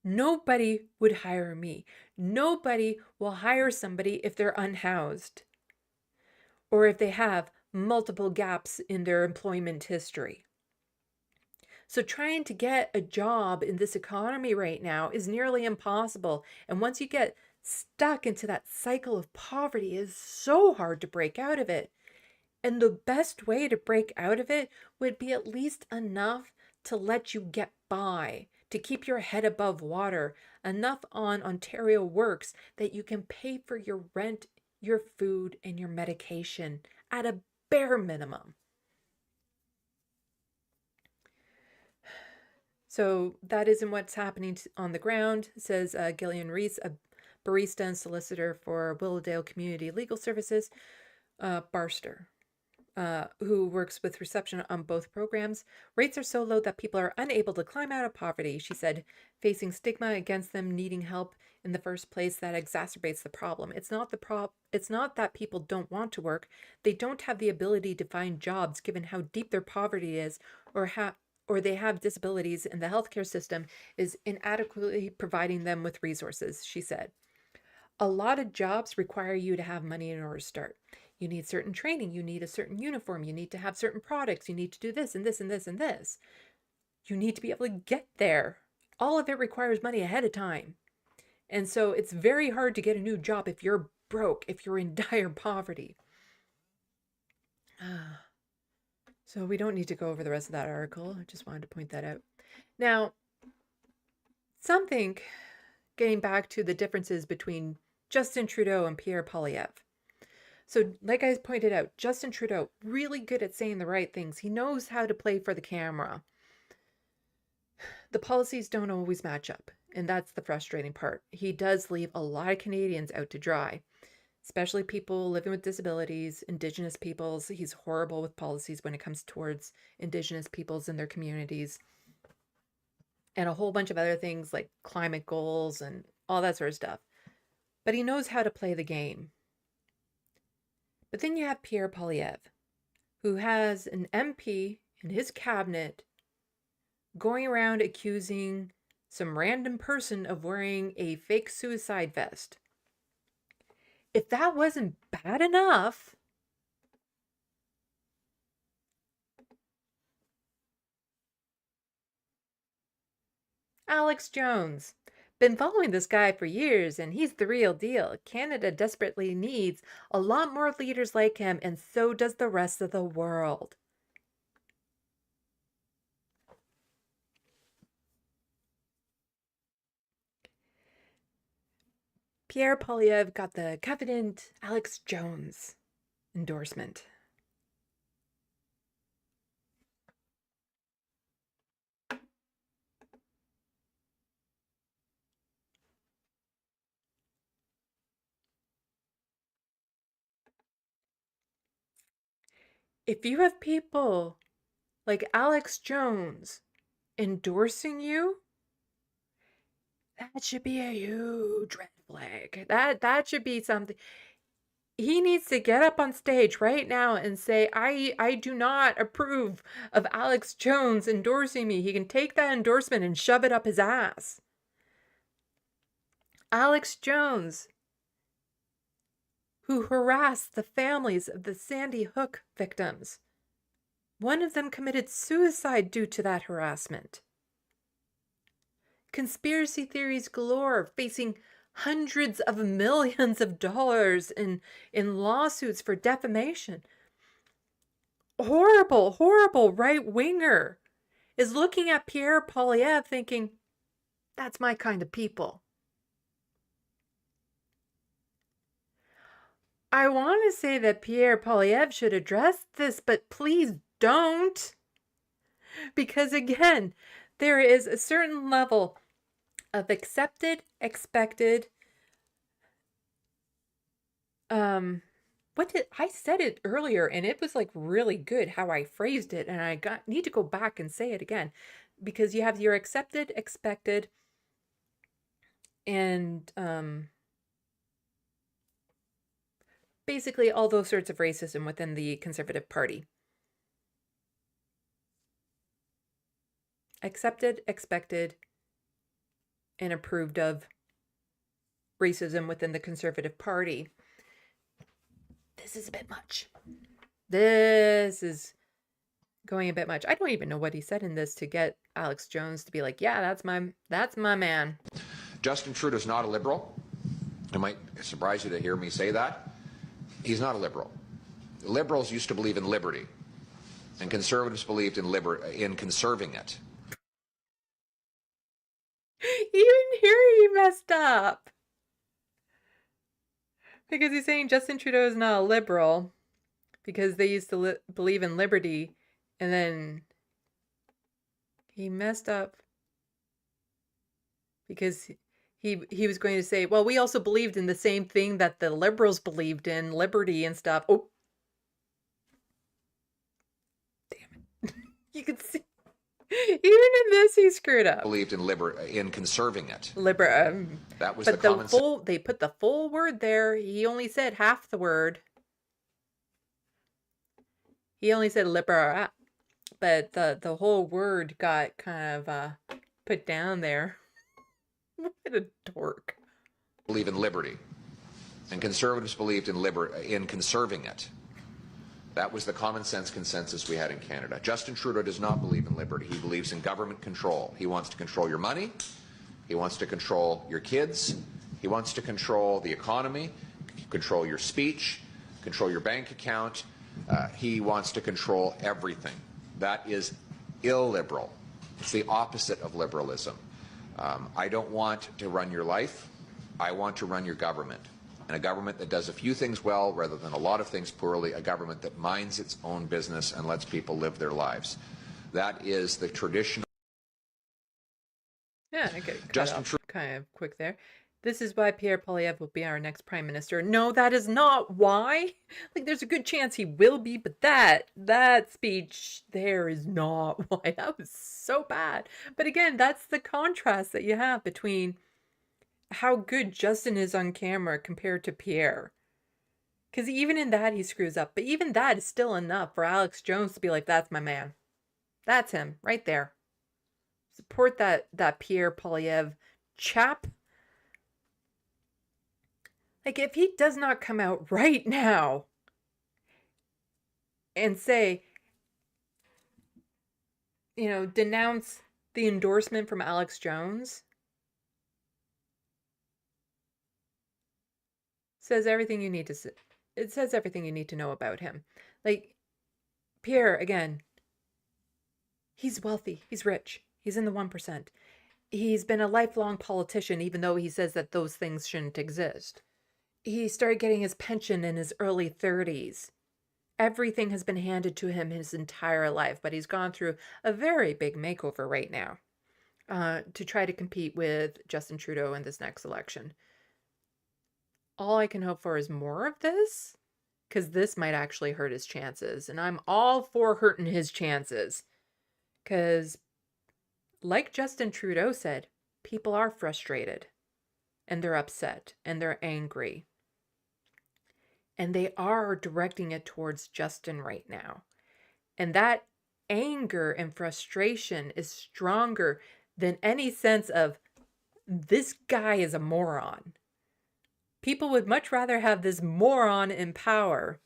Nobody would hire me. Nobody will hire somebody if they're unhoused or if they have multiple gaps in their employment history. So trying to get a job in this economy right now is nearly impossible. And once you get stuck into that cycle of poverty, it is so hard to break out of it. And the best way to break out of it would be at least enough to let you get by, to keep your head above water, enough on Ontario Works that you can pay for your rent, your food, and your medication at a bare minimum. So that isn't what's happening on the ground, says Gillian Reese, a barista and solicitor for Willowdale Community Legal Services, Barster, who works with reception on both programs. Rates are so low that people are unable to climb out of poverty, she said, facing stigma against them needing help in the first place that exacerbates the problem. It's not that people don't want to work. They don't have the ability to find jobs given how deep their poverty is, or they have disabilities and the healthcare system is inadequately providing them with resources, she said. A lot of jobs require you to have money in order to start. You need certain training, you need a certain uniform, you need to have certain products, you need to do this and this and this and this. You need to be able to get there. All of it requires money ahead of time. And so it's very hard to get a new job if you're broke, if you're in dire poverty. So we don't need to go over the rest of that article. I just wanted to point that out. Now, getting back to the differences between Justin Trudeau and Pierre Poilievre. So like I pointed out, Justin Trudeau, really good at saying the right things. He knows how to play for the camera. The policies don't always match up, and that's the frustrating part. He does leave a lot of Canadians out to dry, especially people living with disabilities, Indigenous peoples. He's horrible with policies when it comes towards Indigenous peoples and their communities, and a whole bunch of other things like climate goals and all that sort of stuff. But he knows how to play the game. But then you have Pierre Poilievre, who has an MP in his cabinet going around accusing some random person of wearing a fake suicide vest. If that wasn't bad enough, Alex Jones. Been following this guy for years, and he's the real deal. Canada desperately needs a lot more leaders like him, and so does the rest of the world. Pierre Poilievre got the coveted Alex Jones endorsement. If you have people like Alex Jones endorsing you, that should be a huge red flag. That should be something. He needs to get up on stage right now and say, I do not approve of Alex Jones endorsing me. He can take that endorsement and shove it up his ass. Alex Jones, who harassed the families of the Sandy Hook victims. One of them committed suicide due to that harassment. Conspiracy theories galore, facing hundreds of millions of dollars in lawsuits for defamation. Horrible right-winger is looking at Pierre Poilievre thinking, that's my kind of people. I want to say that Pierre Poilievre should address this, but please don't. Because again, there is a certain level of accepted, expected, what did I said it earlier, and it was like really good how I phrased it, and I need to go back and say it again, because you have your accepted, expected, and basically all those sorts of racism within the Conservative Party. Accepted, expected, and approved of racism within the Conservative Party. This is a bit much. This is going a bit much. I don't even know what he said in this to get Alex Jones to be like, yeah, that's my man. Justin Trudeau's not a liberal. It might surprise you to hear me say that. He's not a liberal. Liberals used to believe in liberty, and conservatives believed in conserving it. Even here he messed up. Because he's saying Justin Trudeau is not a liberal because they used to believe in liberty, and then he messed up because he was going to say, well, we also believed in the same thing that the liberals believed in, liberty and stuff. Oh, damn it. You can see. Even in this, he screwed up. Believed in conserving it. That was the common sense. They put the full word there. He only said half the word. He only said libera, but the whole word got kind of put down there. What a dork. Believe in liberty, and conservatives believed in conserving it. That was the common sense consensus we had in Canada. Justin Trudeau does not believe in liberty. He believes in government control. He wants to control your money. He wants to control your kids. He wants to control the economy, control your speech, control your bank account. He wants to control everything. That is illiberal. It's the opposite of liberalism. I don't want to run your life. I want to run your government. And a government that does a few things well rather than a lot of things poorly, a government that minds its own business and lets people live their lives. That is the traditional... Yeah, I get cut off kind of quick there. This is why Pierre Poilievre will be our next prime minister. No, that is not why. Like, there's a good chance he will be, but that speech there is not why. That was so bad. But again, that's the contrast that you have between how good Justin is on camera compared to Pierre. Because even in that, he screws up. But even that is still enough for Alex Jones to be like, that's my man. That's him, right there. Support that Pierre Poilievre chap. Like, if he does not come out right now and say, you know, denounce the endorsement from Alex Jones, says everything you need to say. It says everything you need to know about him. Like, Pierre, again, he's wealthy, he's rich, he's in the 1%. He's been a lifelong politician, even though he says that those things shouldn't exist. He started getting his pension in his early 30s. Everything has been handed to him his entire life, but he's gone through a very big makeover right now to try to compete with Justin Trudeau in this next election. All I can hope for is more of this, because this might actually hurt his chances. And I'm all for hurting his chances. Because, like Justin Trudeau said, people are frustrated. And they're upset. And they're angry. And they are directing it towards Justin right now. And that anger and frustration is stronger than any sense of, this guy is a moron. People would much rather have this moron in power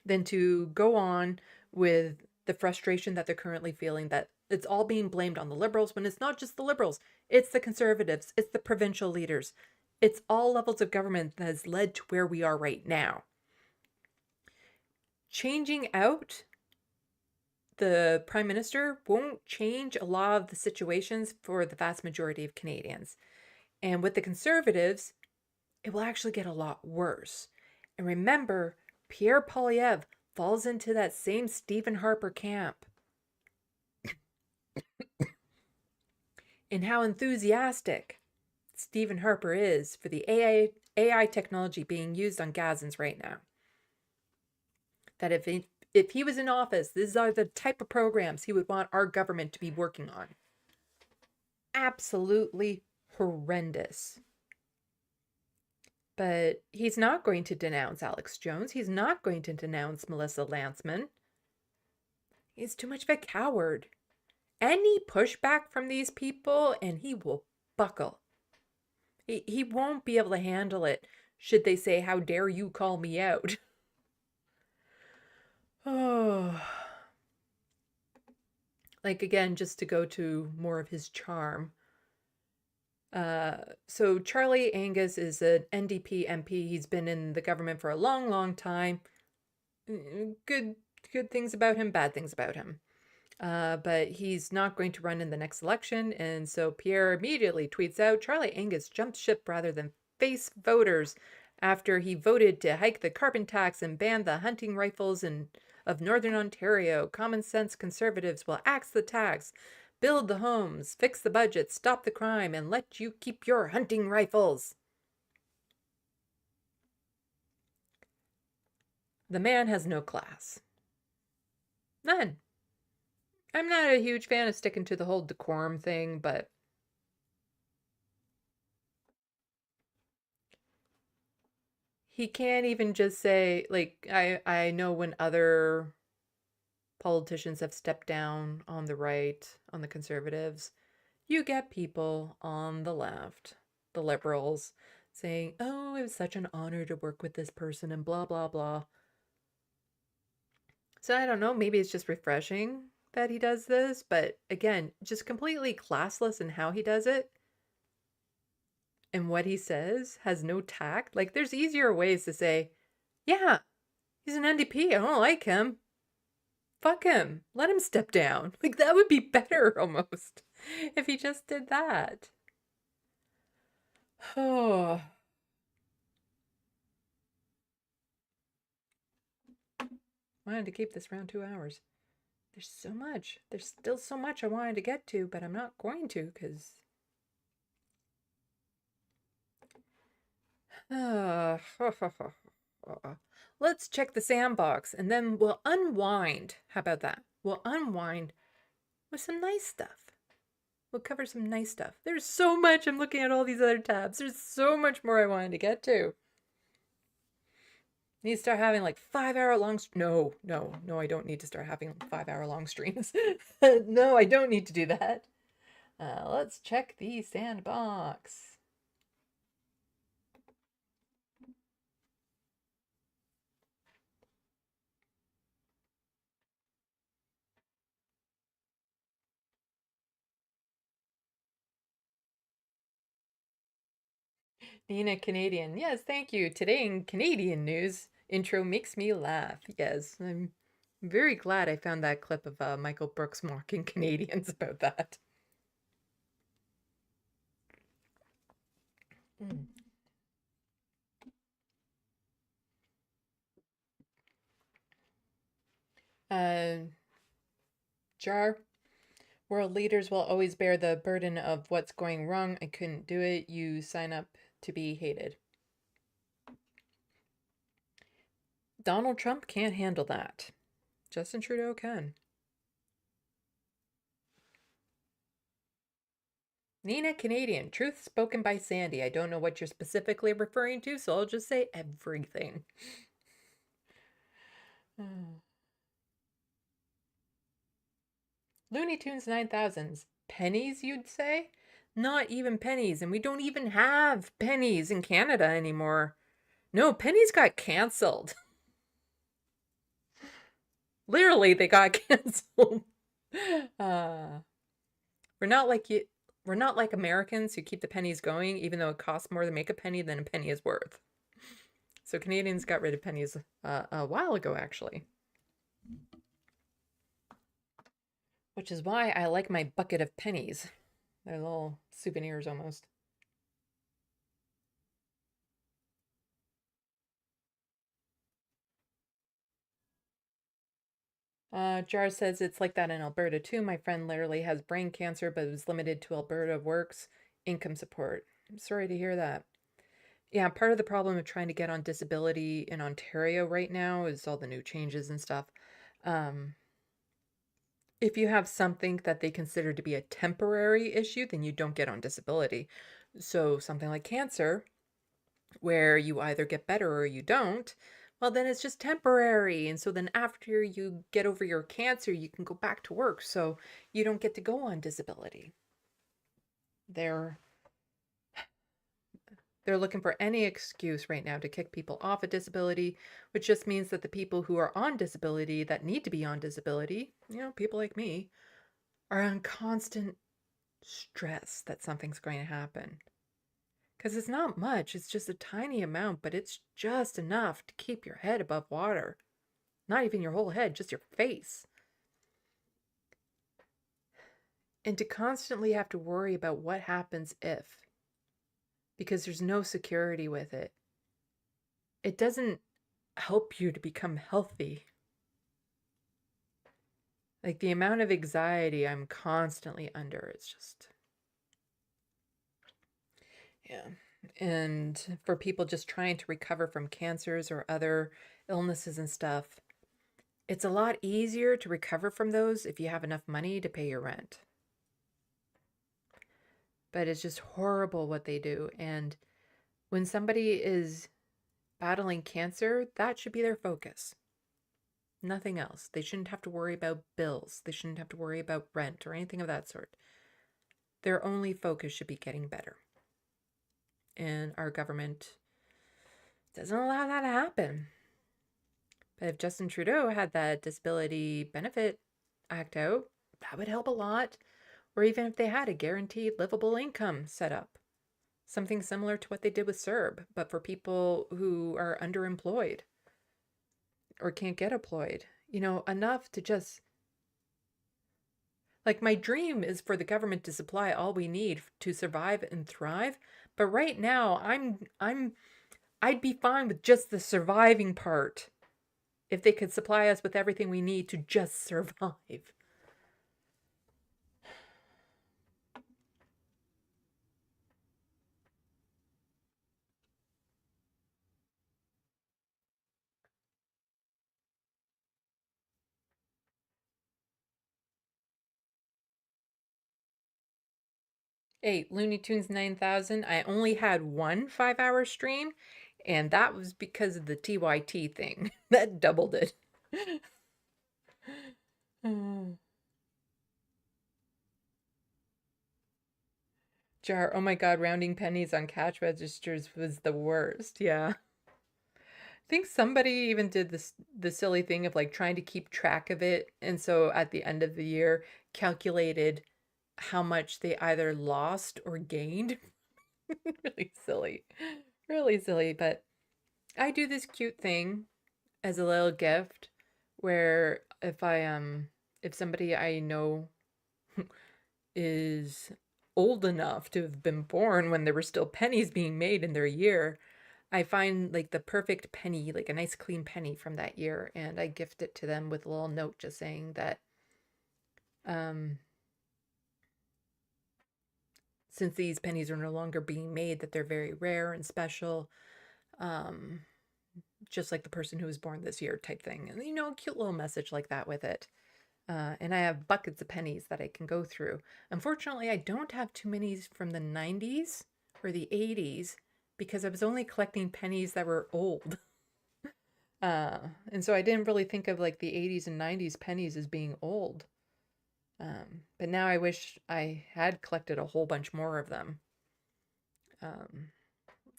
than to go on with the frustration that they're currently feeling, that it's all being blamed on the Liberals, when it's not just the Liberals, it's the Conservatives, it's the provincial leaders, it's all levels of government that has led to where we are right now. Changing out the Prime Minister won't change a lot of the situations for the vast majority of Canadians. And with the Conservatives, it will actually get a lot worse. And remember, Pierre Poilievre falls into that same Stephen Harper camp. and how enthusiastic Stephen Harper is for the AI technology being used on Gazans right now. That if he was in office, these are the type of programs he would want our government to be working on. Absolutely horrendous. But he's not going to denounce Alex Jones. He's not going to denounce Melissa Lantsman. He's too much of a coward. Any pushback from these people, and he will buckle. He won't be able to handle it should they say, "How dare you call me out?" Oh. Like, again, just to go to more of his charm. So Charlie Angus is an NDP MP. He's been in the government for a long, long time. Good things about him, bad things about him. But he's not going to run in the next election. And so Pierre immediately tweets out, Charlie Angus jumped ship rather than face voters after he voted to hike the carbon tax and ban the hunting rifles of Northern Ontario. Common sense conservatives will axe the tax, build the homes, fix the budget, stop the crime, and let you keep your hunting rifles. The man has no class. None. I'm not a huge fan of sticking to the whole decorum thing, but he can't even just say, like, I know when other politicians have stepped down on the right, on the conservatives, you get people on the left, the liberals, saying, oh, it was such an honor to work with this person and blah, blah, blah. So I don't know, maybe it's just refreshing that he does this, but again, just completely classless in how he does it. And what he says has no tact. Like, there's easier ways to say, yeah, he's an NDP, I don't like him. Fuck him. Let him step down. Like, that would be better almost if he just did that. Oh. I wanted to keep this around 2 hours. There's so much. There's still so much I wanted to get to, but I'm not going to because... Let's check the sandbox and then we'll unwind. How about that? We'll unwind with some nice stuff. We'll cover some nice stuff. There's so much. I'm looking at all these other tabs. There's so much more I wanted to get to. Need to start having like 5-hour-long... No, I don't need to start having 5-hour-long streams. No, I don't need to do that. Let's check the sandbox. Nina Canadian. Yes, thank you. Today in Canadian news, intro makes me laugh. Yes, I'm very glad I found that clip of Michael Brooks mocking Canadians about that. Jar. World leaders will always bear the burden of what's going wrong. I couldn't do it. You sign up to be hated. Donald Trump can't handle that. Justin Trudeau can. Nina Canadian. Truth spoken by Sandy. I don't know what you're specifically referring to, so I'll just say everything. Looney Tunes 9000s. Pennies, you'd say? Not even pennies, and we don't even have pennies in Canada anymore. No, pennies got cancelled. Literally, they got cancelled. We're not like Americans who keep the pennies going, even though it costs more to make a penny than a penny is worth. So Canadians got rid of pennies a while ago, actually. Which is why I like my bucket of pennies. They're little souvenirs almost. Jar says it's like that in Alberta too. My friend literally has brain cancer, but it was limited to Alberta works income support. I'm sorry to hear that. Yeah, part of the problem of trying to get on disability in Ontario right now is all the new changes and stuff. If you have something that they consider to be a temporary issue, then you don't get on disability. So something like cancer, where you either get better or you don't, well, then it's just temporary. And so then after you get over your cancer, you can go back to work. So you don't get to go on disability. They're looking for any excuse right now to kick people off of disability, which just means that the people who are on disability that need to be on disability, people like me, are on constant stress that something's going to happen. Because it's not much, it's just a tiny amount, but it's just enough to keep your head above water. Not even your whole head, just your face. And to constantly have to worry about what happens if. Because there's no security with it. It doesn't help you to become healthy. Like the amount of anxiety I'm constantly under, it's just... Yeah. And for people just trying to recover from cancers or other illnesses and stuff, it's a lot easier to recover from those if you have enough money to pay your rent. But it's just horrible what they do. And when somebody is battling cancer, that should be their focus. Nothing else. They shouldn't have to worry about bills. They shouldn't have to worry about rent or anything of that sort. Their only focus should be getting better. And our government doesn't allow that to happen. But if Justin Trudeau had that Disability Benefit Act out, that would help a lot. Or even if they had a guaranteed livable income set up. Something similar to what they did with CERB, but for people who are underemployed or can't get employed. Enough to just... Like, my dream is for the government to supply all we need to survive and thrive. But right now, I'd be fine with just the surviving part if they could supply us with everything we need to just survive. Hey, Looney Tunes 9000, I only had one 5-hour stream, and that was because of the TYT thing. That doubled it. Jar, oh my god, rounding pennies on cash registers was the worst. Yeah. I think somebody even did the silly thing of like trying to keep track of it, and so at the end of the year calculated how much they either lost or gained. Really silly. Really silly, but I do this cute thing as a little gift where if somebody I know is old enough to have been born when there were still pennies being made in their year, I find like the perfect penny, like a nice clean penny from that year, and I gift it to them with a little note just saying that since these pennies are no longer being made, that they're very rare and special, just like the person who was born this year type thing. And a cute little message like that with it. And I have buckets of pennies that I can go through. Unfortunately, I don't have too many from the 90s or the 80s because I was only collecting pennies that were old. And so I didn't really think of like the 80s and 90s pennies as being old. But now I wish I had collected a whole bunch more of them.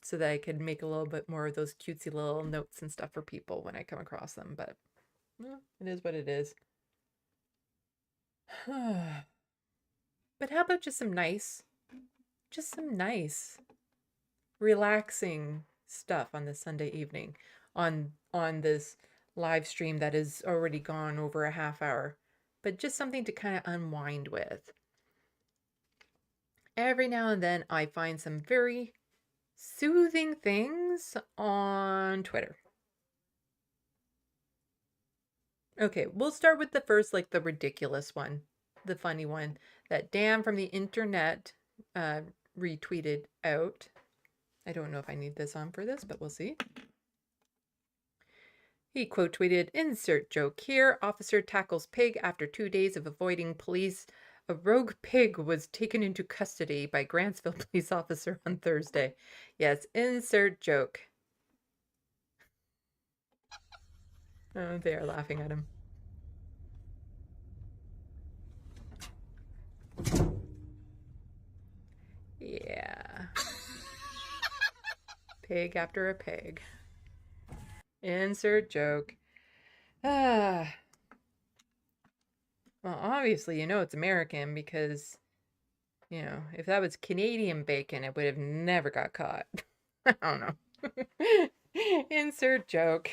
So that I could make a little bit more of those cutesy little notes and stuff for people when I come across them. But it is what it is. But how about just some nice, relaxing stuff on this Sunday evening on this live stream that is already gone over a half hour, but just something to kind of unwind with. Every now and then I find some very soothing things on Twitter. Okay, we'll start with the first, like the ridiculous one, the funny one that Dan from the internet retweeted out. I don't know if I need this on for this, but we'll see. He quote tweeted, "Insert joke here. Officer tackles pig after 2 days of avoiding police. A rogue pig was taken into custody by Grantsville police officer on Thursday." Yes, insert joke. Oh, they are laughing at him. Yeah. Pig after a pig. Insert joke. Ah. Well, obviously, you know it's American because, you know, if that was Canadian bacon, it would have never got caught. I don't know. Insert joke.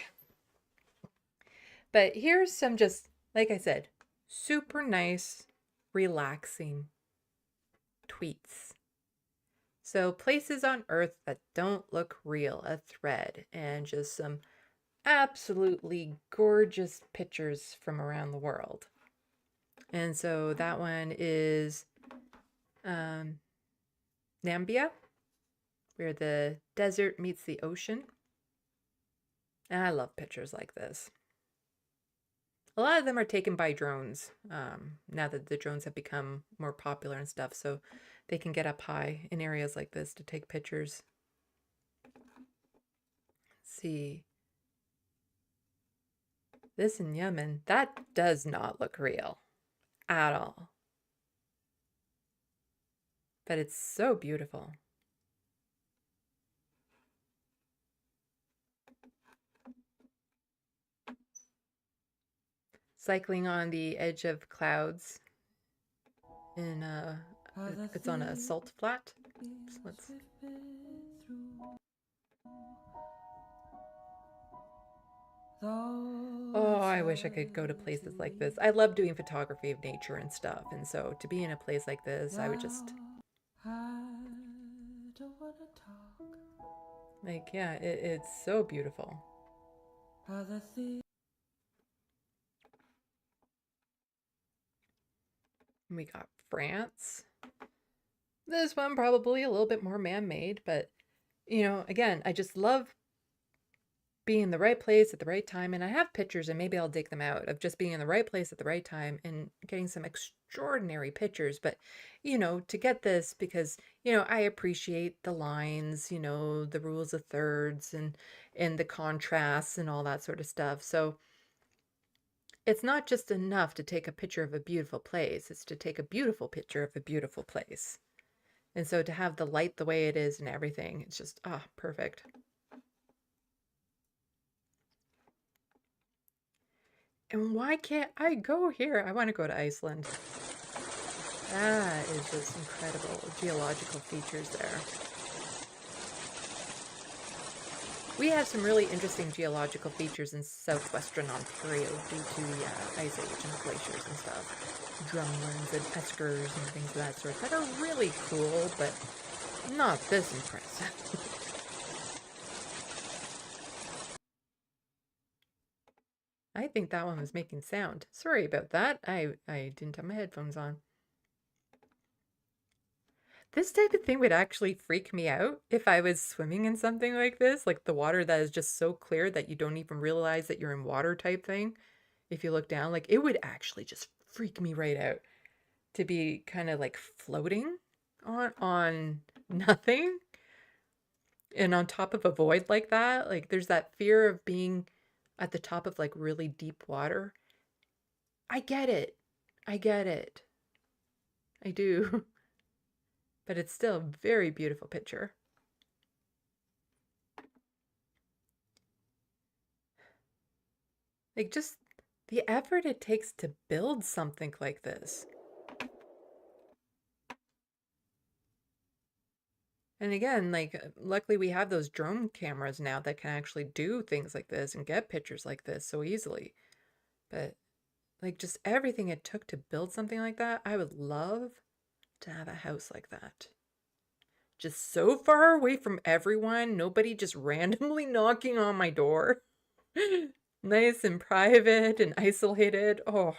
But here's some just, like I said, super nice, relaxing tweets. So, places on Earth that don't look real, a thread, and just some absolutely gorgeous pictures from around the world. And so that one is Namibia, where the desert meets the ocean. And I love pictures like this. A lot of them are taken by drones, now that the drones have become more popular and stuff, so they can get up high in areas like this to take pictures. Let's see. This in Yemen, that does not look real at all. But it's so beautiful. Cycling on the edge of clouds in it's on a salt flat. So let's... Oh, I wish I could go to places like this. I love doing photography of nature and stuff, and so to be in a place like this, I would just... Like, yeah, it's so beautiful. We got France. This one probably a little bit more man-made, but, you know, again, I just love being in the right place at the right time. And I have pictures, and maybe I'll dig them out, of just being in the right place at the right time and getting some extraordinary pictures. But, you know, to get this, because, you know, I appreciate the lines, you know, the rules of thirds and the contrasts and all that sort of stuff. So it's not just enough to take a picture of a beautiful place. It's to take a beautiful picture of a beautiful place. And so to have the light the way it is and everything, it's just, perfect. And why can't I go here? I want to go to Iceland. That is just incredible geological features there. We have some really interesting geological features in southwestern Ontario due to the Ice Age and glaciers and stuff. Drumlins and eskers and things of that sort that are really cool, but not this impressive. I think that one was making sound. Sorry about that. I didn't have my headphones on. This type of thing would actually freak me out if I was swimming in something like this, like the water that is just so clear that you don't even realize that you're in water type thing. If you look down, like it would actually just freak me right out to be kind of like floating on nothing and on top of a void like that. Like there's that fear of being at the top of like really deep water. I get it. I get it. I do. But it's still a very beautiful picture. Like just the effort it takes to build something like this. And again, like, luckily we have those drone cameras now that can actually do things like this and get pictures like this so easily. But, like, just everything it took to build something like that, I would love to have a house like that. Just so far away from everyone, nobody just randomly knocking on my door. Nice and private and isolated. Oh,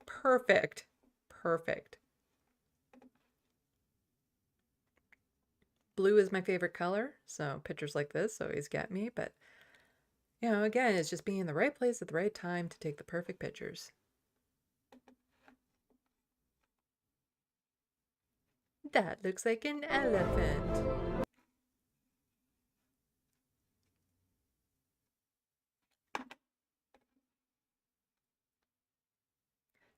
perfect. Perfect. Blue is my favorite color, so pictures like this always get me, but you know, again, it's just being in the right place at the right time to take the perfect pictures. That looks like an elephant.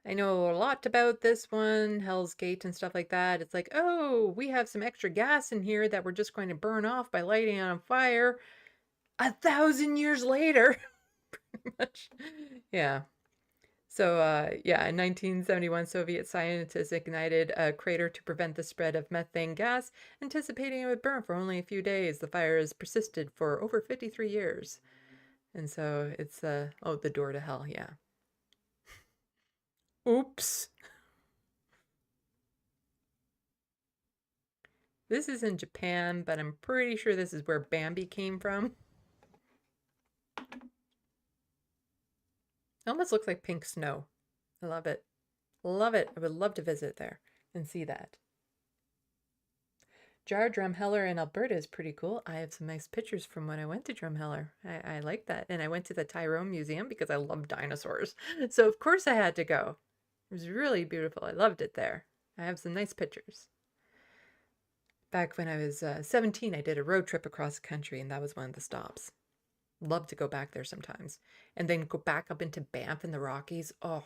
I know a lot about this one, Hell's Gate and stuff like that. It's like, oh, we have some extra gas in here that we're just going to burn off by lighting it on fire 1,000 years later. Pretty much. Yeah. So, yeah, in 1971, Soviet scientists ignited a crater to prevent the spread of methane gas, anticipating it would burn for only a few days. The fire has persisted for over 53 years. And so it's, oh, the door to hell, yeah. Oops. This is in Japan, but I'm pretty sure this is where Bambi came from. It almost looks like pink snow. I love it. Love it. I would love to visit there and see that. Jar Drumheller in Alberta is pretty cool. I have some nice pictures from when I went to Drumheller. I like that. And I went to the Tyrone Museum because I love dinosaurs. So of course I had to go. It was really beautiful. I loved it there. I have some nice pictures. Back when I was 17, I did a road trip across the country, and that was one of the stops. Love to go back there sometimes. And then go back up into Banff in the Rockies. Oh,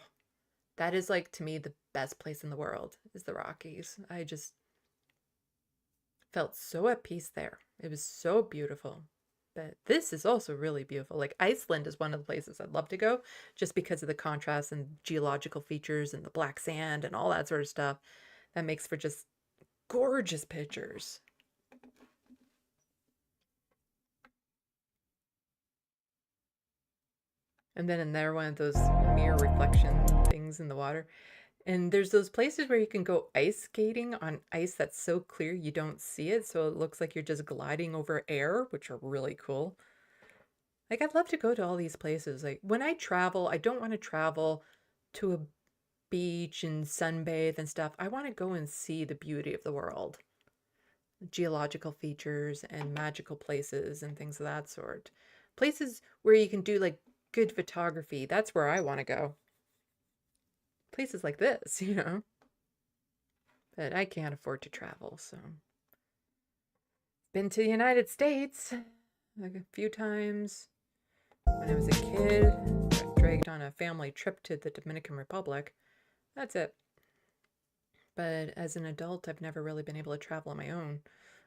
that is like, to me, the best place in the world is the Rockies. I just felt so at peace there. It was so beautiful. But this is also really beautiful. Like Iceland is one of the places I'd love to go just because of the contrast and geological features and the black sand and all that sort of stuff. That makes for just gorgeous pictures. And then in there, one of those mirror reflection things in the water. And there's those places where you can go ice skating on ice that's so clear you don't see it, so it looks like you're just gliding over air, which are really cool. Like, I'd love to go to all these places. Like, when I travel, I don't want to travel to a beach and sunbathe and stuff. I want to go and see the beauty of the world. Geological features and magical places and things of that sort. Places where you can do, like, good photography. That's where I want to go. Places like this, you know. But I can't afford to travel, so. Been to the United States like a few times. When I was a kid, got dragged on a family trip to the Dominican Republic. That's it. But as an adult, I've never really been able to travel on my own,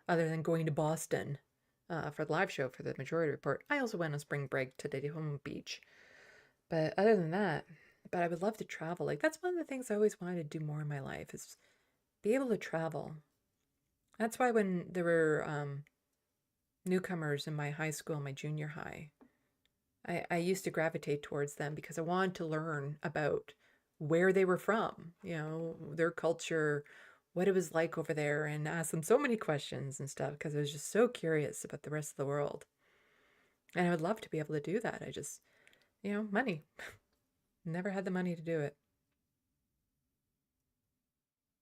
other than going to Boston for the live show for the Majority Report. I also went on spring break to Daytona Beach. But other than that, but I would love to travel. Like, that's one of the things I always wanted to do more in my life, is be able to travel. That's why when there were newcomers in my high school, my junior high, I used to gravitate towards them because I wanted to learn about where they were from, you know, their culture, what it was like over there, and ask them so many questions and stuff because I was just so curious about the rest of the world. And I would love to be able to do that. I just, you know, money. Never had the money to do it.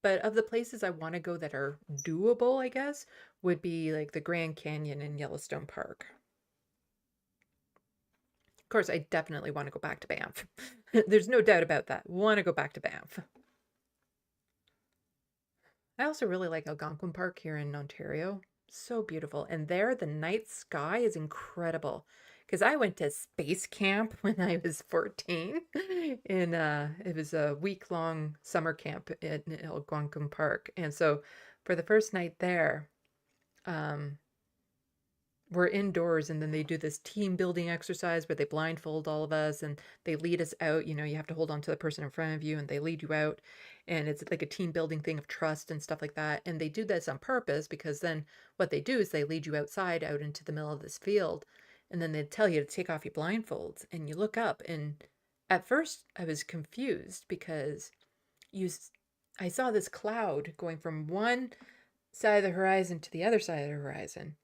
But of the places I want to go that are doable, I guess, would be like the Grand Canyon and Yellowstone Park. Of course, I definitely want to go back to Banff. There's no doubt about that. Want to go back to Banff. I also really like Algonquin Park here in Ontario. So beautiful. And there, the night sky is incredible. Because I went to space camp when I was 14. And it was a week-long summer camp in Algonquin Park. And so for the first night there, we're indoors, and then they do this team building exercise where they blindfold all of us and they lead us out. You know, you have to hold on to the person in front of you and they lead you out. And it's like a team building thing of trust and stuff like that. And they do this on purpose because then what they do is they lead you outside out into the middle of this field. And then they tell you to take off your blindfolds and you look up. And at first I was confused because I saw this cloud going from one side of the horizon to the other side of the horizon.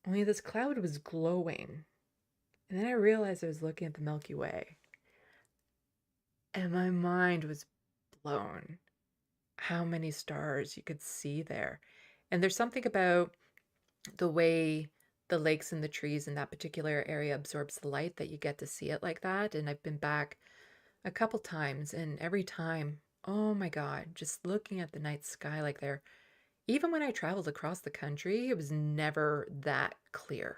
Only this cloud was glowing. And then I realized I was looking at the Milky Way. And my mind was blown. How many stars you could see there. And there's something about the way the lakes and the trees in that particular area absorbs the light that you get to see it like that. And I've been back a couple times, and every time, oh my God, just looking at the night sky like there. Even when I traveled across the country, it was never that clear.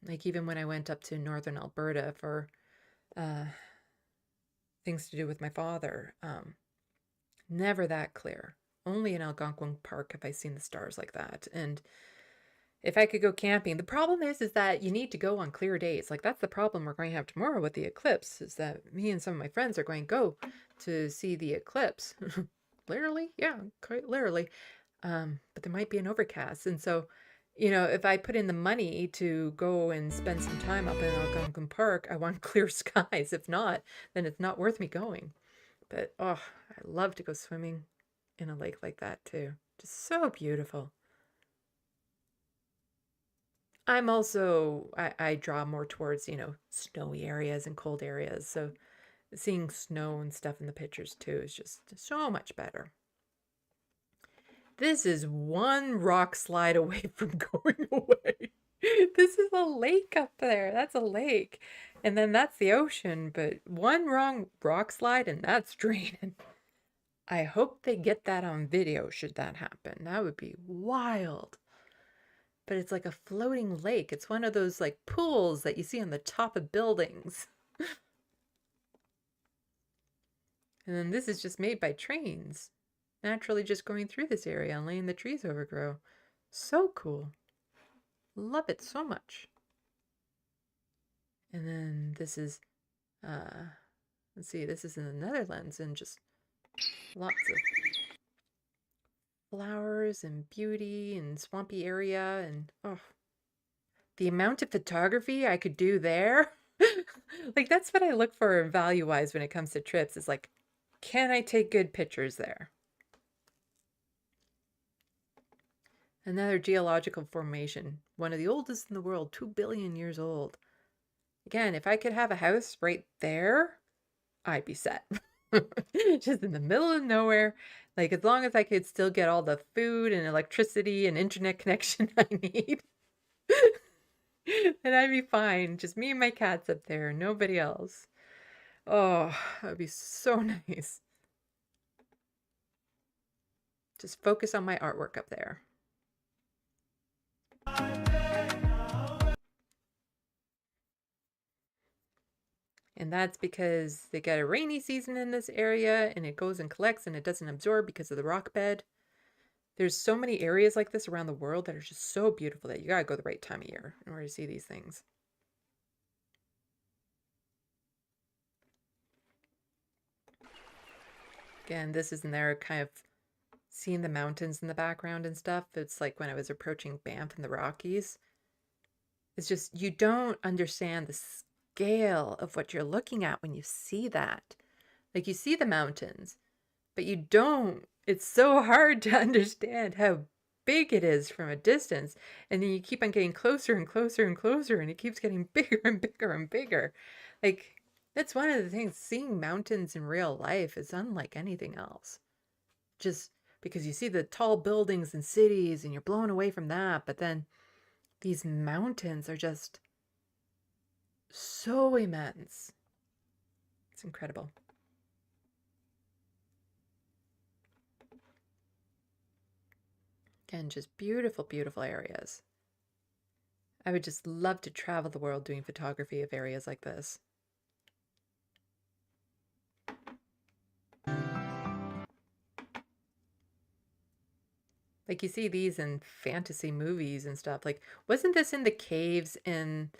Like even when I went up to northern Alberta for things to do with my father, never that clear. Only in Algonquin Park have I seen the stars like that. And if I could go camping, the problem is that you need to go on clear days. Like that's the problem we're going to have tomorrow with the eclipse, is that me and some of my friends are going to go to see the eclipse. Literally, yeah, quite literally. But there might be an overcast. And so, you know, if I put in the money to go and spend some time up in Algonquin Park, I want clear skies. If not, then it's not worth me going. But, oh, I love to go swimming in a lake like that too. Just so beautiful. I'm also, I draw more towards, you know, snowy areas and cold areas. So seeing snow and stuff in the pictures too is just so much better. This is one rock slide away from going away. This is a lake up there. That's a lake. And then that's the ocean. But one wrong rock slide and that's draining. I hope they get that on video should that happen. That would be wild. But it's like a floating lake. It's one of those like pools that you see on the top of buildings. And then this is just made by trains. Naturally just going through this area and letting the trees overgrow. So cool. Love it so much. And then this is, let's see, this is in the Netherlands and just lots of flowers and beauty and swampy area. And oh, the amount of photography I could do there. Like that's what I look for value-wise when it comes to trips, is like, can I take good pictures there? Another geological formation, one of the oldest in the world, 2 billion years old. Again, if I could have a house right there, I'd be set. Just in the middle of nowhere. Like as long as I could still get all the food and electricity and internet connection I need, then I'd be fine. Just me and my cats up there, nobody else. Oh, that would be so nice. Just focus on my artwork up there. And that's because they get a rainy season in this area and it goes and collects and it doesn't absorb because of the rock bed. There's so many areas like this around the world that are just so beautiful that you gotta go the right time of year in order to see these things. Again, this is in there kind of seeing the mountains in the background and stuff. It's like when I was approaching Banff in the Rockies. It's just, you don't understand the scale of what you're looking at when you see that. Like you see the mountains, but you don't. It's so hard to understand how big it is from a distance. And then you keep on getting closer and closer and closer, and it keeps getting bigger and bigger and bigger. Like, that's one of the things, seeing mountains in real life is unlike anything else. Just because you see the tall buildings and cities and you're blown away from that, but then these mountains are just so immense. It's incredible. Again, just beautiful, beautiful areas. I would just love to travel the world doing photography of areas like this. Like you see these in fantasy movies and stuff. Like, wasn't this in the caves in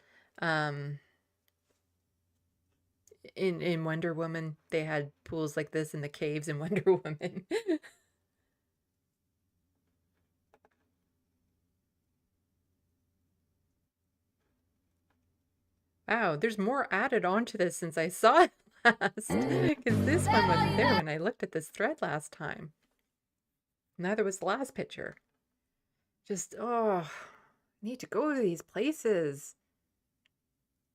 Wonder Woman? They had pools like this in the caves in Wonder Woman. Wow, there's more added onto this since I saw it last. Because this one wasn't there when I looked at this thread last time. Neither was the last picture. Just, oh, need to go to these places.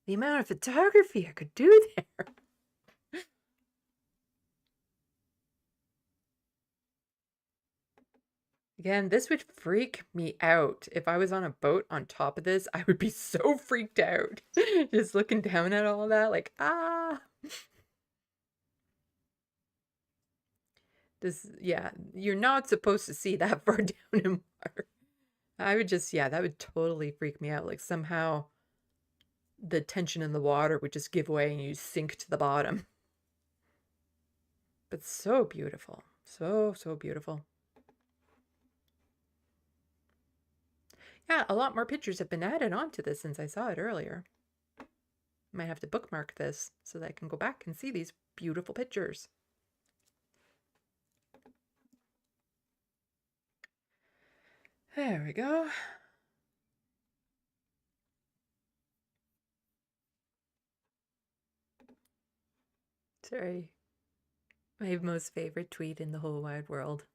The amount of photography I could do there. Again, this would freak me out. If I was on a boat on top of this, I would be so freaked out. Just looking down at all that, like, ah. Yeah, you're not supposed to see that far down in water. I would just, yeah, that would totally freak me out. Like somehow the tension in the water would just give way and you sink to the bottom. But so beautiful. So, so beautiful. Yeah, a lot more pictures have been added onto this since I saw it earlier. Might have to bookmark this so that I can go back and see these beautiful pictures. There we go. Sorry. My most favorite tweet in the whole wide world.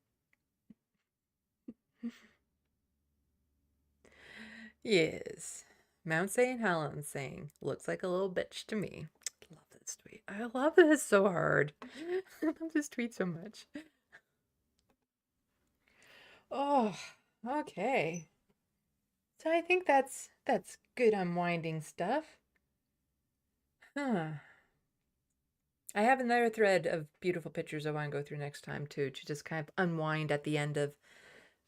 Yes. Mount St. Helens saying, looks like a little bitch to me. I love this tweet. I love this so hard. I love this tweet so much. Oh, okay. So I think that's good unwinding stuff. Huh. I have another thread of beautiful pictures I want to go through next time too, to just kind of unwind at the end of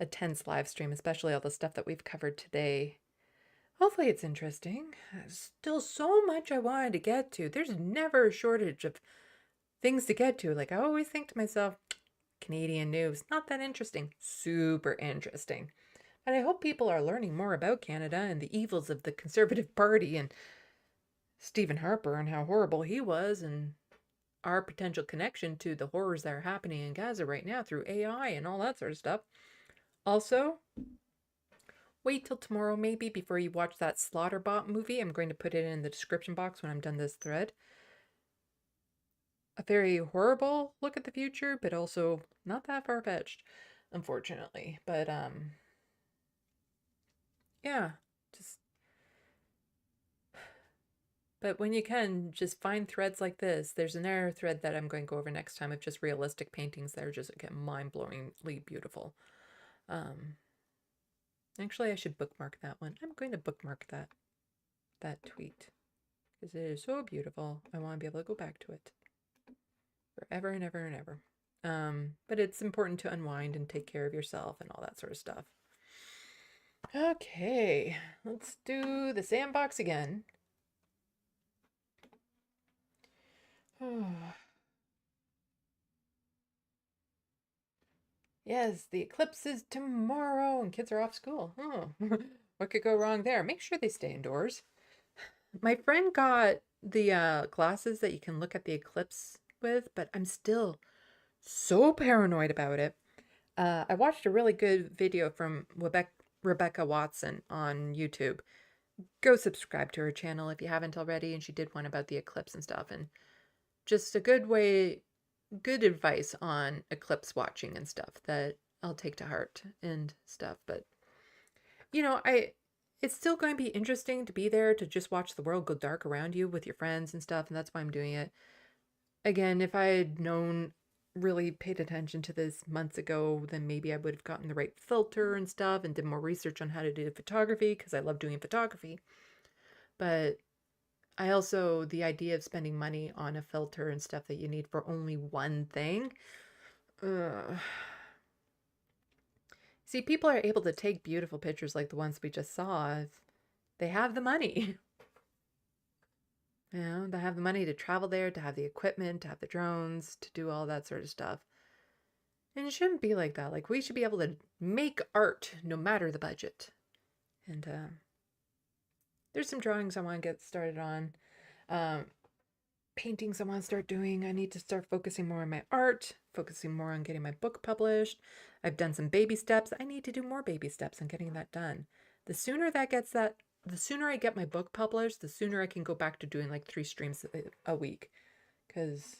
a tense live stream, especially all the stuff that we've covered today. Hopefully it's interesting. There's still so much I wanted to get to. There's never a shortage of things to get to. Like I always think to myself, Canadian news, not that interesting. Super interesting. But I hope people are learning more about Canada and the evils of the Conservative Party and Stephen Harper and how horrible he was and our potential connection to the horrors that are happening in Gaza right now through AI and all that sort of stuff. Also, wait till tomorrow maybe before you watch that Slaughterbots movie. I'm going to put it in the description box when I'm done this thread. A very horrible look at the future, but also not that far-fetched, unfortunately. But, yeah, just... But when you can, just find threads like this. There's another thread that I'm going to go over next time of just realistic paintings that are just, again, mind-blowingly beautiful. Actually, I should bookmark that one. I'm going to bookmark that tweet because it is so beautiful. I want to be able to go back to it forever and ever and ever. But it's important to unwind and take care of yourself and all that sort of stuff. Okay, let's do the sandbox again. Yes, the eclipse is tomorrow and kids are off school. Oh, what could go wrong there? Make sure they stay indoors. My friend got the glasses that you can look at the eclipse with, but I'm still so paranoid about it. I watched a really good video from Rebecca Watson on YouTube. Go subscribe to her channel if you haven't already, and she did one about the eclipse and stuff, and just a good advice on eclipse watching and stuff that I'll take to heart and stuff. But you know, it's still going to be interesting to be there to just watch the world go dark around you with your friends and stuff, and that's why I'm doing it. Again, if I had known, really paid attention to this months ago, then maybe I would have gotten the right filter and stuff and did more research on how to do photography because I love doing photography. But I also, the idea of spending money on a filter and stuff that you need for only one thing. See, people are able to take beautiful pictures like the ones we just saw if they have the money. You know, they have the money to travel there, to have the equipment, to have the drones, to do all that sort of stuff. And it shouldn't be like that. Like, we should be able to make art no matter the budget. And there's some drawings I want to get started on. Paintings I want to start doing. I need to start focusing more on my art, focusing more on getting my book published. I've done some baby steps. I need to do more baby steps on getting that done. The sooner I get my book published, the sooner I can go back to doing like 3 streams a week. Because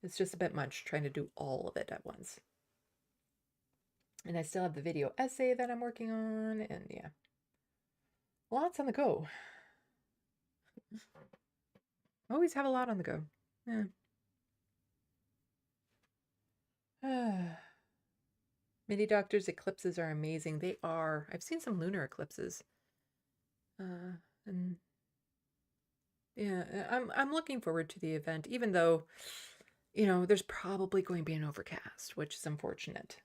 it's just a bit much trying to do all of it at once. And I still have the video essay that I'm working on, and yeah. Lots on the go. Always have a lot on the go. Yeah. Mini Doctor's eclipses are amazing. They are. I've seen some lunar eclipses. And yeah, I'm looking forward to the event, even though, you know, there's probably going to be an overcast, which is unfortunate.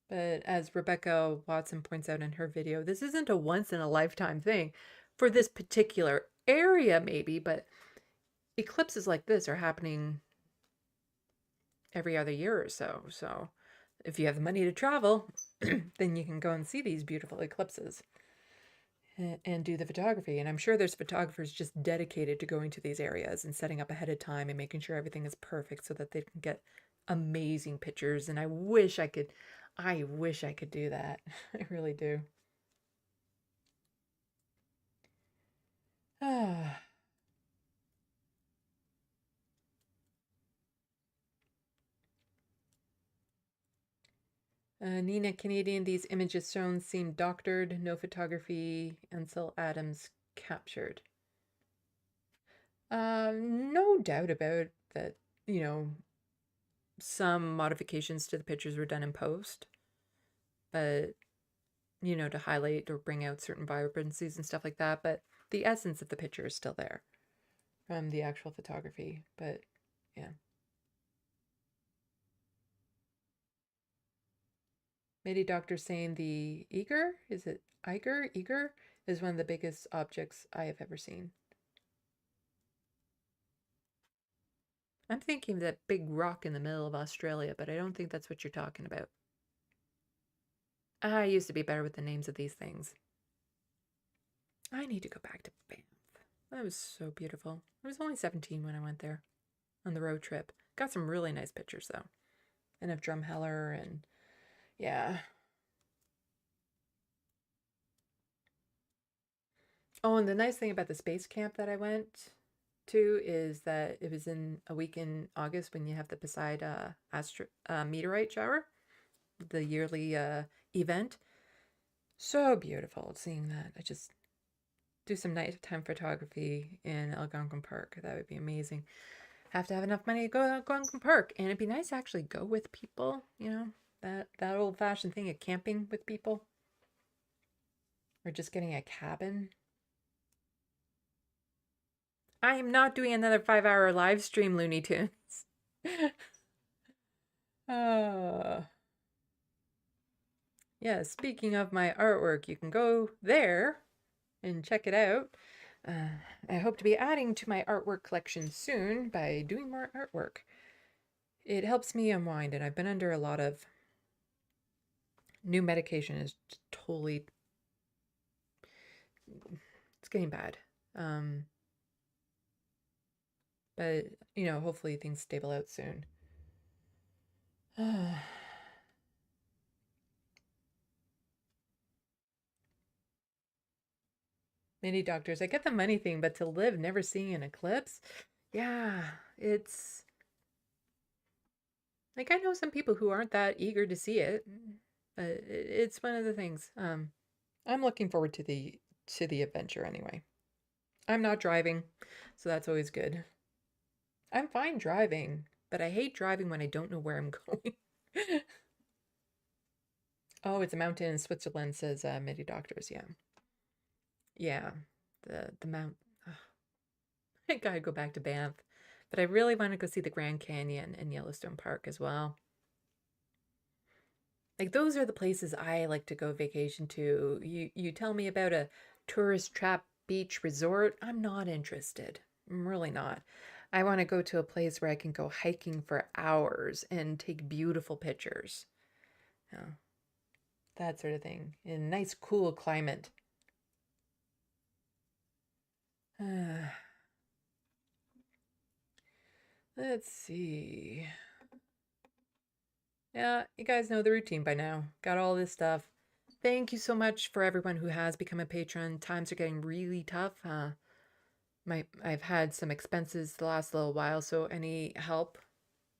But as Rebecca Watson points out in her video, this isn't a once-in-a-lifetime thing for this particular area, maybe, but eclipses like this are happening every other year or so. So if you have the money to travel, then you can go and see these beautiful eclipses and do the photography. And I'm sure there's photographers just dedicated to going to these areas and setting up ahead of time and making sure everything is perfect so that they can get amazing pictures. And I wish I could do that. I really do. Nina Canadian, these images shown seem doctored, no photography, Ansel Adams captured. No doubt about that, you know, some modifications to the pictures were done in post, but, you know, to highlight or bring out certain vibrancies and stuff like that, but the essence of the picture is still there from the actual photography, but yeah. Many doctors saying the eager, is it Eiger? Eager is one of the biggest objects I have ever seen. I'm thinking of that big rock in the middle of Australia, but I don't think that's what you're talking about. I used to be better with the names of these things. I need to go back to Banff. That was so beautiful. I was only 17 when I went there on the road trip. Got some really nice pictures though. And of Drumheller and yeah. Oh, and the nice thing about the space camp that I went to is that it was in a week in August when you have the Poseidon meteorite shower, the yearly event. So beautiful seeing that. I just do some nighttime photography in Algonquin Park. That would be amazing. Have to have enough money to go to Algonquin Park, and it'd be nice to actually go with people, you know, that old-fashioned thing of camping with people, or just getting a cabin. I am not doing another 5-hour live stream, Looney Tunes. Yeah, speaking of my artwork, you can go there and check it out. I hope to be adding to my artwork collection soon by doing more artwork. It helps me unwind, and I've been under a lot of new medication. Is totally, it's getting bad. But, you know, hopefully things stable out soon. Many doctors, I get the money thing, but to live never seeing an eclipse, yeah, it's like I know some people who aren't that eager to see it, but it's one of the things. I'm looking forward to the adventure anyway. I'm not driving, so that's always good. I'm fine driving, but I hate driving when I don't know where I'm going. Oh, it's a mountain in Switzerland, says Midi Doctors, yeah. Yeah, the mount. Oh, I gotta go back to Banff, but I really want to go see the Grand Canyon and Yellowstone Park as well. Like those are the places I like to go vacation to. You tell me about a tourist trap beach resort, I'm not interested. I'm really not. I want to go to a place where I can go hiking for hours and take beautiful pictures. Yeah, that sort of thing. In a nice, cool climate. Let's see. Yeah, you guys know the routine by now. Got all this stuff. Thank you so much for everyone who has become a patron. Times are getting really tough. I've had some expenses the last little while, so any help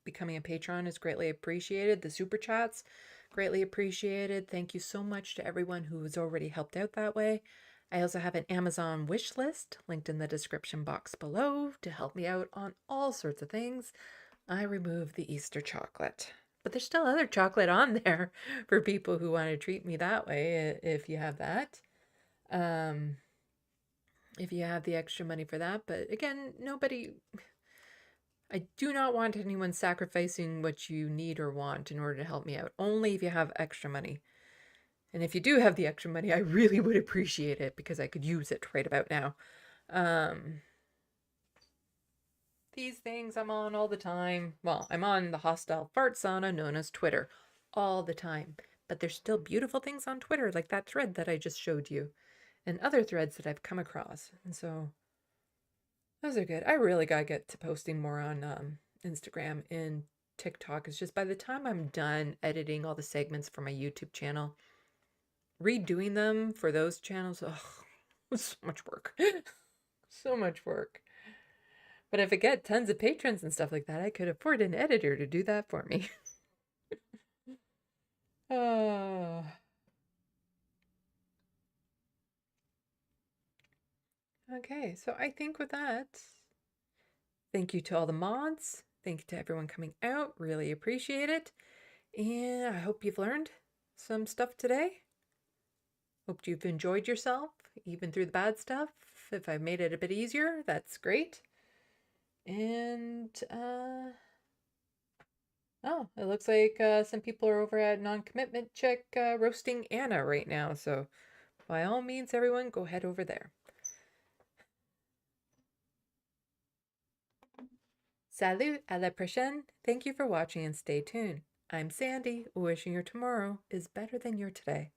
becoming a patron is greatly appreciated. The super chats Greatly appreciated. Thank you so much to everyone who has already helped out that way. I also have an Amazon wish list linked in the description box below to help me out on all sorts of things. I removed the Easter chocolate, but there's still other chocolate on there for people who want to treat me that way if you have that. If you have the extra money for that. But again, I do not want anyone sacrificing what you need or want in order to help me out. Only if you have extra money. And if you do have the extra money, I really would appreciate it because I could use it right about now. These things I'm on all the time. Well, I'm on the hostile fart sauna known as Twitter all the time. But there's still beautiful things on Twitter, like that thread that I just showed you. And other threads that I've come across. And so those are good. I really got to get to posting more on Instagram and TikTok. It's just by the time I'm done editing all the segments for my YouTube channel, redoing them for those channels, oh, it's so much work. So much work. But if I get tons of patrons and stuff like that, I could afford an editor to do that for me. Okay, so I think with that, thank you to all the mods. Thank you to everyone coming out. Really appreciate it. And I hope you've learned some stuff today. Hope you've enjoyed yourself, even through the bad stuff. If I made it a bit easier, that's great. And, oh, it looks like some people are over at Non-Commitment Check roasting Anna right now. So by all means, everyone, go head over there. Salut, à la prochaine. Thank you for watching and stay tuned. I'm Sandy, wishing your tomorrow is better than your today.